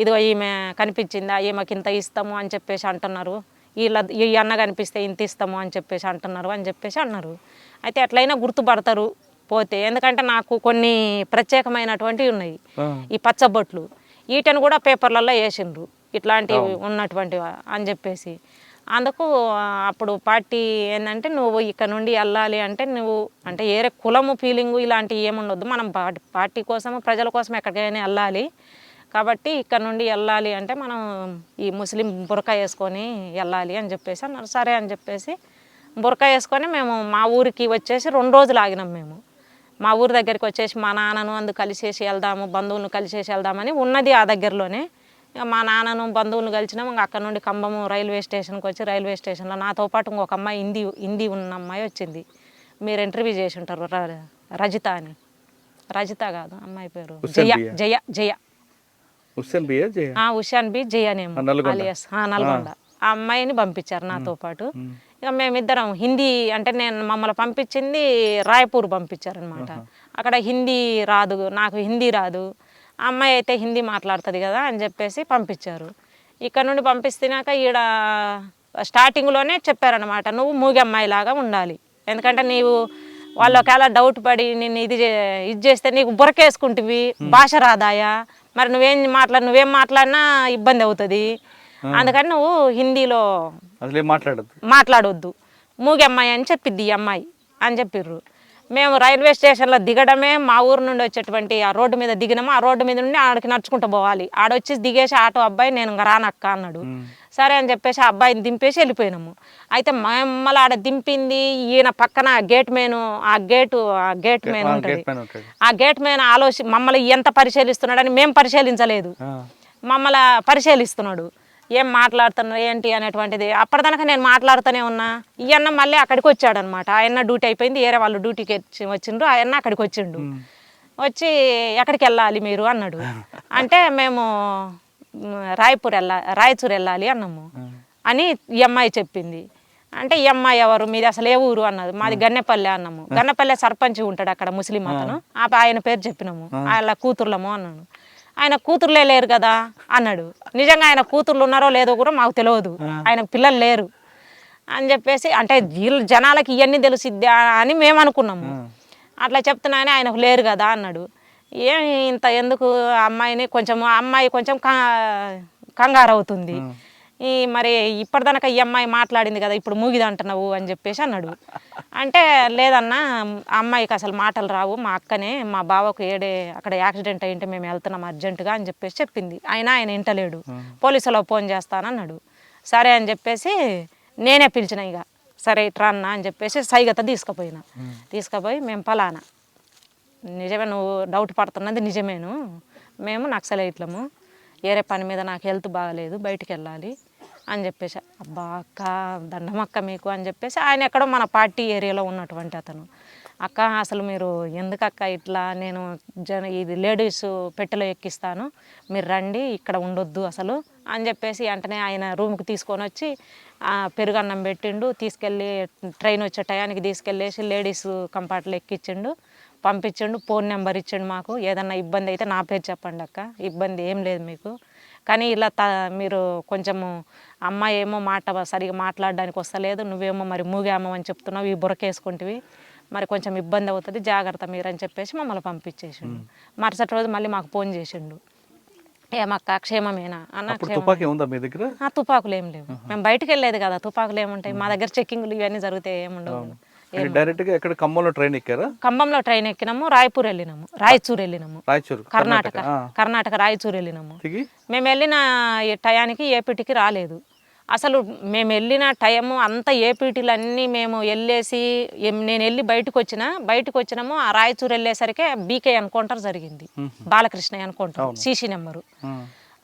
ఇదిగో ఈమె కనిపించిందా, ఈమెకి ఇంత ఇస్తాము అని చెప్పేసి అంటున్నారు, ఈ అన్న కనిపిస్తే ఇంత ఇస్తాము అని చెప్పేసి అన్నారు. అయితే ఎట్లయినా గుర్తుపడతారు పోతే, ఎందుకంటే నాకు కొన్ని ప్రత్యేకమైనటువంటివి ఉన్నాయి, ఈ పచ్చబొట్లు వీటిని కూడా పేపర్లలో వేసిండ్రు ఇట్లాంటివి ఉన్నటువంటివి అని చెప్పేసి. అందుకు అప్పుడు పార్టీ ఏంటంటే నువ్వు ఇక్కడ నుండి వెళ్ళాలి అంటే నువ్వు అంటే ఏరే కులము ఫీలింగు ఇలాంటివి ఏముండొద్దు, మనం పార్టీ కోసం ప్రజల కోసం ఎక్కడికైనా వెళ్ళాలి కాబట్టి ఇక్కడ నుండి వెళ్ళాలి అంటే మనం ఈ ముస్లిం బురకా వేసుకొని వెళ్ళాలి అని చెప్పేసి అన్నారు. సరే అని చెప్పేసి బురకా వేసుకొని మేము మా ఊరికి వచ్చేసి 2 రోజులు ఆగినాం. మేము మా ఊరి దగ్గరికి వచ్చేసి మా నాన్నను కలిసేసి వెళ్దాము, బంధువులను కలిసేసి వెళ్దామని ఉన్నది ఆ దగ్గరలోనే. మా నాన్నను బంధువులను కలిసినాం. ఇంకా అక్కడ నుండి ఖమ్మం రైల్వే స్టేషన్కి వచ్చి రైల్వే స్టేషన్లో నాతో పాటు ఇంకొక అమ్మాయి హిందీ ఉన్న అమ్మాయి వచ్చింది. మీరు ఇంటర్వ్యూ చేసి ఉంటారు, రజిత అని. రజిత కాదు అమ్మాయి పేరు జయ. ఉషాన్ బి జయనేమో అలియాస్ నల్గొండ. ఆ అమ్మాయిని పంపించారు నాతో పాటు. ఇక మేమిద్దరం హిందీ అంటే మమ్మల్ని పంపించింది రాయ్పూర్ పంపించారనమాట. అక్కడ హిందీ రాదు, నాకు హిందీ రాదు, ఆ అమ్మాయి అయితే హిందీ మాట్లాడుతుంది కదా అని చెప్పేసి పంపించారు. ఇక్కడ నుండి పంపిస్తున్నాక ఈడ స్టార్టింగ్లోనే చెప్పారనమాట, నువ్వు మూగి అమ్మాయిలాగా ఉండాలి, ఎందుకంటే నీవు వాళ్ళు ఒకవేళ డౌట్ పడి నేను ఇది చేస్తే నీకు బురకేసుకుంటువి, భాష రాదాయా, మరి నువ్వేం మాట్లాడినా ఇబ్బంది అవుతుంది, అందుకని నువ్వు హిందీలో మాట్లాడొద్దు, మూగి అమ్మాయి అని చెప్పిద్ది ఈ అమ్మాయి అని చెప్పిర్రు. మేము రైల్వే స్టేషన్లో దిగడమే, మా ఊరు నుండి వచ్చేటువంటి ఆ రోడ్డు మీద దిగినాము, ఆ రోడ్డు మీద నుండి ఆడికి నడుచుకుంటూ పోవాలి. ఆడొచ్చి దిగేసి ఆటో అబ్బాయి నేను ఇంకా రానక్క అన్నాడు. సరే అని చెప్పేసి ఆ అబ్బాయిని దింపేసి వెళ్ళిపోయినాము. అయితే మమ్మల్ని ఆడ దింపింది ఈయన పక్కన గేట్ మ్యాన్ ఉంటుంది. ఆ గేట్ మ్యాన్ మమ్మల్ని ఎంత పరిశీలిస్తున్నాడని మేము పరిశీలించలేదు, మమ్మల్ని పరిశీలిస్తున్నాడు, ఏం మాట్లాడుతున్నారు ఏంటి అనేటువంటిది. అప్పటిదాకా నేను మాట్లాడుతూనే ఉన్నా. ఈయన్న మళ్ళీ అక్కడికి వచ్చాడనమాట. ఆయన డ్యూటీ అయిపోయింది, వేరే వాళ్ళు డ్యూటీకి వచ్చిండ్రు, ఆయన అక్కడికి వచ్చిండు. వచ్చి ఎక్కడికి వెళ్ళాలి మీరు అన్నాడు. అంటే మేము రాయచూరు వెళ్ళాలి అన్నాము అని ఈ అమ్మాయి చెప్పింది. అంటే ఈ అమ్మాయి ఎవరు, మీది అసలు ఏ ఊరు అన్నది. మాది గన్నెపల్లె అన్నాము. గన్నెపల్లె సర్పంచ్ ఉంటాడు అక్కడ ముస్లిం అతను, ఆయన పేరు చెప్పినాము. వాళ్ళ కూతుర్లము అన్నాను. ఆయన కూతుర్లే లేరు కదా అన్నాడు. నిజంగా ఆయన కూతుర్లు ఉన్నారో లేదో కూడా మాకు తెలియదు, ఆయన పిల్లలు లేరు అని చెప్పేసి, అంటే వీళ్ళు జనాలకి ఇవన్నీ తెలిసిద్దా అని మేము అనుకున్నాము. అట్లా చెప్తున్నాయని ఆయనకు లేరు కదా అన్నాడు. ఏమి ఇంత ఎందుకు అమ్మాయి కొంచెం కంగారు అవుతుంది, మరి ఇప్పటిదాకా ఈ అమ్మాయి మాట్లాడింది కదా ఇప్పుడు మూగిది అంటున్నావు అని చెప్పేసి అన్నాడు. అంటే లేదన్నా అమ్మాయికి అసలు మాటలు రావు, మా అక్కనే మా బావకు అక్కడ యాక్సిడెంట్ అయ్యింటే మేము వెళ్తున్నాం అర్జెంటుగా అని చెప్పేసి చెప్పింది. ఆయన ఇంటలేడు, పోలీసులకు ఫోన్ చేస్తానన్నాడు. సరే అని చెప్పేసి నేనే పిలిచిన, ఇక సరే ఇట్రా అన్న అని చెప్పేసి సైగత తీసుకుపోయి మేము పలానా, నిజమే నువ్వు డౌట్ పడుతున్నది నిజమేను, మేము నక్సలైట్లము, వేరే పని మీద నాకు హెల్త్ బాగాలేదు బయటికి వెళ్ళాలి అని చెప్పేసి. అబ్బా అక్క దండమక్క మీకు అని చెప్పేసి, ఆయన ఎక్కడో మన పార్టీ ఏరియాలో ఉన్నటువంటి అతను, అక్క అసలు మీరు ఎందుకక్క ఇట్లా, నేను ఇది లేడీస్ పెట్టెలో ఎక్కిస్తాను, మీరు రండి ఇక్కడ ఉండొద్దు అసలు అని చెప్పేసి వెంటనే ఆయన రూమ్కి తీసుకొని వచ్చి పెరుగన్నం పెట్టిండు, తీసుకెళ్ళి ట్రైన్ వచ్చే టయానికి తీసుకెళ్ళేసి లేడీస్ కంపార్ట్లో ఎక్కించిండు, పంపించిండు, ఫోన్ నెంబర్ ఇచ్చిండు మాకు, ఏదన్నా ఇబ్బంది అయితే నా పేరు చెప్పండి అక్క, ఇబ్బంది ఏం లేదు మీకు, కానీ ఇలా మీరు కొంచెము అమ్మాయి ఏమో సరిగా మాట్లాడడానికి వస్తలేదు, నువ్వేమో మరి మూగామో అని చెప్తున్నావు, ఈ బురకేసుకుంటువి, మరి కొంచెం ఇబ్బంది అవుతుంది జాగ్రత్త మీరు అని చెప్పేసి మమ్మల్ని పంపించేసిండు. మరుసటి రోజు మళ్ళీ మాకు ఫోన్ చేసిండు, ఏమక్క క్షేమమేనా అన్న. తుపాకులు ఏం లేవు, మేము బయటకు వెళ్ళలేదు కదా, తుపాకులు ఏముంటాయి మా దగ్గర, చెక్కింగ్లు ఇవన్నీ జరుగుతాయి ఏముండవు. ఖమ్మంలో ట్రైన్ ఎక్కినాము, రాయచూరు వెళ్ళినాము, కర్ణాటక రాయచూరు వెళ్ళినాము. మేము వెళ్ళిన టయానికి ఏపీటీకి రాలేదు అసలు. మేము వెళ్ళిన టైము అంతా ఏపీటీలు అన్నీ మేము వెళ్ళేసి నేను వెళ్ళి బయటకు వచ్చినాము. ఆ రాయచూరు వెళ్ళేసరికి బీకే ఎన్కౌంటర్ జరిగింది, బాలకృష్ణ ఎన్కౌంటర్, సీసీ నెంబరు.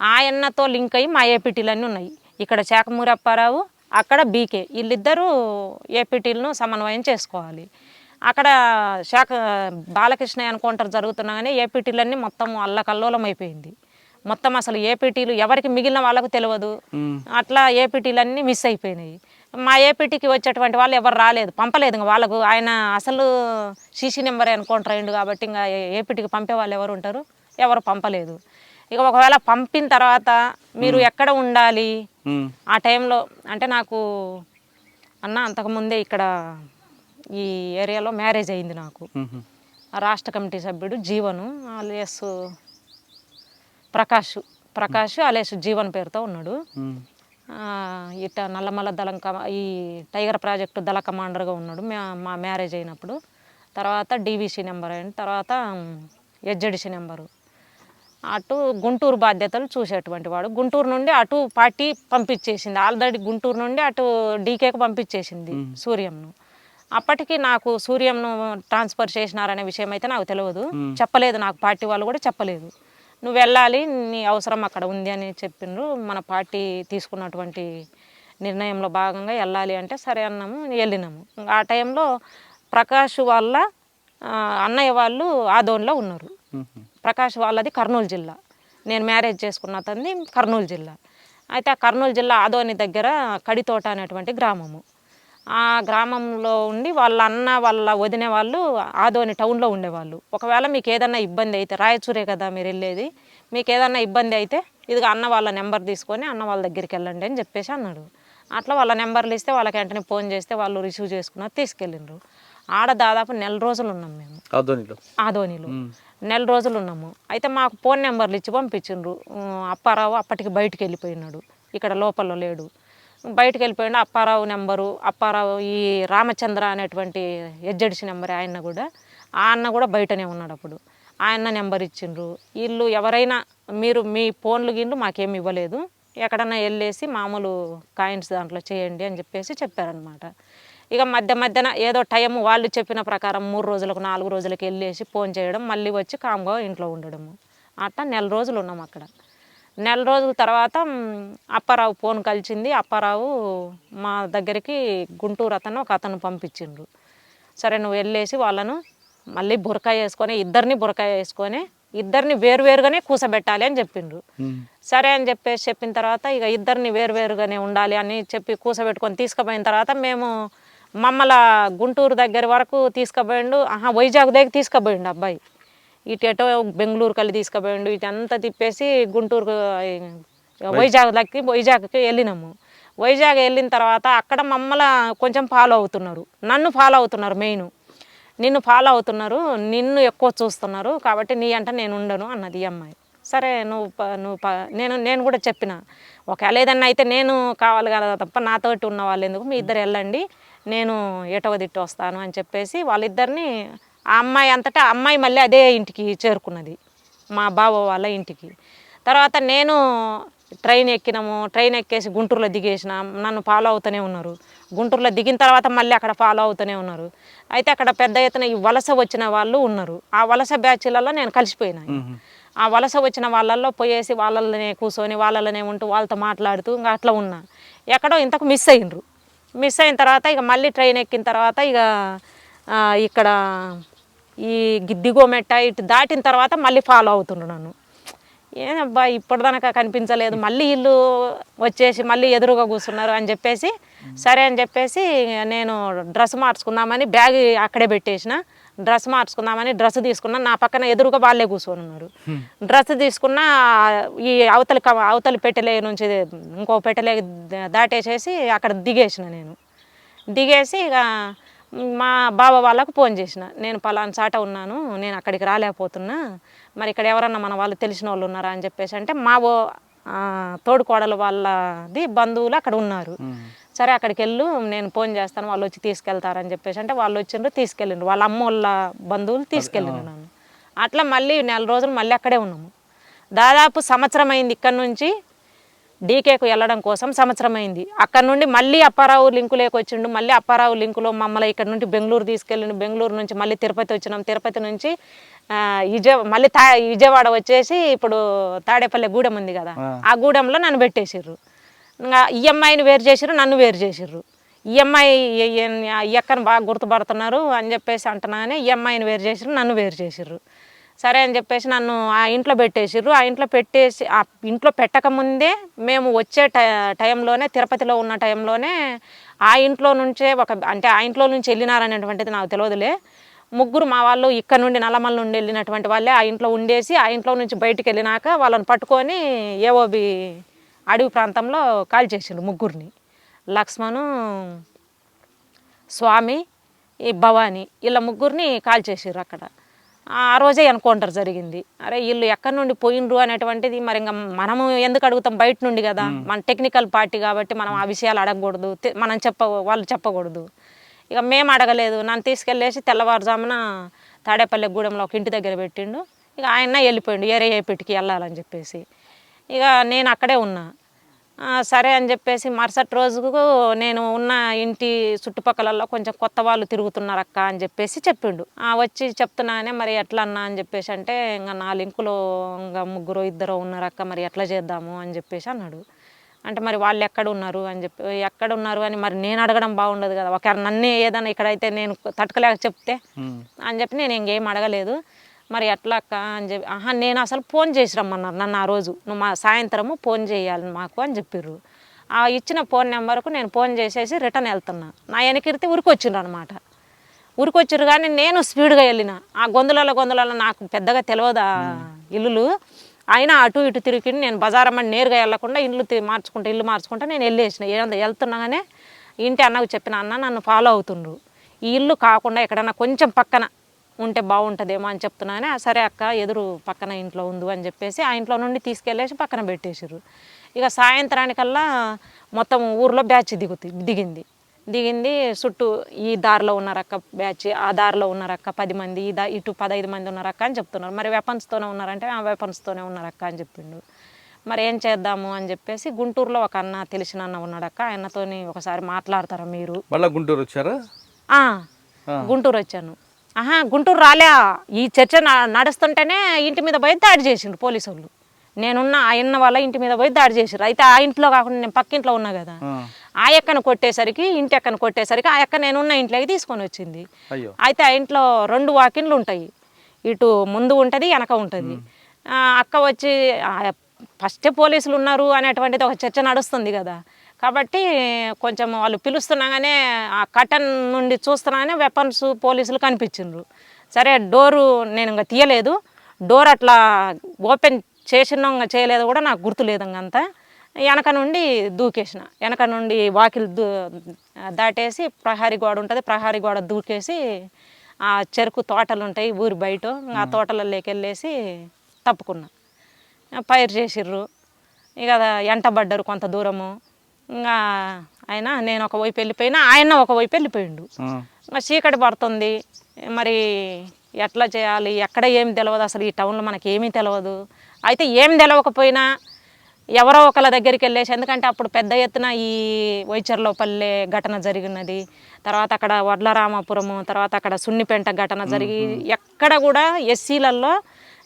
ఆయన్నతో లింక్ అయ్యి మా ఏపీటీలు అన్నీ ఉన్నాయి. ఇక్కడ శాఖమూరి అప్పారావు, అక్కడ బీకే, వీళ్ళిద్దరూ ఏపీటీలను సమన్వయం చేసుకోవాలి. అక్కడ బాలకృష్ణ ఎన్కౌంటర్ జరుగుతున్నాగానే ఏపీటీలన్నీ మొత్తం అల్లకల్లోలం అయిపోయింది. మొత్తం అసలు ఏపీటీలు ఎవరికి మిగిలిన వాళ్ళకు తెలియదు, అట్లా ఏపీటీలన్నీ మిస్ అయిపోయినాయి. మా ఏపీటీకి వచ్చేటువంటి వాళ్ళు ఎవరు రాలేదు, పంపలేదు ఇంకా వాళ్ళకు. ఆయన అసలు సీసీ నెంబర్ ఎన్కౌంటర్ అయ్యిండు కాబట్టి ఇంకా ఏపీటీకి పంపే వాళ్ళు ఎవరు ఉంటారు, ఎవరు పంపలేదు. ఇక ఒకవేళ పంపిన తర్వాత మీరు ఎక్కడ ఉండాలి ఆ టైంలో అంటే, నాకు అంతకుముందే ఇక్కడ ఈ ఏరియాలో మ్యారేజ్ అయింది నాకు. రాష్ట్ర కమిటీ సభ్యుడు జీవను అలియాస్ ప్రకాష్ అలియాస్ జీవన్ పేరుతో ఉన్నాడు. ఇట నల్లమల్ల ఈ టైగర్ ప్రాజెక్టు దళ కమాండర్గా ఉన్నాడు మా మ్యారేజ్ అయినప్పుడు. తర్వాత డీవీసీ నెంబర్ అయింది, తర్వాత హెచ్జెడిసి నెంబరు. అటు గుంటూరు బాధ్యతలు చూసేటువంటి వాడు. గుంటూరు నుండి అటు పార్టీ పంపించేసింది, ఆల్రెడీ గుంటూరు నుండి అటు డీకేకు పంపించేసింది సూర్యంను. అప్పటికి నాకు సూర్యంను ట్రాన్స్ఫర్ చేసినారనే విషయం అయితే నాకు తెలియదు, చెప్పలేదు నాకు, పార్టీ వాళ్ళు కూడా చెప్పలేదు. నువ్వు వెళ్ళాలి, నీ అవసరం అక్కడ ఉంది అని చెప్పిండ్రు. మన పార్టీ తీసుకున్నటువంటి నిర్ణయంలో భాగంగా వెళ్ళాలి అంటే సరే అన్నాము, వెళ్ళినాము. ఆ టైంలో ప్రకాష్ వాళ్ళ అన్నయ్య వాళ్ళు ఆదోన్లో ఉన్నారు. ప్రకాష్ వాళ్ళది కర్నూలు జిల్లా, నేను మ్యారేజ్ చేసుకున్న అతనిది కర్నూలు జిల్లా. అయితే ఆ కర్నూలు జిల్లా ఆదోని దగ్గర కడితోట అనేటువంటి గ్రామము. ఆ గ్రామంలో ఉండి వాళ్ళ అన్న వాళ్ళ వదిన వాళ్ళు ఆదోని టౌన్లో ఉండేవాళ్ళు. ఒకవేళ మీకు ఏదన్నా ఇబ్బంది అయితే, రాయచూరే కదా మీరు వెళ్ళేది, మీకు ఏదన్నా ఇబ్బంది అయితే ఇదిగో అన్న వాళ్ళ నెంబర్ తీసుకొని అన్న వాళ్ళ దగ్గరికి వెళ్ళండి అని చెప్పేసి అన్నాడు. అట్లా వాళ్ళ నెంబర్లు ఇస్తే వాళ్ళకి వెంటనే ఫోన్ చేస్తే వాళ్ళు రిసీవ్ చేసుకున్నారు, తీసుకెళ్ళిండ్రు. ఆడ దాదాపు 1 నెల రోజులు ఉన్నాం మేము ఆదోనిలో. 1 నెల రోజులు ఉన్నాము. అయితే మాకు ఫోన్ నెంబర్లు ఇచ్చి పంపించిండ్రు. అప్పారావు అప్పటికి బయటికి వెళ్ళిపోయినాడు, ఇక్కడ లోపల లేడు, బయటకు వెళ్ళిపోయిండు. అప్పారావు నెంబరు, అప్పారావు ఈ రామచంద్ర అనేటువంటి ఎడ్జెడ్సీ నెంబర్ ఆయన కూడా, ఆ అన్న కూడా బయటనే ఉన్నాడు అప్పుడు. ఆయన నెంబర్ ఇచ్చిండ్రు. వీళ్ళు ఎవరైనా మీరు మీ ఫోన్లు గిన్లు మాకేమి ఇవ్వలేదు, ఎక్కడన్నా వెళ్ళేసి మామూలు కాయిన్స్ దాంట్లో చేయండి అని చెప్పేసి చెప్పారనమాట. ఇక మధ్యన ఏదో టైం వాళ్ళు చెప్పిన ప్రకారం 3 రోజులకు 4 రోజులకు వెళ్ళేసి ఫోన్ చేయడం, మళ్ళీ వచ్చి కామ్గా ఇంట్లో ఉండడము. అట్లా 1 నెల రోజులు ఉన్నాం అక్కడ. 1 నెల రోజుల తర్వాత అప్పారావు ఫోన్ కలిసింది. అప్పారావు మా దగ్గరికి గుంటూరు ఒక అతను పంపించిండ్రు. సరే నువ్వు వెళ్ళేసి వాళ్ళను మళ్ళీ బురకాయ వేసుకొని ఇద్దరిని వేరువేరుగానే కూసబెట్టాలి అని చెప్పిండ్రు. సరే అని చెప్పిన తర్వాత ఇక ఇద్దరిని వేరువేరుగానే ఉండాలి అని చెప్పి కూసబెట్టుకొని తీసుకుపోయిన తర్వాత మేము మమ్మల్ని గుంటూరు దగ్గర వరకు తీసుకుపోయిండు. వైజాగ్ దగ్గర తీసుకుపోయిండు అబ్బాయి. ఇటు ఎటో బెంగళూరు కలిసి తీసుకుపోయిండు. ఇటు అంతా తిప్పేసి గుంటూరు వైజాగ్కి వెళ్ళినాము. వైజాగ్ వెళ్ళిన తర్వాత అక్కడ మమ్మల్ని కొంచెం ఫాలో అవుతున్నారు, నన్ను ఫాలో అవుతున్నారు. మెయిన్ నిన్ను ఫాలో అవుతున్నారు, నిన్ను ఎక్కువ చూస్తున్నారు, కాబట్టి నీ అంట నేను ఉండను అన్నది ఈ అమ్మాయి. సరే నేను కూడా చెప్పిన, ఒకవేళ ఏదన్నా అయితే నేను కావాలి కదా తప్ప నాతోటి ఉన్న వాళ్ళు ఎందుకు, మీ ఇద్దరు వెళ్ళండి, నేను ఎటవ దిట్టు వస్తాను అని చెప్పేసి వాళ్ళిద్దరిని, ఆ అమ్మాయి అంతటా అమ్మాయి మళ్ళీ అదే ఇంటికి చేరుకున్నది, మా బావ వాళ్ళ ఇంటికి. తర్వాత నేను ట్రైన్ ఎక్కేసి గుంటూరులో దిగేసిన, నన్ను ఫాలో అవుతూనే ఉన్నారు. గుంటూరులో దిగిన తర్వాత మళ్ళీ అక్కడ ఫాలో అవుతూనే ఉన్నారు. అయితే అక్కడ పెద్ద ఎత్తున ఈ వలస వచ్చిన వాళ్ళు ఉన్నారు. ఆ వలస బ్యాచ్లలో నేను కలిసిపోయినా. ఆ వలస వచ్చిన వాళ్ళల్లో పోయేసి వాళ్ళనే కూర్చొని వాళ్ళనే ఉంటూ వాళ్ళతో మాట్లాడుతూ ఇంకా అట్లా ఉన్నా. ఎక్కడో ఇంతకు మిస్ అయిన తర్వాత ఇక మళ్ళీ ట్రైన్ ఎక్కిన తర్వాత ఇక ఇక్కడ ఈ దిగోమెట్ట ఇటు దాటిన తర్వాత మళ్ళీ ఫాలో అవుతుండ్రు నన్ను. ఏనబ్బా ఇప్పటిదాకా కనిపించలేదు, మళ్ళీ ఇల్లు వచ్చేసి మళ్ళీ ఎదురుగా కూర్చున్నారు అని చెప్పేసి, సరే అని చెప్పేసి నేను డ్రెస్ మార్చుకుందామని బ్యాగ్ అక్కడే పెట్టేసిన. డ్రెస్ మార్చుకుందామని డ్రెస్ తీసుకున్నా, నా పక్కన ఎదురుగా వాళ్ళే కూర్చొని ఉన్నారు. డ్రెస్ తీసుకున్నా ఈ అవతలి పెట్టెలే నుంచి ఇంకో పెట్టెలే దాటేసేసి అక్కడ దిగేసిన. దిగేసి ఇక మా బావ వాళ్ళకు ఫోన్ చేసిన, నేను పలానా చాట ఉన్నాను, నేను అక్కడికి రాలేకపోతున్నా, మరి ఇక్కడ ఎవరన్నా మన వాళ్ళు తెలిసిన వాళ్ళు ఉన్నారా అని చెప్పేసి అంటే మా తోడుకోడలు వాళ్ళది బంధువులు అక్కడ ఉన్నారు. సరే అక్కడికి వెళ్ళు, నేను ఫోన్ చేస్తాను, వాళ్ళు వచ్చి తీసుకెళ్తారని చెప్పేసి అంటే వాళ్ళు వచ్చిండ్రు, తీసుకెళ్ళిండ్రు. వాళ్ళ అమ్మ వాళ్ళ బంధువులు తీసుకెళ్ళిండ్రు నన్ను. అట్లా మళ్ళీ 1 నెల రోజులు మళ్ళీ అక్కడే ఉన్నాము. దాదాపు సంవత్సరం అయింది. ఇక్కడ నుంచి డీకేకు వెళ్ళడం కోసం సంవత్సరం అయింది. అక్కడ నుండి మళ్ళీ అప్పారావు లింకులోకి వచ్చిండు. మళ్ళీ అప్పారావు లింకులో మమ్మల్ని ఇక్కడ నుండి బెంగళూరు తీసుకెళ్ళిండు. బెంగళూరు నుంచి మళ్ళీ తిరుపతి వచ్చినాం. తిరుపతి నుంచి మళ్ళీ విజయవాడ వచ్చేసి ఇప్పుడు తాడేపల్లి గూడెం ఉంది కదా, ఆ గూడెంలో నన్ను పెట్టేసిర్రు. ఇంకా ఈ అమ్మాయిని వేరు చేసిర్రు, నన్ను వేరు చేసిర్రు. ఈ అమ్మాయి ఎక్కని బాగా గుర్తుపడుతున్నారు అని చెప్పేసి అంటున్నానే ఈ అమ్మాయిని వేరు చేసిర్రు, నన్ను వేరు చేసిర్రు. సరే అని చెప్పేసి నన్ను ఆ ఇంట్లో పెట్టేసిర్రు. ఆ ఇంట్లో పెట్టకముందే మేము వచ్చే టైంలోనే, తిరుపతిలో ఉన్న టైంలోనే ఆ ఇంట్లో నుంచే ఆ ఇంట్లో నుంచి వెళ్ళినారనేటువంటిది నాకు తెలియదులే. 3 మా వాళ్ళు ఇక్కడ నుండి నల్లమల్ల నుండి వెళ్ళినటువంటి వాళ్ళే ఆ ఇంట్లో ఉండేసి, ఆ ఇంట్లో నుంచి బయటికి వెళ్ళినాక వాళ్ళని పట్టుకొని ఏఓబి అడవి ప్రాంతంలో కాల్ చేసిండ్రు 3. లక్ష్మణు, స్వామి, ఈ భవాని, వీళ్ళ 3 కాల్ చేసిర్రు అక్కడ. ఆ రోజే ఎన్కౌంటర్ జరిగింది. అరే వీళ్ళు ఎక్కడి నుండి పోయిండ్రు అనేటువంటిది మరి ఇంకా మనము ఎందుకు అడుగుతాం, బయట నుండి కదా, మన టెక్నికల్ పార్టీ కాబట్టి మనం ఆ విషయాలు అడగకూడదు, వాళ్ళు చెప్పకూడదు. ఇక మేము అడగలేదు. నన్ను తీసుకెళ్ళేసి తెల్లవారుజామున తాడేపల్లి గూడెంలో ఒక ఇంటి దగ్గర పెట్టిండు. ఇక ఆయన వెళ్ళిపోయిండు ఏరేపేటకి వెళ్ళాలని చెప్పేసి. ఇక నేను అక్కడే ఉన్నా. సరే అని చెప్పేసి మరుసటి రోజుకు నేను ఉన్న ఇంటి చుట్టుపక్కలలో కొంచెం కొత్త వాళ్ళు తిరుగుతున్నారు అక్క అని చెప్పేసి చెప్పిండు. వచ్చి చెప్తున్నానే మరి ఎట్లా అన్నా అని చెప్పేసి అంటే ఇంకా నా లింకులో ఇంకా 2 ఉన్నారు అక్క, మరి ఎట్లా చేద్దాము అని చెప్పేసి అన్నాడు. అంటే మరి వాళ్ళు ఎక్కడ ఉన్నారు అని మరి నేను అడగడం బాగుండదు కదా, ఒకవేళ నన్నే ఏదైనా ఇక్కడైతే నేను తట్టుకోలేక చెప్తే అని చెప్పి నేను ఇంకేం అడగలేదు. మరి ఎట్లా అక్క అని చెప్పి నేను అసలు ఫోన్ చేసి రమ్మన్నారు నన్ను ఆ రోజు, నువ్వు మా సాయంత్రము ఫోన్ చేయాలి మాకు అని చెప్పారు. ఆ ఇచ్చిన ఫోన్ నెంబర్కు నేను ఫోన్ చేసేసి రిటర్న్ వెళ్తున్నా. నా వెనకిరితే ఉరికొచ్చిండ్రు అనమాట. ఉరికొచ్చారు కానీ నేను స్పీడ్గా వెళ్ళిన. ఆ గొంతులలో నాకు పెద్దగా తెలియదు ఆ ఇల్లులు. అయినా అటు ఇటు తిరిగి నేను బజారమ్మని నేరుగా వెళ్ళకుండా ఇల్లు మార్చుకుంటా నేను వెళ్ళేసిన. వెళ్తున్నాగానే ఇంటి అన్నకు చెప్పిన, అన్న నన్ను ఫాలో అవుతుండ్రు, ఈ ఇల్లు కాకుండా ఎక్కడన్నా కొంచెం పక్కన ఉంటే బాగుంటుందేమో అని చెప్తున్నానే. సరే అక్క ఎదురు పక్కన ఇంట్లో ఉంది అని చెప్పేసి ఆ ఇంట్లో నుండి తీసుకెళ్ళేసి పక్కన పెట్టేసారు. ఇక సాయంత్రానికల్లా మొత్తం ఊర్లో బ్యాచ్ దిగింది. చుట్టూ ఈ దారిలో ఉన్నారక్క బ్యాచ్, ఆ దారిలో ఉన్నారక్క 10 మంది, ఇటు 15 మంది ఉన్నారక్క అని చెప్తున్నారు. మరి వెపన్స్తోనే ఉన్నారంటే ఆ వెపన్స్తోనే ఉన్నారక్క అని చెప్పిండు. మరి ఏం చేద్దాము అని చెప్పేసి గుంటూరులో ఒక అన్న తెలిసిన అన్న ఉన్నాడక్క, ఆయనతోని ఒకసారి మాట్లాడతారా మీరు? మళ్ళీ గుంటూరు వచ్చారా? గుంటూరు వచ్చాను. గుంటూరు రాలే, ఈ చర్చ నడుస్తుంటేనే ఇంటి మీద పోయి దాడి చేసిండ్రు పోలీసు వాళ్ళు. నేనున్న ఆ ఇన్న వాళ్ళ ఇంటి మీద పోయి దాడి చేసారు. అయితే ఆ ఇంట్లో కాకుండా నేను పక్కింట్లో ఉన్నా కదా, ఆ ఎక్కను కొట్టేసరికి ఇంటి ఎక్కను కొట్టేసరికి ఆ ఎక్క నేనున్న ఇంట్లోకి తీసుకొని వచ్చింది. అయితే ఆ ఇంట్లో 2 వాకిన్లు ఉంటాయి, ఇటు ముందు ఉంటుంది వెనక ఉంటుంది. అక్క వచ్చి ఫస్టే పోలీసులు ఉన్నారు అనేటువంటిది ఒక చర్చ నడుస్తుంది కదా, కాబట్టి కొంచెం వాళ్ళు పిలుస్తున్నాగానే ఆ కటన్ నుండి చూస్తున్నాగానే వెపన్స్ పోలీసులు కనిపించిండ్రు. సరే డోరు నేను ఇంకా తీయలేదు, డోర్ అట్లా ఓపెన్ చేసినా చేయలేదు కూడా నాకు గుర్తులేదు. అంతా వెనక నుండి దూకేసిన, వెనక నుండి వాకిలు దాటేసి ప్రహారీ గోడ ఉంటుంది, ప్రహారీ గోడ దూకేసి ఆ చెరుకు తోటలు ఉంటాయి ఊరి బయట, ఆ తోటలలోకి వెళ్ళేసి తప్పుకున్నా. పైరు చేసిర్రు, ఇక ఎంటబడ్డారు కొంత దూరము. ఇంకా నేను ఒకవైపు వెళ్ళిపోయినా, ఆయన ఒకవైపు వెళ్ళిపోయిండు. ఇంకా చీకటి పడుతుంది, మరి ఎట్లా చేయాలి, ఎక్కడ ఏమి తెలియదు, అసలు ఈ టౌన్లో మనకి ఏమీ తెలియదు. అయితే ఏం తెలియకపోయినా ఎవరో ఒకళ్ళ దగ్గరికి వెళ్ళేసి, ఎందుకంటే అప్పుడు పెద్ద ఎత్తున ఈ వైచర్లోపల్లె ఘటన జరిగినది, తర్వాత అక్కడ వడ్లరామాపురము, తర్వాత అక్కడ సున్నిపెంట ఘటన జరిగి ఎక్కడ కూడా ఎస్సీలలో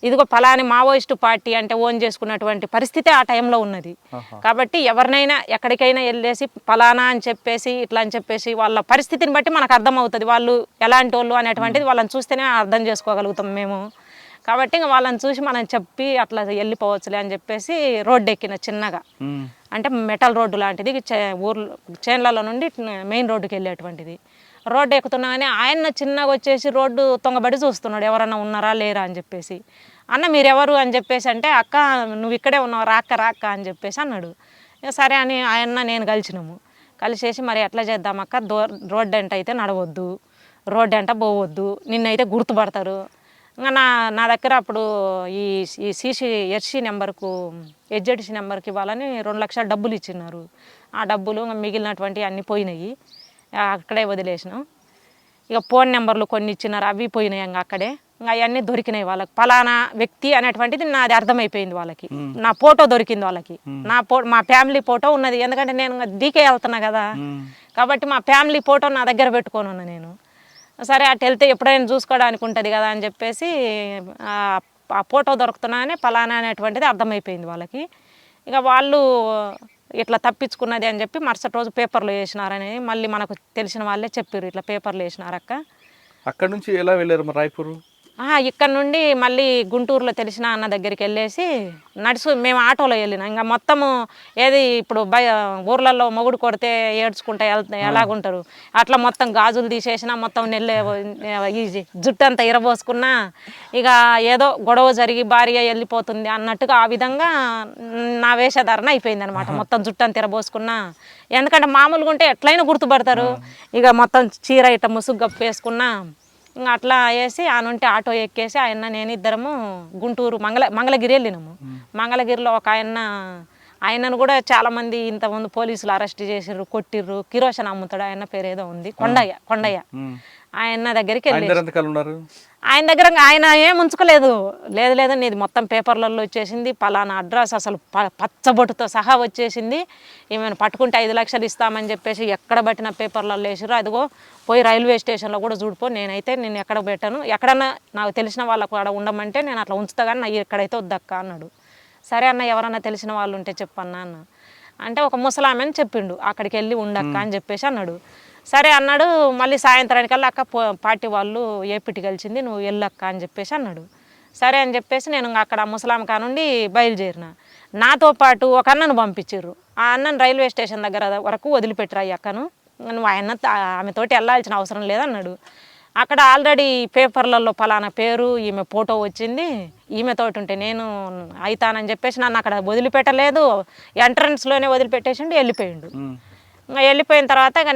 ఇదిగో ఫలాని మావోయిస్టు పార్టీ అంటే ఓన్ చేసుకున్నటువంటి పరిస్థితి ఆ టైంలో ఉన్నది. కాబట్టి ఎవరినైనా ఎక్కడికైనా వెళ్ళేసి ఫలానా అని చెప్పేసి ఇట్లా అని చెప్పేసి వాళ్ళ పరిస్థితిని బట్టి మనకు అర్థమవుతుంది వాళ్ళు ఎలాంటి వాళ్ళు అనేటువంటిది. వాళ్ళని చూస్తేనే అర్థం చేసుకోగలుగుతాం మేము. కాబట్టి ఇంకా వాళ్ళని చూసి మనం చెప్పి అట్లా వెళ్ళిపోవచ్చులే అని చెప్పేసి రోడ్డు ఎక్కిన చిన్నగా, అంటే మెటల్ రోడ్డు లాంటిది, ఊర్లో చేన్లలో నుండి మెయిన్ రోడ్డుకి వెళ్ళేటువంటిది. రోడ్డు ఎక్కుతున్నాగానే ఆయన చిన్నగా వచ్చేసి రోడ్డు తొంగబడి చూస్తున్నాడు ఎవరన్నా ఉన్నారా లేరా అని చెప్పేసి. అన్న మీరెవరు అని చెప్పేసి అంటే, అక్క నువ్వు ఇక్కడే ఉన్నావు రాక్క అని చెప్పేసి అన్నాడు. సరే అని ఆయన నేను కలిసేసి మరి ఎట్లా చేద్దాం అక్క, రోడ్డు ఎంట అయితే నడవద్దు, రోడ్డు ఎంట పోవద్దు, నిన్నైతే గుర్తుపడతారు. ఇంకా నా దగ్గర అప్పుడు ఈ ఎస్సీ నెంబర్కు హెచ్జెడ్సీ నెంబర్కి ఇవ్వాలని 2 లక్షల డబ్బులు ఇచ్చినారు. ఆ డబ్బులు మిగిలినటువంటి అన్నీ పోయినాయి, అక్కడే వదిలేసినాం. ఇక ఫోన్ నెంబర్లు కొన్ని ఇచ్చినారు, అవి పోయినాయి. ఇంకా అక్కడే ఇంకా అవన్నీ దొరికినాయి వాళ్ళకి. ఫలానా వ్యక్తి అనేటువంటిది నాది అర్థమైపోయింది వాళ్ళకి. నా ఫోటో దొరికింది వాళ్ళకి, మా ఫ్యామిలీ ఫోటో ఉన్నది. ఎందుకంటే నేను డీకే వెళ్తున్నా కదా, కాబట్టి మా ఫ్యామిలీ ఫోటో నా దగ్గర పెట్టుకొని ఉన్నా నేను. సరే అటు వెళ్తే ఎప్పుడైనా చూసుకోవడానికి ఉంటుంది కదా అని చెప్పేసి ఆ ఫోటో దొరుకుతున్నానే ఫలానా అనేటువంటిది అర్థమైపోయింది వాళ్ళకి. ఇక వాళ్ళు ఇట్లా తప్పించుకున్నది అని చెప్పి మరుసటి రోజు పేపర్లో వేసినారని మళ్ళీ మనకు తెలిసిన వాళ్ళే చెప్పారు, ఇట్లా పేపర్లో వేసినారక్క. అక్కడ నుంచి ఎలా వెళ్ళారు మరి రాయపూర్? ఇక్కడ నుండి మళ్ళీ గుంటూరులో తెలిసిన అన్న దగ్గరికి వెళ్ళేసి మేము ఆటోలో వెళ్ళినాం. ఇంకా మొత్తము ఏది ఇప్పుడు ఊర్లలో మొగుడు కొడితే ఏడ్చుకుంటా ఎలాగుంటారు అట్లా మొత్తం గాజులు తీసేసినా, మొత్తం ఈ జుట్టు అంతా ఇరబోసుకున్నా, ఇక ఏదో గొడవ జరిగి భార్య వెళ్ళిపోతుంది అన్నట్టుగా ఆ విధంగా నా వేషధారణ అయిపోయింది అనమాట. మొత్తం జుట్టు అంతా ఇరబోసుకున్నా, ఎందుకంటే మామూలుగా ఉంటే ఎట్లయినా గుర్తుపడతారు. ఇక మొత్తం చీర ఇట్ట ముసుగు గప్పు వేసుకున్నా, ఇంకా అట్లా వేసి ఆనుంటే ఆటో ఎక్కేసి ఆయన నేను ఇద్దరము గుంటూరు మంగళగిరి వెళ్ళినాము. మంగళగిరిలో ఒక ఆయనను కూడా చాలామంది ఇంతకుముందు పోలీసులు అరెస్ట్ చేసిర్రు, కొట్టిర్రు. కిరోషన్ అమ్ముతాడు, ఆయన పేరు ఏదో ఉంది, కొండయ్య. ఆయన దగ్గరికి వెళ్ళి ఆయన దగ్గర ఆయన ఏం ఉంచుకోలేదు. లేదు నీది మొత్తం పేపర్లలో వచ్చేసింది, పలానా అడ్రస్ అసలు పచ్చబొట్టుతో సహా వచ్చేసింది, ఏమైనా పట్టుకుంటే 5 లక్షలు ఇస్తామని చెప్పేసి ఎక్కడ పట్టిన పేపర్లలో వేసిర్రు. అదిగో పోయి రైల్వే స్టేషన్లో కూడా చూడిపో, నేను ఎక్కడ పెట్టాను, ఎక్కడన్నా నాకు తెలిసిన వాళ్ళకు అక్కడ ఉండమంటే నేను అట్లా ఉంచుతా కానీ నాకు ఎక్కడైతే వద్దక్క అన్నాడు. సరే అన్న ఎవరన్నా తెలిసిన వాళ్ళు ఉంటే చెప్పన్నా అన్న అంటే, ఒక ముసలామె అని చెప్పిండు, అక్కడికి వెళ్ళి ఉండక్క అని చెప్పేసి అన్నాడు. సరే అన్నాడు. మళ్ళీ సాయంత్రానికల్లా అక్క పార్టీ వాళ్ళు ఏపీటీ కలిసింది, నువ్వు వెళ్ళక్క అని చెప్పేసి అన్నాడు. సరే అని చెప్పేసి నేను అక్కడ ముసలాం కానుండి బయలుదేరిన. నాతో పాటు ఒక అన్నను పంపించారు. ఆ అన్నను రైల్వే స్టేషన్ దగ్గర వరకు వదిలిపెట్టరా ఈ అక్కను, నువ్వు ఆమెతోటి వెళ్ళాల్సిన అవసరం లేదన్నాడు. అక్కడ ఆల్రెడీ పేపర్లలో పలానా పేరు ఈమె ఫోటో వచ్చింది, ఈమెతోటి ఉంటే నేను అవుతానని చెప్పేసి నన్ను అక్కడ వదిలిపెట్టలేదు, ఎంట్రన్స్లోనే వదిలిపెట్టేసిండు, వెళ్ళిపోయిండు. వెళ్ళిపోయిన తర్వాత ఇక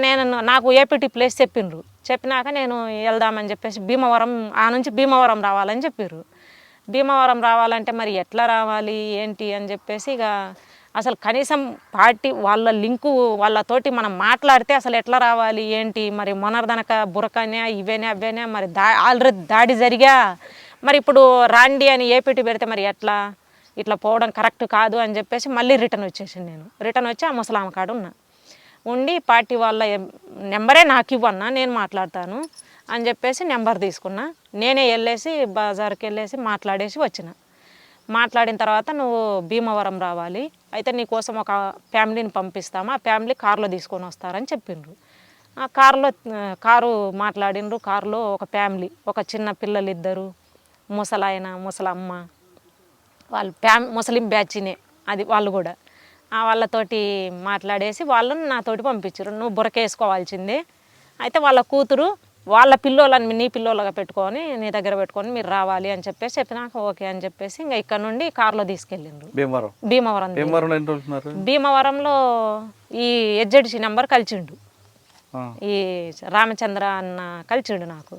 నాకు ఏపీటీ ప్లేస్ చెప్పిండ్రు. చెప్పినాక నేను వెళ్దామని చెప్పేసి భీమవరం, ఆ నుంచి భీమవరం రావాలని చెప్పారు. భీమవరం రావాలంటే మరి ఎట్లా రావాలి ఏంటి అని చెప్పేసి ఇక అసలు కనీసం పార్టీ వాళ్ళ లింకు వాళ్ళతోటి మనం మాట్లాడితే అసలు ఎట్లా రావాలి ఏంటి, మరి మొనర్దనక బురకనే ఇవేనే అవేనే మరి ఆల్రెడీ దాడి జరిగా, మరి ఇప్పుడు రాండి అని ఏపీటీ పెడితే మరి ఎట్లా, ఇట్లా పోవడం కరెక్ట్ కాదు అని చెప్పేసి మళ్ళీ రిటర్న్ వచ్చేసి నేను రిటర్న్ వచ్చి ఆ ముసలామ కాడ ఉండి పార్టీ వాళ్ళ నెంబరే నాకు ఇవ్వన్నా నేను మాట్లాడతాను అని చెప్పేసి నెంబర్ తీసుకున్నా. నేనే వెళ్ళేసి బజార్కి వెళ్ళేసి మాట్లాడేసి వచ్చిన. మాట్లాడిన తర్వాత నువ్వు భీమవరం రావాలి, అయితే నీకోసం ఒక ఫ్యామిలీని పంపిస్తాము, ఆ ఫ్యామిలీ కారులో తీసుకొని వస్తారని చెప్పిండ్రు. ఆ కారు మాట్లాడిండ్రు. కారులో ఒక ఫ్యామిలీ, ఒక చిన్న పిల్లలు ఇద్దరు, ముసలాయన ముసలమ్మ, వాళ్ళు ముస్లిం బ్యాచ్నే అది వాళ్ళు కూడా. వాళ్ళతోటి మాట్లాడేసి వాళ్ళని నాతోటి పంపించారు. నువ్వు బురకేసుకోవాల్సిందే, అయితే వాళ్ళ కూతురు వాళ్ళ పిల్లోళ్ళని నీ పిల్లోళ్ళగా పెట్టుకొని నీ దగ్గర పెట్టుకొని మీరు రావాలి అని చెప్పేసి చెప్పినాక ఓకే అని చెప్పేసి ఇంకా ఇక్కడ నుండి కారులో తీసుకెళ్ళిండ్రు భీమవరంలో ఈ హెచ్జెడ్సీ నెంబర్ కలిసిండు, ఈ రామచంద్ర అన్న కలిసిండు నాకు.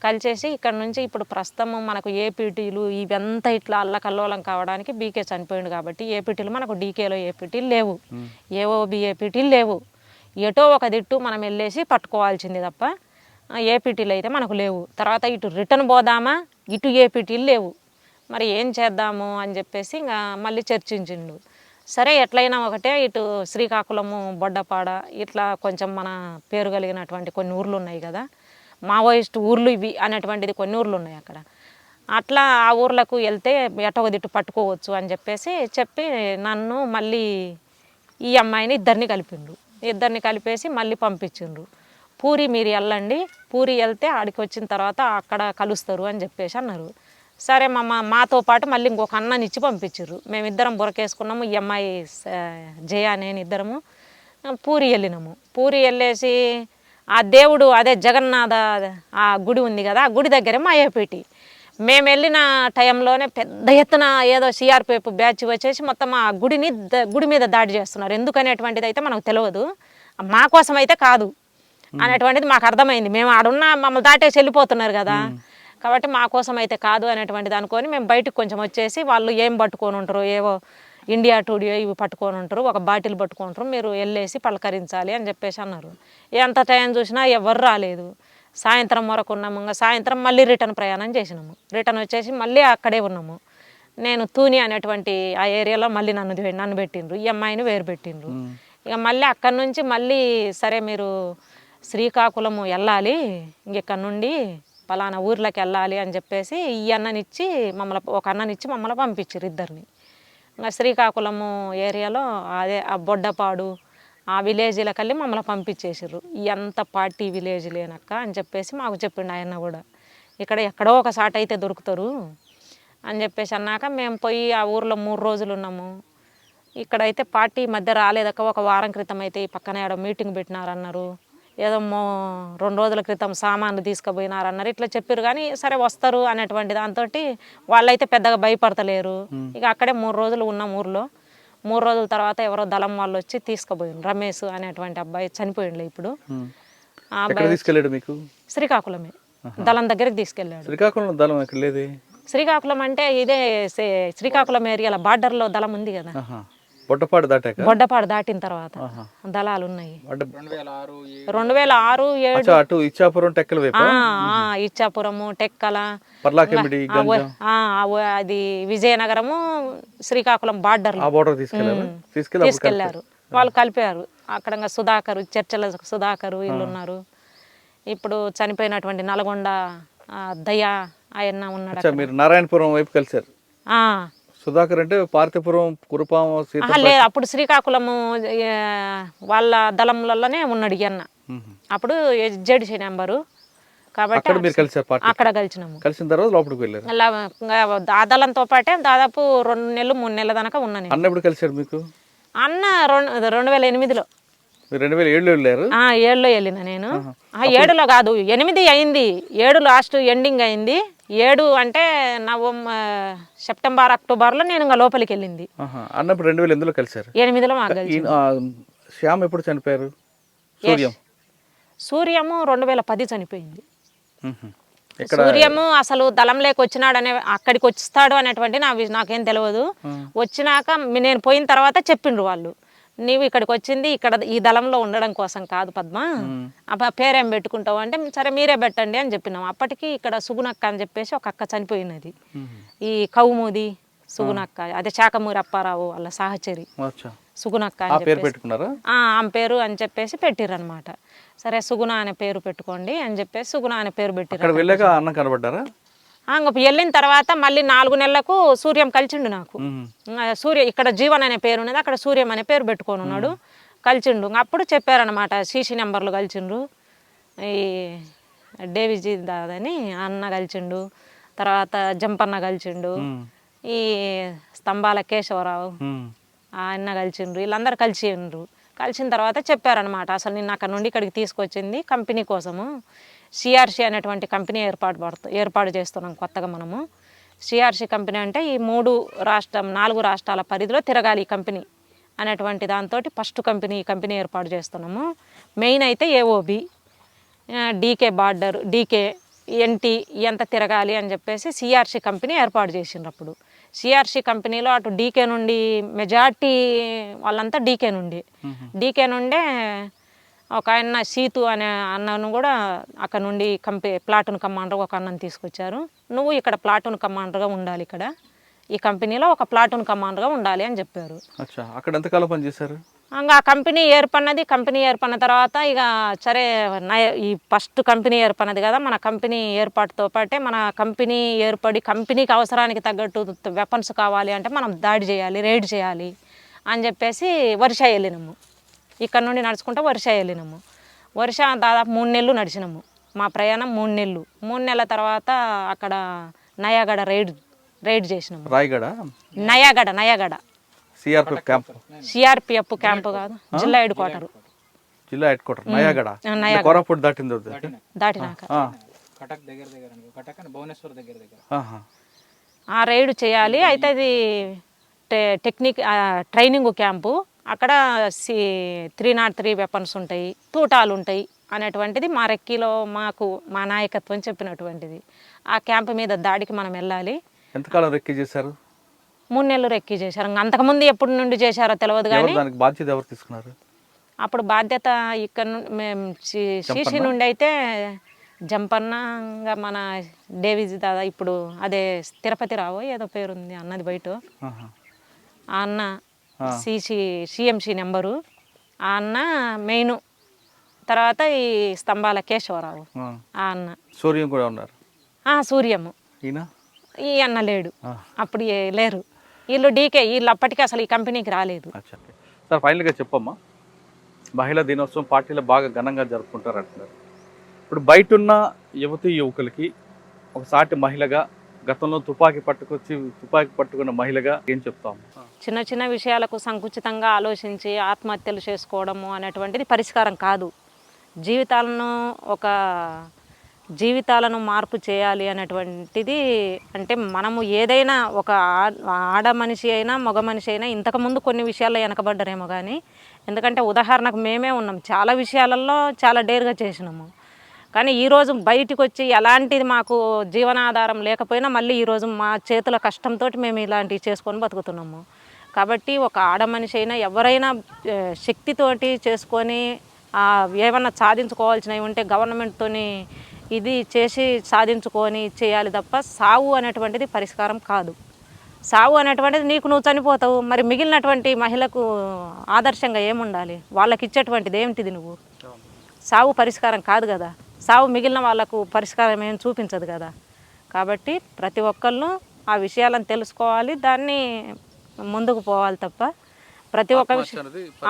కలిసేసి ఇక్కడ నుంచి ఇప్పుడు ప్రస్తుతం మనకు ఏపీటీలు ఇవంతా ఇట్లా అల్లకల్లోలం కావడానికి బీకే చనిపోయిండు కాబట్టి ఏపీటీలు మనకు డీకేలో ఏపీటీలు లేవు, ఏఓబి ఏపీటీలు లేవు. ఎటో ఒక దిట్టు మనం వెళ్ళేసి పట్టుకోవాల్సింది తప్ప ఏపీటీలు అయితే మనకు లేవు. తర్వాత ఇటు రిటర్న్ పోదామా, ఇటు ఏపీటీలు లేవు, మరి ఏం చేద్దాము అని చెప్పేసి ఇంకా మళ్ళీ చర్చించిండు. సరే ఎట్లయినా ఒకటే ఇటు శ్రీకాకుళము బొడ్డపాడ ఇట్లా కొంచెం మన పేరు కలిగినటువంటి కొన్ని ఊర్లు ఉన్నాయి కదా, మావోయిస్ట్ ఊర్లు ఇవి అనేటువంటిది కొన్ని ఊర్లు ఉన్నాయి అక్కడ, అట్లా ఆ ఊర్లకు వెళ్తే ఎటో దిట్టు పట్టుకోవచ్చు అని చెప్పి నన్ను మళ్ళీ ఈ అమ్మాయిని ఇద్దరిని కలిపేసి మళ్ళీ పంపించిండ్రు. పూరి మీరు వెళ్ళండి, పూరి వెళ్తే ఆడికి వచ్చిన తర్వాత అక్కడ కలుస్తారు అని చెప్పేసి అన్నారు. సరే మాతో పాటు మళ్ళీ ఇంకొక అన్నని ఇచ్చి పంపించారు. మేమిద్దరం బురకేసుకున్నాము, ఈ అమ్మాయి జయ నేను ఇద్దరము పూరి వెళ్ళినాము. పూరి వెళ్ళేసి ఆ దేవుడు అదే జగన్నాథ ఆ గుడి ఉంది కదా, ఆ గుడి దగ్గరే మా ఏపీటీ. మేము వెళ్ళిన టైంలోనే పెద్ద ఎత్తున ఏదో సిఆర్పిఎఫ్ బ్యాచ్ వచ్చేసి మొత్తం ఆ గుడి మీద దాడి చేస్తున్నారు. ఎందుకనేటువంటిది అయితే మనకు తెలియదు, మా కోసం అయితే కాదు అనేటువంటిది మాకు అర్థమైంది. మేము ఆడున్న మమ్మల్ని దాటేసి వెళ్ళిపోతున్నారు కదా, కాబట్టి మా కోసం అయితే కాదు అనేటువంటిది అనుకొని మేము బయటకు కొంచెం వచ్చేసి వాళ్ళు ఏం పట్టుకొని ఉంటారు, ఏవో ఇండియా టుడే ఇవి పట్టుకొని ఉంటారు, ఒక బాటిల్ పట్టుకొని ఉంటారు, మీరు వెళ్ళేసి పలకరించాలి అని చెప్పేసి అన్నారు. ఎంత టైం చూసినా ఎవరు రాలేదు. సాయంత్రం వరకు ఉన్నాము. ఇంకా సాయంత్రం మళ్ళీ రిటర్న్ ప్రయాణం చేసినాము. రిటర్న్ వచ్చేసి మళ్ళీ అక్కడే ఉన్నాము. నేను తూని అనేటువంటి ఆ ఏరియాలో మళ్ళీ నన్ను పెట్టిండ్రు, ఈ అమ్మాయిని వేరు పెట్టిండ్రు. ఇక మళ్ళీ అక్కడి నుంచి మళ్ళీ సరే మీరు శ్రీకాకుళము వెళ్ళాలి, ఇంకెక్కడి నుండి పలానా ఊర్లోకి వెళ్ళాలి అని చెప్పేసి ఒక అన్ననిచ్చి మమ్మల్ని పంపించారు ఇద్దరిని. ఇంకా శ్రీకాకుళము ఏరియాలో అదే ఆ బొడ్డపాడు ఆ విలేజ్లకు వెళ్ళి మమ్మల్ని పంపించేసారు. ఎంత పార్టీ విలేజ్ లేనక్క అని చెప్పేసి మాకు చెప్పిండు ఆయన కూడా, ఇక్కడ ఎక్కడో ఒక సాట అయితే దొరుకుతారు అని చెప్పేసి అన్నాక మేము పోయి ఆ ఊర్లో 3 రోజులు ఉన్నాము. ఇక్కడైతే పార్టీ మధ్య రాలేదక్క, ఒక వారం క్రితం అయితే ఈ పక్కన ఏడో మీటింగ్ పెట్టినారన్నారు, ఏదో 2 రోజుల క్రితం సామాన్లు తీసుకుపోయినారన్నారు, ఇట్లా చెప్పారు. కానీ సరే వస్తారు అనేటువంటి దాంతో వాళ్ళైతే పెద్దగా భయపడతలేరు. ఇక అక్కడే 3 రోజులు ఉన్నాం ఊర్లో. 3 రోజుల తర్వాత ఎవరో దళం వాళ్ళు వచ్చి తీసుకుపోయిండు. రమేష్ అనేటువంటి అబ్బాయి చనిపోయిండు ఇప్పుడు. ఆ అబ్బాయి శ్రీకాకుళమే దళం దగ్గరికి తీసుకెళ్ళాడు. శ్రీకాకుళం దళం ఎక్కడ లేదు? శ్రీకాకుళం అంటే ఇదే శ్రీకాకుళం ఏరియాలో బార్డర్లో దళం ఉంది కదా, బొడ్డపాడు దాటిన తర్వాత దళాలు ఉన్నాయి. 2006, 2007 ఇచ్చాపురము, టెక్కల, అది విజయనగరము, శ్రీకాకుళం బార్డర్ తీసుకెళ్లారు. వాళ్ళు కలిపారు. అక్కడ సుధాకర్, చర్చల సుధాకర్ వీళ్ళు ఉన్నారు. ఇప్పుడు చనిపోయినటువంటి నల్గొండ దయా ఆయన ఉన్నాడు. నారాయణపురం వైపు కలిసారు. సుధాకర్ అంటే పార్తీపురం కురుపాం లేదు, అప్పుడు శ్రీకాకుళము వాళ్ళ దళంలలోనే ఉన్నాడు అన్న. అప్పుడు జెడ్సీ నెంబరు కాబట్టి అక్కడ మీరు కలిసారు పార్టీ అక్కడ కలిసినాము. కలిసిన తర్వాత లోపలికి వెళ్ళారు. అలా ఇంకా ఆదలంతో పాటే దాదాపు 2 నెలలు 3 నెలల దాకా ఉన్నాను. అన్న ఎప్పుడు కలిసారు మీకు? అన్న 2008లో. మీరు 2007లో వెళ్ళారు? 7లో వెళ్ళిన నేను. 7లో కాదు, 8 అయింది. 7 లాస్ట్ ఎండింగ్ అయింది. 7 అంటే సెప్టెంబర్ అక్టోబర్లో నేను ఇంకా లోపలికి వెళ్ళింది. అన్నప్పుడు 2008లో కలిసారు. 8లో మాకు కలిసి. శ్యామ్ ఎప్పుడు చనిపోయారు? సూర్యము 2010 చనిపోయింది. సూర్యము అసలు దళం లేక వచ్చినాడనే, అక్కడికి వస్తాడు అనేటువంటి నాకేం తెలియదు. వచ్చినాక నేను పోయిన తర్వాత చెప్పిండ్రు వాళ్ళు, నీవు ఇక్కడికి వచ్చింది ఇక్కడ ఈ దళంలో ఉండడం కోసం కాదు పద్మ, పేరేం పెట్టుకుంటావు అంటే సరే మీరే పెట్టండి అని చెప్పినాం. అప్పటికి ఇక్కడ సుగునక్క అని చెప్పేసి ఒక అక్క చనిపోయినది, ఈ కౌముది సుగునక్క, అదే శాఖమూరి అప్పారావు వాళ్ళ సహచరి సుగునక్క అని చెప్పేసి ఆమె పేరు అని చెప్పేసి పెట్టిర్రు అనమాట. సరే సుగుణ అనే పేరు పెట్టుకోండి అని చెప్పేసి సుగుణ అనే పేరు పెట్టిర్రు. వెళ్ళిన తర్వాత మళ్ళీ 4 నెలలకు సూర్యం కలిసిండు నాకు. సూర్య ఇక్కడ జీవన్ అనే పేరు ఉన్నది, అక్కడ సూర్యం అనే పేరు పెట్టుకొని ఉన్నాడు. కలిసిండు. అప్పుడు చెప్పారనమాట, సీసీ నెంబర్లు కలిసిండ్రు. ఈ డేవిజీ దాదని అన్న కలిసిండు, తర్వాత జంపన్న కలిసిండు, ఈ స్తంభాల కేశవరావు ఆయన కలిసిండ్రు. వీళ్ళందరూ కలిసిండ్రు. కలిసిన తర్వాత చెప్పారనమాట, అసలు నిన్న అక్కడ నుండి ఇక్కడికి తీసుకొచ్చింది కంపెనీ కోసము, సిఆర్సి అనేటువంటి కంపెనీ ఏర్పాటు చేస్తున్నాం కొత్తగా మనము. సిఆర్సి కంపెనీ అంటే ఈ 4 రాష్ట్రాల పరిధిలో తిరగాలి ఈ కంపెనీ అనేటువంటి దాంతో ఫస్ట్ కంపెనీ ఏర్పాటు చేస్తున్నాము. మెయిన్ అయితే AOB, DK border, DK, NT ఎంత తిరగాలి అని చెప్పేసి సిఆర్సి కంపెనీ ఏర్పాటు చేసిండ్రు. అప్పుడు సిఆర్సి కంపెనీలో అటు డీకే నుండి మెజార్టీ వాళ్ళంతా డీకే నుండే ఒక ఆయన సీతు అనే అన్నను కూడా అక్కడ నుండి ప్లాటూన్ కమాండర్ ఒక అన్నను తీసుకొచ్చారు. నువ్వు ఇక్కడ ప్లాటూన్ కమాండర్గా ఉండాలి, ఇక్కడ ఈ కంపెనీలో ఒక ప్లాటూన్ కమాండర్గా ఉండాలి అని చెప్పారు. అక్కడ ఎంతకాలం పనిచేశారు? ఇంకా కంపెనీ ఏర్పడిన తర్వాత ఇక సరే ఈ ఫస్ట్ కంపెనీ ఏర్పడినది కదా, మన కంపెనీ ఏర్పాటుతో పాటే మన కంపెనీ ఏర్పడి కంపెనీకి అవసరానికి తగ్గట్టు వెపన్స్ కావాలి అంటే మనం దాడి చేయాలి, రైడ్ చేయాలి అని చెప్పేసి వర్ష వెళ్ళినాము. ఇక్కడ నుండి నడుచుకుంటూ వర్ష వెళ్ళినాము. వర్ష దాదాపు 3 నెలలు నడిచినాము. మా ప్రయాణం 3 నెలలు. 3 నెలల తర్వాత అక్కడ నయాగడ రైడ్ చేసినాము. నయాగడ సిఆర్పిఎఫ్ క్యాంపు కాదు, జిల్లా హెడ్ క్వార్టర్. దాటినాక ఆ రైడ్ చేయాలి. అయితే అది ట్రైనింగ్ క్యాంపు. అక్కడ 303 వెపన్స్ ఉంటాయి, తూటాలు ఉంటాయి అనేటువంటిది మా రెక్కీలో మా నాయకత్వం చెప్పినటువంటిది. ఆ క్యాంపు మీద దాడికి మనం వెళ్ళాలి. ఎంతకాలం రెక్కీ చేశారు? 3 నెలలు రెక్కీ చేశారు. అంతకుముందు ఎప్పటి నుండి చేశారో తెలియదు కానీ బాధ్యత ఎవరు తీసుకున్నారు? అప్పుడు బాధ్యత ఇక్కడ మేము సీసీ నుండి అయితే జంపన్న, మన డేవిజీ దాదా, ఇప్పుడు అదే తిరుపతి రావు ఏదో పేరుంది అన్నది బయట, ఆ అన్న సిఎంసి నెంబరు, ఆ అన్న మెయిన్. తర్వాత ఈ స్తంభాల కేశవరావు ఆ అన్న. సూర్యం కూడా ఉన్నారు. సూర్యము ఈ అన్న లేడు, అప్పుడు లేరు. వీళ్ళు డీకే, వీళ్ళు అప్పటికి అసలు ఈ కంపెనీకి రాలేదు. సార్ ఫైనల్గా చెప్పమ్మా, మహిళా దినోత్సవం పార్టీలో బాగా ఘనంగా జరుపుకుంటారు అంటున్నారు. ఇప్పుడు బయట ఉన్న యువకులకి ఒక సాటి మహిళగా, గతంలో తుపాకీ పట్టుకున్న మహిళగా ఏం చెప్తాము? చిన్న చిన్న విషయాలకు సంకుచితంగా ఆలోచించి ఆత్మహత్యలు చేసుకోవడము అనేటువంటిది పరిష్కారం కాదు. జీవితాలను మార్పు చేయాలి అనేటువంటిది అంటే మనము ఏదైనా ఒక ఆడ మనిషి అయినా మగ మనిషి అయినా ఇంతకుముందు కొన్ని విషయాల్లో వెనకబడ్డరేమో కానీ, ఎందుకంటే ఉదాహరణకు మేమే ఉన్నాం, చాలా విషయాలలో చాలా డేర్గా చేసినాము. కానీ ఈరోజు బయటికి వచ్చి ఎలాంటిది మాకు జీవనాధారం లేకపోయినా మళ్ళీ ఈరోజు మా చేతుల కష్టంతో మేము ఇలాంటివి చేసుకొని బతుకుతున్నాము. కాబట్టి ఒక ఆడ మనిషి అయినా ఎవరైనా శక్తితోటి చేసుకొని ఏమన్నా సాధించుకోవాల్సినవి ఉంటే గవర్నమెంట్తోని ఇది చేసి సాధించుకొని చేయాలి తప్ప సావు అనేటువంటిది పరిష్కారం కాదు. సావు అనేటువంటిది నువ్వు చనిపోతావు, మరి మిగిలినటువంటి మహిళకు ఆదర్శంగా ఏముండాలి? వాళ్ళకి ఇచ్చేటువంటిది ఏమిటిది? నువ్వు సావు పరిష్కారం కాదు కదా, సావు మిగిలిన వాళ్ళకు పరిష్కారం ఏం చూపించదు కదా. కాబట్టి ప్రతి ఒక్కళ్ళు ఆ విషయాలను తెలుసుకోవాలి, దాన్ని ముందుకు పోవాలి తప్ప ప్రతి ఒక్క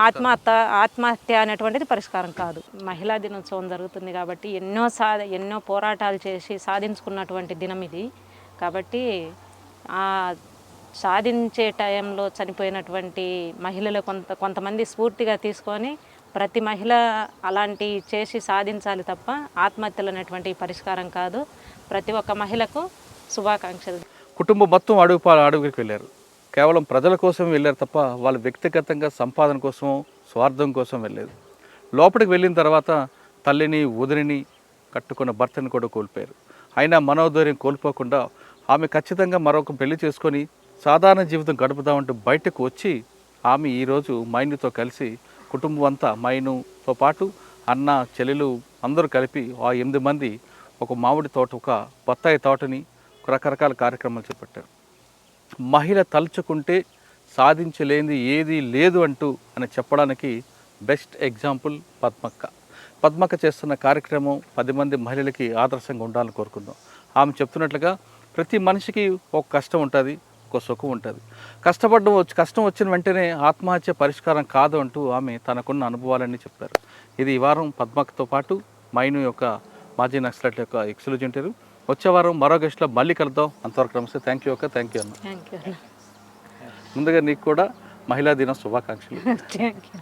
ఆత్మహత్య అనేది ఆత్మహత్య అనేటువంటిది పరిష్కారం కాదు. మహిళా దినోత్సవం జరుగుతుంది కాబట్టి ఎన్నో పోరాటాలు చేసి సాధించుకున్నటువంటి దినం ఇది. కాబట్టి సాధించే టైంలో చనిపోయినటువంటి మహిళలు కొంతమంది స్ఫూర్తిగా తీసుకొని ప్రతి మహిళ అలాంటి చేసి సాధించాలి తప్ప ఆత్మహత్యలు అనేటువంటి పరిష్కారం కాదు. ప్రతి ఒక్క మహిళకు శుభాకాంక్షలు. కుటుంబం మొత్తం అడుగుకి వెళ్ళారు. కేవలం ప్రజల కోసం వెళ్ళారు తప్ప వాళ్ళు వ్యక్తిగతంగా సంపాదన కోసం స్వార్థం కోసం వెళ్ళలేదు. లోపలికి వెళ్ళిన తర్వాత తల్లిని వదిలిని కట్టుకున్న భర్తని కూడా కోల్పోయారు. అయినా మనోధైర్యం కోల్పోకుండా ఆమె ఖచ్చితంగా మరొక పెళ్లి చేసుకొని సాధారణ జీవితం గడుపుదామంటూ బయటకు వచ్చి ఆమె ఈరోజు మైనుతో కలిసి కుటుంబం అంతా మైనుతో పాటు అన్న చెల్లెలు అందరూ కలిపి ఆ 8 మంది ఒక మామిడి తోట, ఒక బత్తాయి తోటని రకరకాల కార్యక్రమాలు చేపట్టారు. మహిళ తలుచుకుంటే సాధించలేనిది ఏదీ లేదు అంటూ అని చెప్పడానికి బెస్ట్ ఎగ్జాంపుల్ పద్మక్క చేస్తున్న కార్యక్రమం 10 మంది మహిళలకి ఆదర్శంగా ఉండాలని కోరుకుందాం. ఆమె చెప్తున్నట్లుగా ప్రతి మనిషికి ఒక కష్టం ఉంటుంది, ఒక సుఖం ఉంటుంది. కష్టం వచ్చిన వెంటనే ఆత్మహత్య పరిష్కారం కాదు అంటూ ఆమె తనకున్న అనుభవాలన్నీ చెప్పారు. ఇది ఈ వారం పద్మక్కతో పాటు మైను యొక్క మాజీ నక్సలైట్ యొక్క ఎక్స్క్లూజివ్ ఇంటర్వ్యూ. వచ్చే వారం మరో గెస్ట్లో మళ్ళీ కలుద్దాం. అంతవరకు నమస్తే. థ్యాంక్ యూ అన్న. Thank you. ముందుగా నీకు కూడా మహిళా దిన శుభాకాంక్షలు. Thank you.